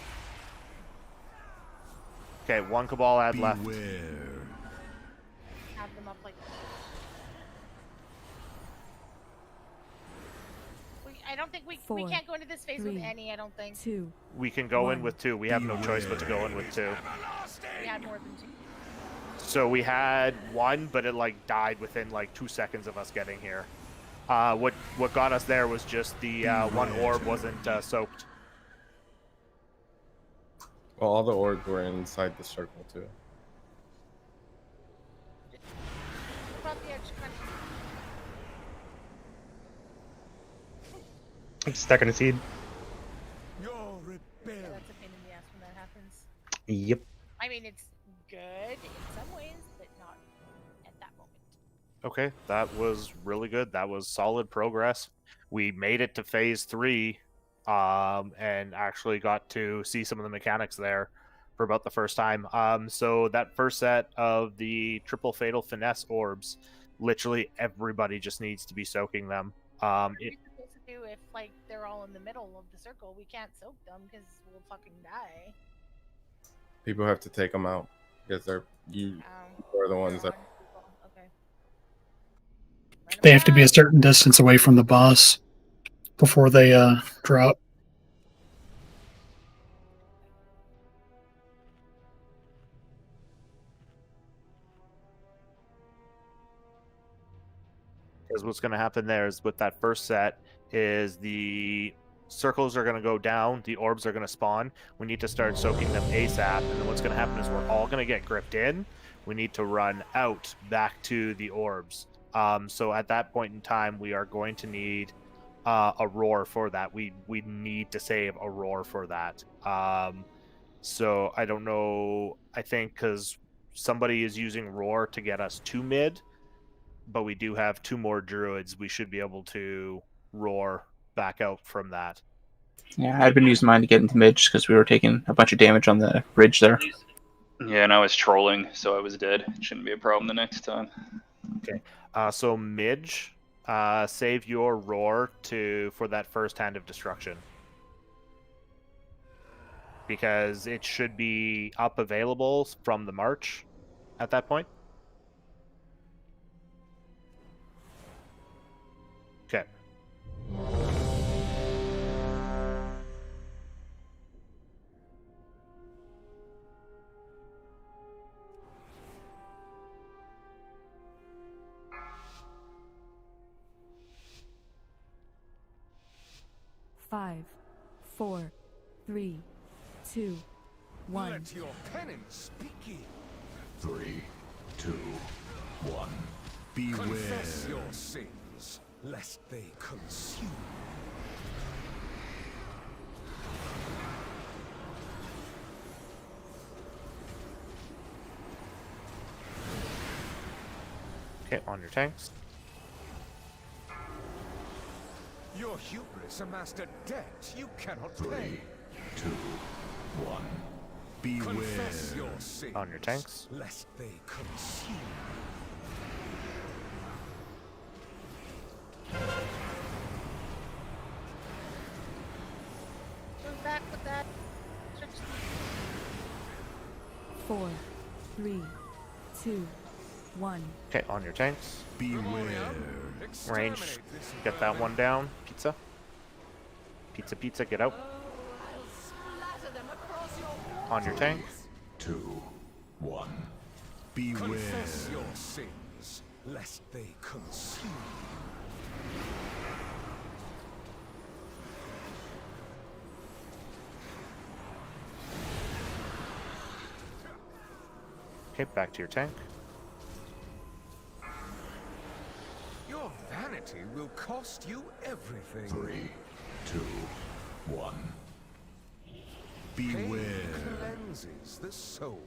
Okay, one Cabal ad left. Beware. Have them up like. I don't think we 4, can't go into this phase with 3, any. I don't think 2. We can go in with 2. We have no choice but to go in with 2. we had more than 2. So we had 1, but it like died within like 2 seconds of us getting here. What got us there was just the one orb wasn't soaked. Well, all the orbs were inside the circle too. What about the edge country? I'm stuck in a seed. Your Yeah, rebellion. that's a pain in the ass when that happens. Yep. I mean, it's good in some ways, but not at that moment. Okay, that was really good. That was solid progress. We made it to phase 3, and actually got to see some of the mechanics there for about the first time. So that first set of the triple fatal finesse orbs, literally everybody just needs to be soaking them. What are we supposed to If like they're all in the middle of the circle, we can't soak them because we'll fucking die. People have to take them out because you are the ones that. Okay. They have to be a certain distance away from the boss before they drop. Because what's going to happen there is with that first set is the circles are going to go down, the orbs are going to spawn. We need to start soaking them ASAP, and then what's going to happen is we're all going to get gripped in. We need to run out back to the orbs. So at that point in time, we are going to need a roar for that. We need to save a roar for that. So I don't know. I think because somebody is using roar to get us to mid, but we do have 2 more druids. We should be able to roar back out from that. Yeah, I'd been using mine to get into mid just because we were taking a bunch of damage on the bridge there. Yeah, and I was trolling, so I was dead. Shouldn't be a problem the next time. Okay. So Midge, save your roar for that first hand of destruction. Because it should be up available from the march at that point. Okay. Five, 4, 3, 2, 1. Let your penance begin. 3, 2, 1. Beware. Confess your sins, lest they consume. Okay, on your tanks. Your hubris amassed a debt you cannot 3, pay. 2, 1. Beware. Confess your sins, On your tanks. lest they consume. Move back with that. 4, 3, 2, 1. Okay, on your tanks. Beware. Range. Get that one down. Pizza. Pizza, get out. On your tank. 2, 1. Beware. Confess your sins, lest they consume. Okay, back to your tank. Your vanity will cost you everything. 3, 2, 1. Beware. Pain cleanses the soul.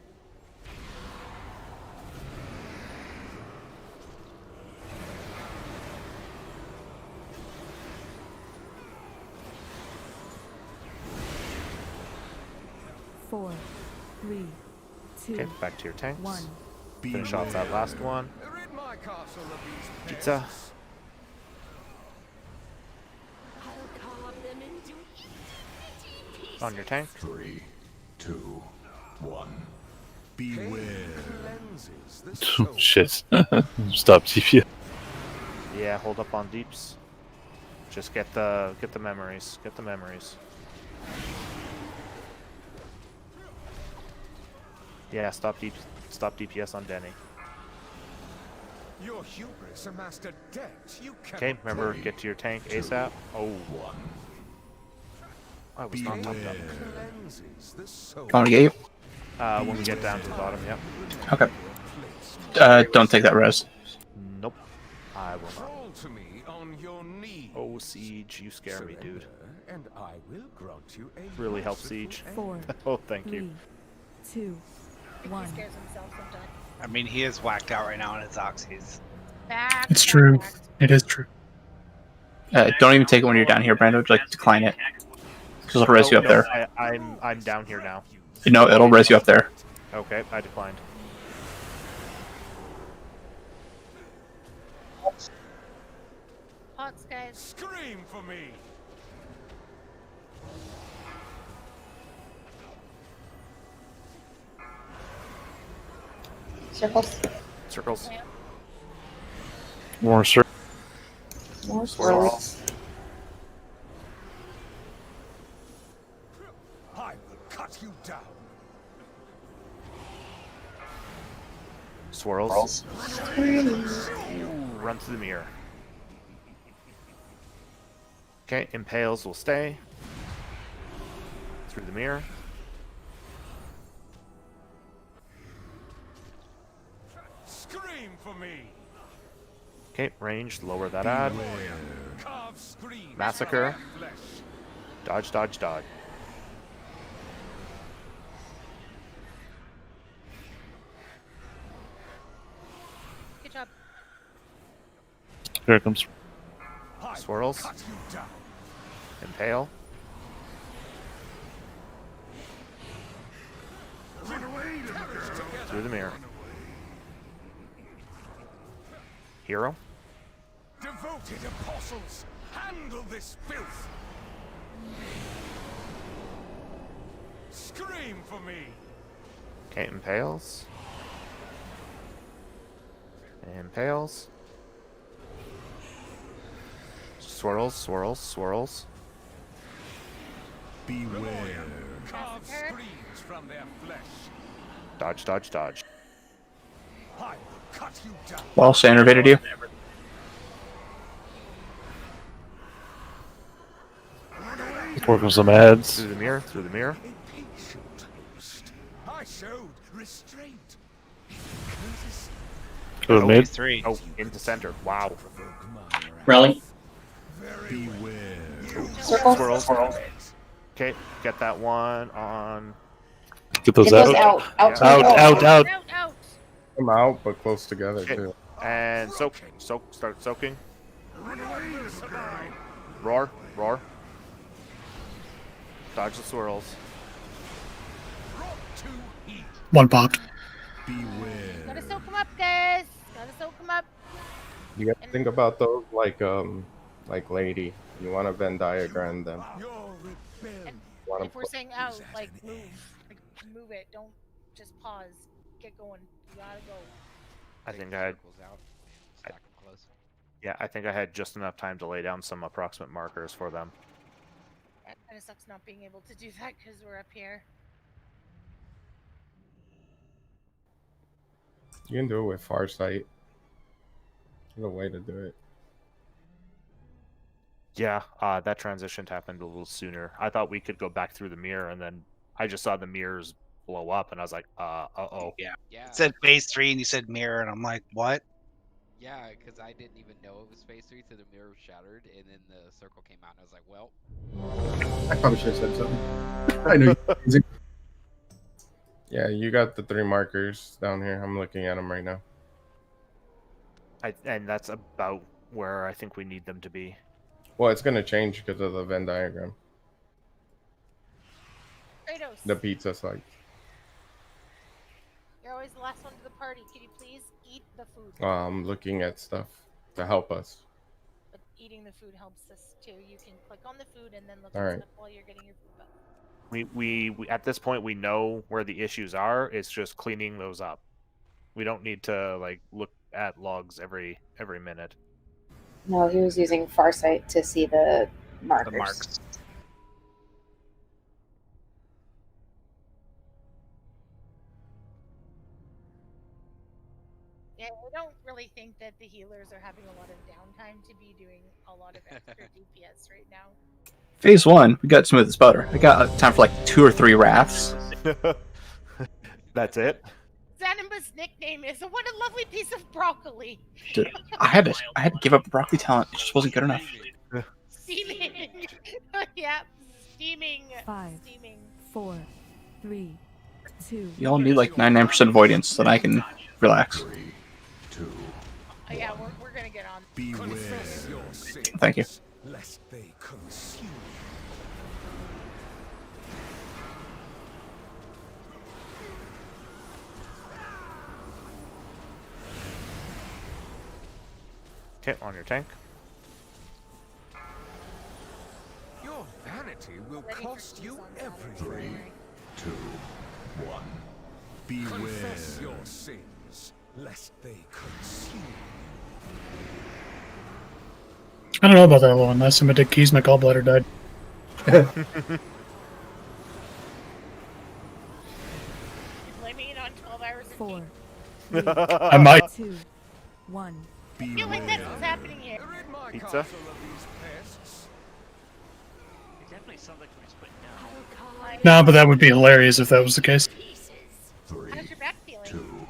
Four, 3, 2, Okay, back to your tanks. 1. Finish off that last one. Rid my castle of these Pizza. pests. I'll carve them into On your tank. 3, 2, 1. Beware. Cleanses the soul. Shit. Stop TP. Yeah, hold up on deeps. Just get the memories. Get the memories. Yeah, stop DPS on Denny. Your hubris amassed a debt you cannot Okay, remember, pay. get to your tank ASAP. Oh. I was not topped up. Cleanses the soul. Want to get you? When we get down to the bottom, yep. Okay. Don't take that res. Nope. I will not. Crawl to me on your knees. Oh, Siege, you scare me, dude. And I will grant you a Really help merciful Siege. end. 4, Oh, thank 3, you. 2, 1. He scares himself sometimes. I mean, he is whacked out right now on his Oxys. Back. It's true. It is true. Don't even take it when you're down here, Brando. Like, decline it. Because it'll res you up No, there. I'm down here now. No, it'll res you up there. Okay, I declined. PoV box, guys. Scream for me. Circles. Circles. More circles. More swirls. I will cut you down. Swirls. Run through the mirror. Okay, impales will stay. Through the mirror. Scream for me. Okay, range, lower that ad. Massacre. Dodge, dodge, dodge. Good job. Here it comes. Swirls. Impale. Through the mirror. Hero. Devoted apostles, handle this filth. Scream for me. Okay, impales. Impales. Swirls, swirls, swirls. Beware. Carve screams from their flesh. Dodge, dodge, dodge. I will cut you down. Well, she innervated you. Working some ads. Through the mirror, through the mirror. I showed restraint. Go to mid. Three. Oh, into center. Wow. Rally. Beware. Circle. Swirls. Okay, get that one on. Get those Get out. those out. Out. Out, out, out. Out. Come out, but close together Okay. too. And soak. Start soaking. Roar. Dodge the swirls. One popped. Gotta soak them up, guys. Gotta soak them up. You got to think about those like lady. You want to Venn diagram them. And if we're saying out, like move. Like move it. Don't just pause. Get going. You gotta go. I think I had. Yeah, I think I had just enough time to lay down some approximate markers for them. That kind of sucks not being able to do that because we're up here. You can do it with Farsight. There's a way to do it. Yeah, that transition happened a little sooner. I thought we could go back through the mirror, and then I just saw the mirrors blow up, and I was like, uh-oh. Yeah. It said phase 3, and you said mirror, and I'm like, what? Yeah, because I didn't even know it was phase 3 till the mirror was shattered, and then the circle came out, and I was like, well. I probably should have said something. I know you. Yeah, you got the 3 markers down here. I'm looking at them right now. And that's about where I think we need them to be. Well, it's going to change because of the Venn diagram. Kratos. The pizza site. You're always the last one to the party. Can you please eat the food? I'm looking at stuff to help us. But eating the food helps us too. You can click on the food and then look All at right. stuff while you're getting your food back. We at this point we know where the issues are. It's just cleaning those up. We don't need to like look at logs every minute. No, he was using Farsight to see the markers. The marks. Yeah, I don't really think that the healers are having a lot of downtime to be doing a lot of extra DPS right now. Phase 1, we got smooth as butter. I got time for like 2 or 3 rafts. That's it. Zanimba's nickname is "What a lovely piece of broccoli." Dude, I had to give up broccoli talent. It just wasn't good enough. Steaming. Yeah, steaming. 5, Steaming. 4, 3, 2. Y'all need like 99% avoidance so that I can relax. Oh, yeah, we're gonna get on. Confess your sins, Thank you. lest they consume. Okay, on your tank. Insanity will cost you everything. 3, 2, 1. Beware. Confess your sins, lest they consume I don't know about that one. Last time I did keys, my gallbladder died. Blaming it on 12 hours of 4, sleep. 3, I might. 2, 1. I feel like that's what's happening here. Pizza. It definitely sounds like we're just putting down. No, but that would be hilarious if that was the case. How's your back feeling?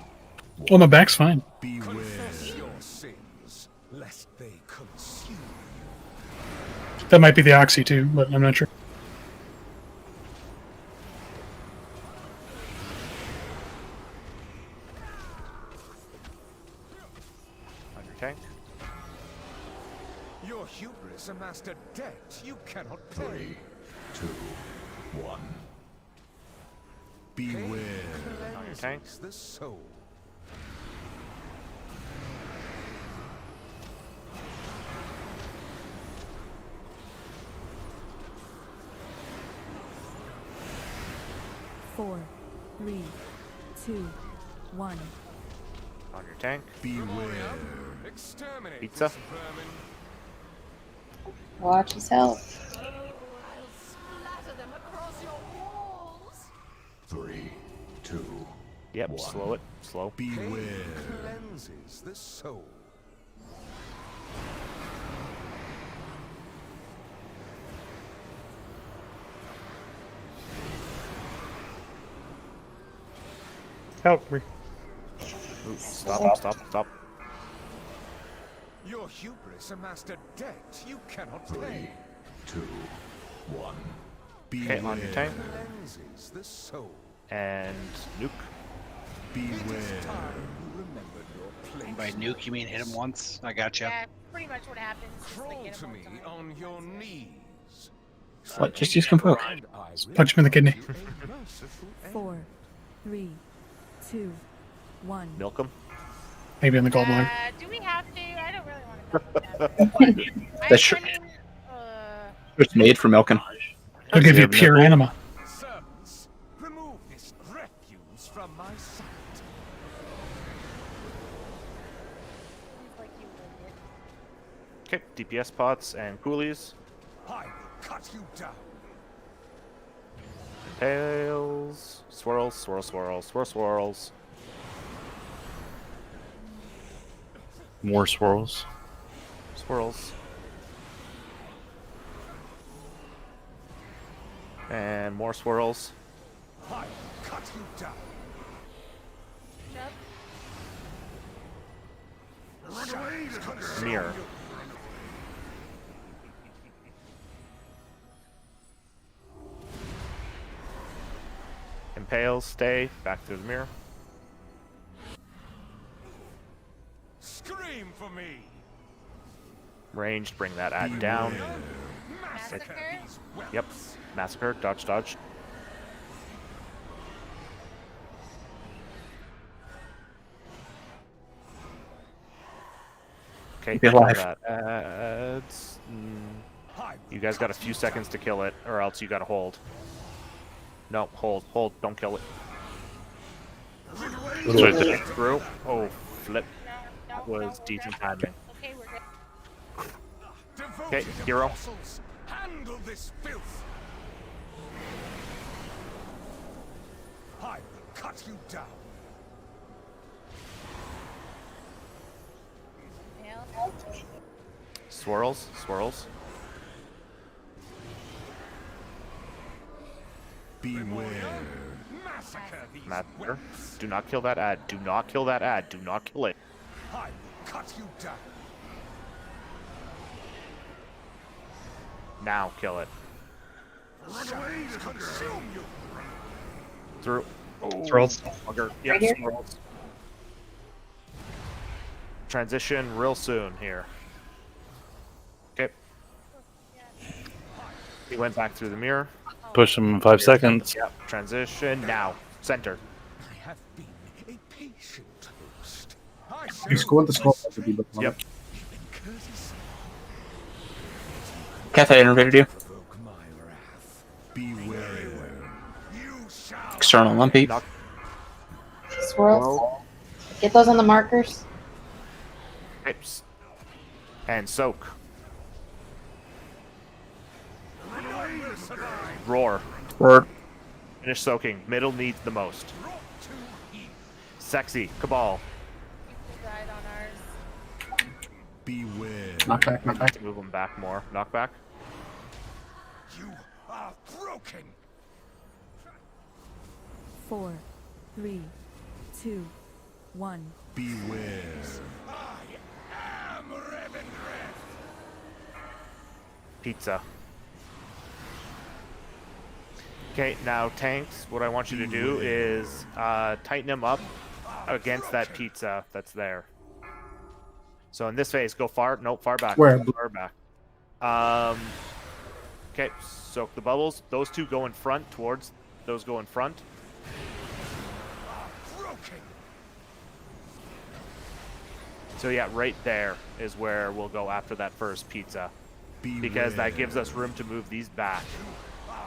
Well, my back's fine. Confess your sins, lest they consume That might be the oxy too, but I'm not sure. On your tank. Your hubris amassed a debt you cannot pay. 2, 1. Beware. On your tank. The soul. Four, 3, 2, 1. On your tank. Beware. Exterminate Pizza. this vermin. Watch yourself. Splatter them across your walls. 3, 2. Yep, One. slow it. Slow. Beware. Cleanses the soul. Help me. Ooh, stop. Your hubris amassed a debt you cannot 3, pay. 2, 1. Okay, on your tank. Cleanses the soul. And nuke. Beware. You remembered your place. By nuke, you mean hit him once? I gotcha. Yeah, pretty much what happens. Just like Crawl hit to him me one time. on your knees. What? Just use Convoke. And I will Punch him in the kidney. give you a merciful end. 4, 3, 2, 1. Milk him. Maybe in the gallbladder. Do we have to? I don't really want to milk that. That's true. I mean, It's made for milking. I'll give you have pure nipple? anima. Servants, remove this refuse from my sight. seems like you would. Okay, DPS pots and coolies. I will cut you down. Tails. Swirls. Swirls. More swirls. Swirls. And more swirls. I will cut you down. Mirror. Impale, stay, back through the mirror. Scream for me. Ranged, bring that ad down. Massacre these weapons. Yep. Massacre, dodge. Okay, Be kill alive. that. You guys got a few seconds to kill it, or else you gotta hold. No, hold, don't kill it. It's right there. Through. Oh, flip. That was decent timing. Okay, we're good. Okay, hero. Apostles, handle this filth. I will cut you down. Swirls. Beware. Massacre these Massacre. weapons. Do not kill that ad. Do not kill that ad. Do not kill it. I will cut you down. Now kill it. Shadows consume you. Through. Oh, Swirls. bugger. Yeah, Right here? swirls. Transition real soon here. Okay. He went back through the mirror. Push him in 5 seconds. Yep. Transition now. Center. I have been a patient host. I shall You scored the score. Yep. courtesy Cafe innovated you. provoke my wrath. External lumpy. Swirls. Get those on the markers. Hips. And soak. Roar. Roar. Finish soaking. Middle needs the most. Sexy. Cabal. Died on ours. Beware. Knockback, knockback. Move them back more. Knockback. You are broken. 4, 3, 2, 1. Beware. I am Revendreth. Pizza. Okay, now tanks, what I want you to do is tighten them up against that pizza that's there. So in this phase, go far. Nope, far back. Where? Far back. Okay, soak the bubbles. Those two go in front towards those go in front. So yeah, right there is where we'll go after that first pizza. Because that gives us room to move these back.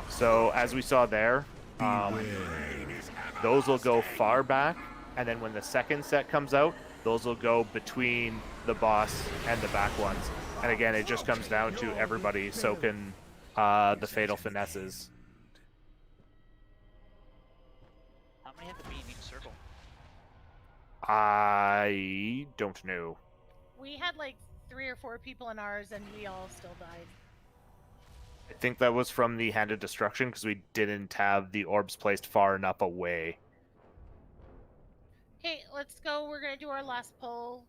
So as we saw there, those will go far back, and then when the second set comes out, those will go between the boss and the back ones. And again, it just comes down to everybody soaking the fatal finesses. How many have to be in each circle? I don't know. We had like 3 or 4 people in ours, and we all still died. I think that was from the Hand of Destruction because we didn't have the orbs placed far enough away. Okay, let's go. We're gonna do our last pull.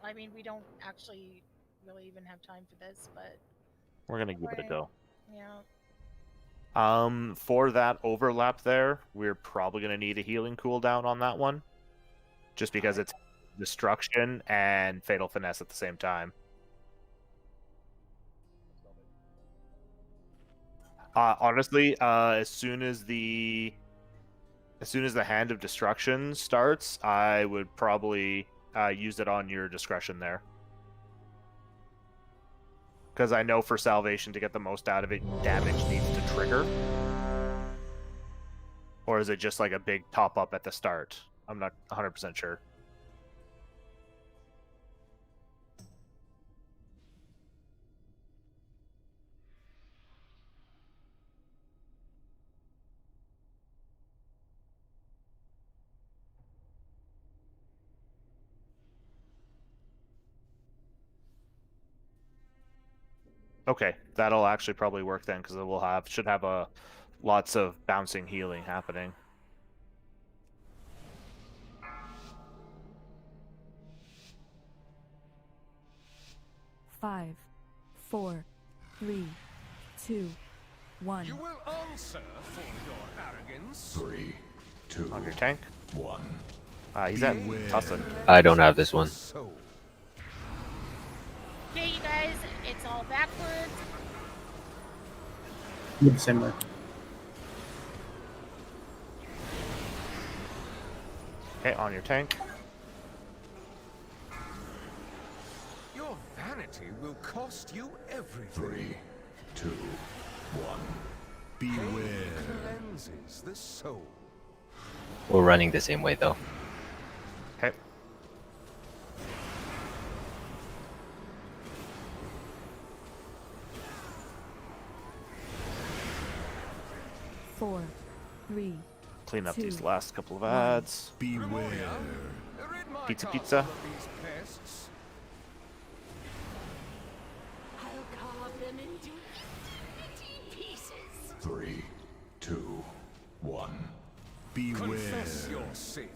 I mean, we don't actually really even have time for this, but We're gonna give it a go. Yeah. For that overlap there, we're probably gonna need a healing cooldown on that one. Just because it's destruction and fatal finesse at the same time. Honestly, as soon as the Hand of Destruction starts, I would probably use it on your discretion there. Because I know for Salvation, to get the most out of it, damage needs to trigger. Or is it just like a big top up at the start? I'm not 100% sure. Okay, that'll actually probably work then, because it will should have lots of bouncing healing happening. Five, 4, 3, 2, 1. You will answer for your arrogance. 3, 2. On your tank. 1. He's at Tussin. I don't have this one. Okay, you guys, it's all backwards. Move the same way. Okay, on your tank. Your vanity will cost you everything. 3, 2, 1. Beware. Cleanses the soul. We're running the same way though. Okay. Four, 3. Clean up 2, these last couple of ads. Beware. Pizza, pizza. I'll carve them into itty pieces. 3, 2, 1. Beware. Confess your sins.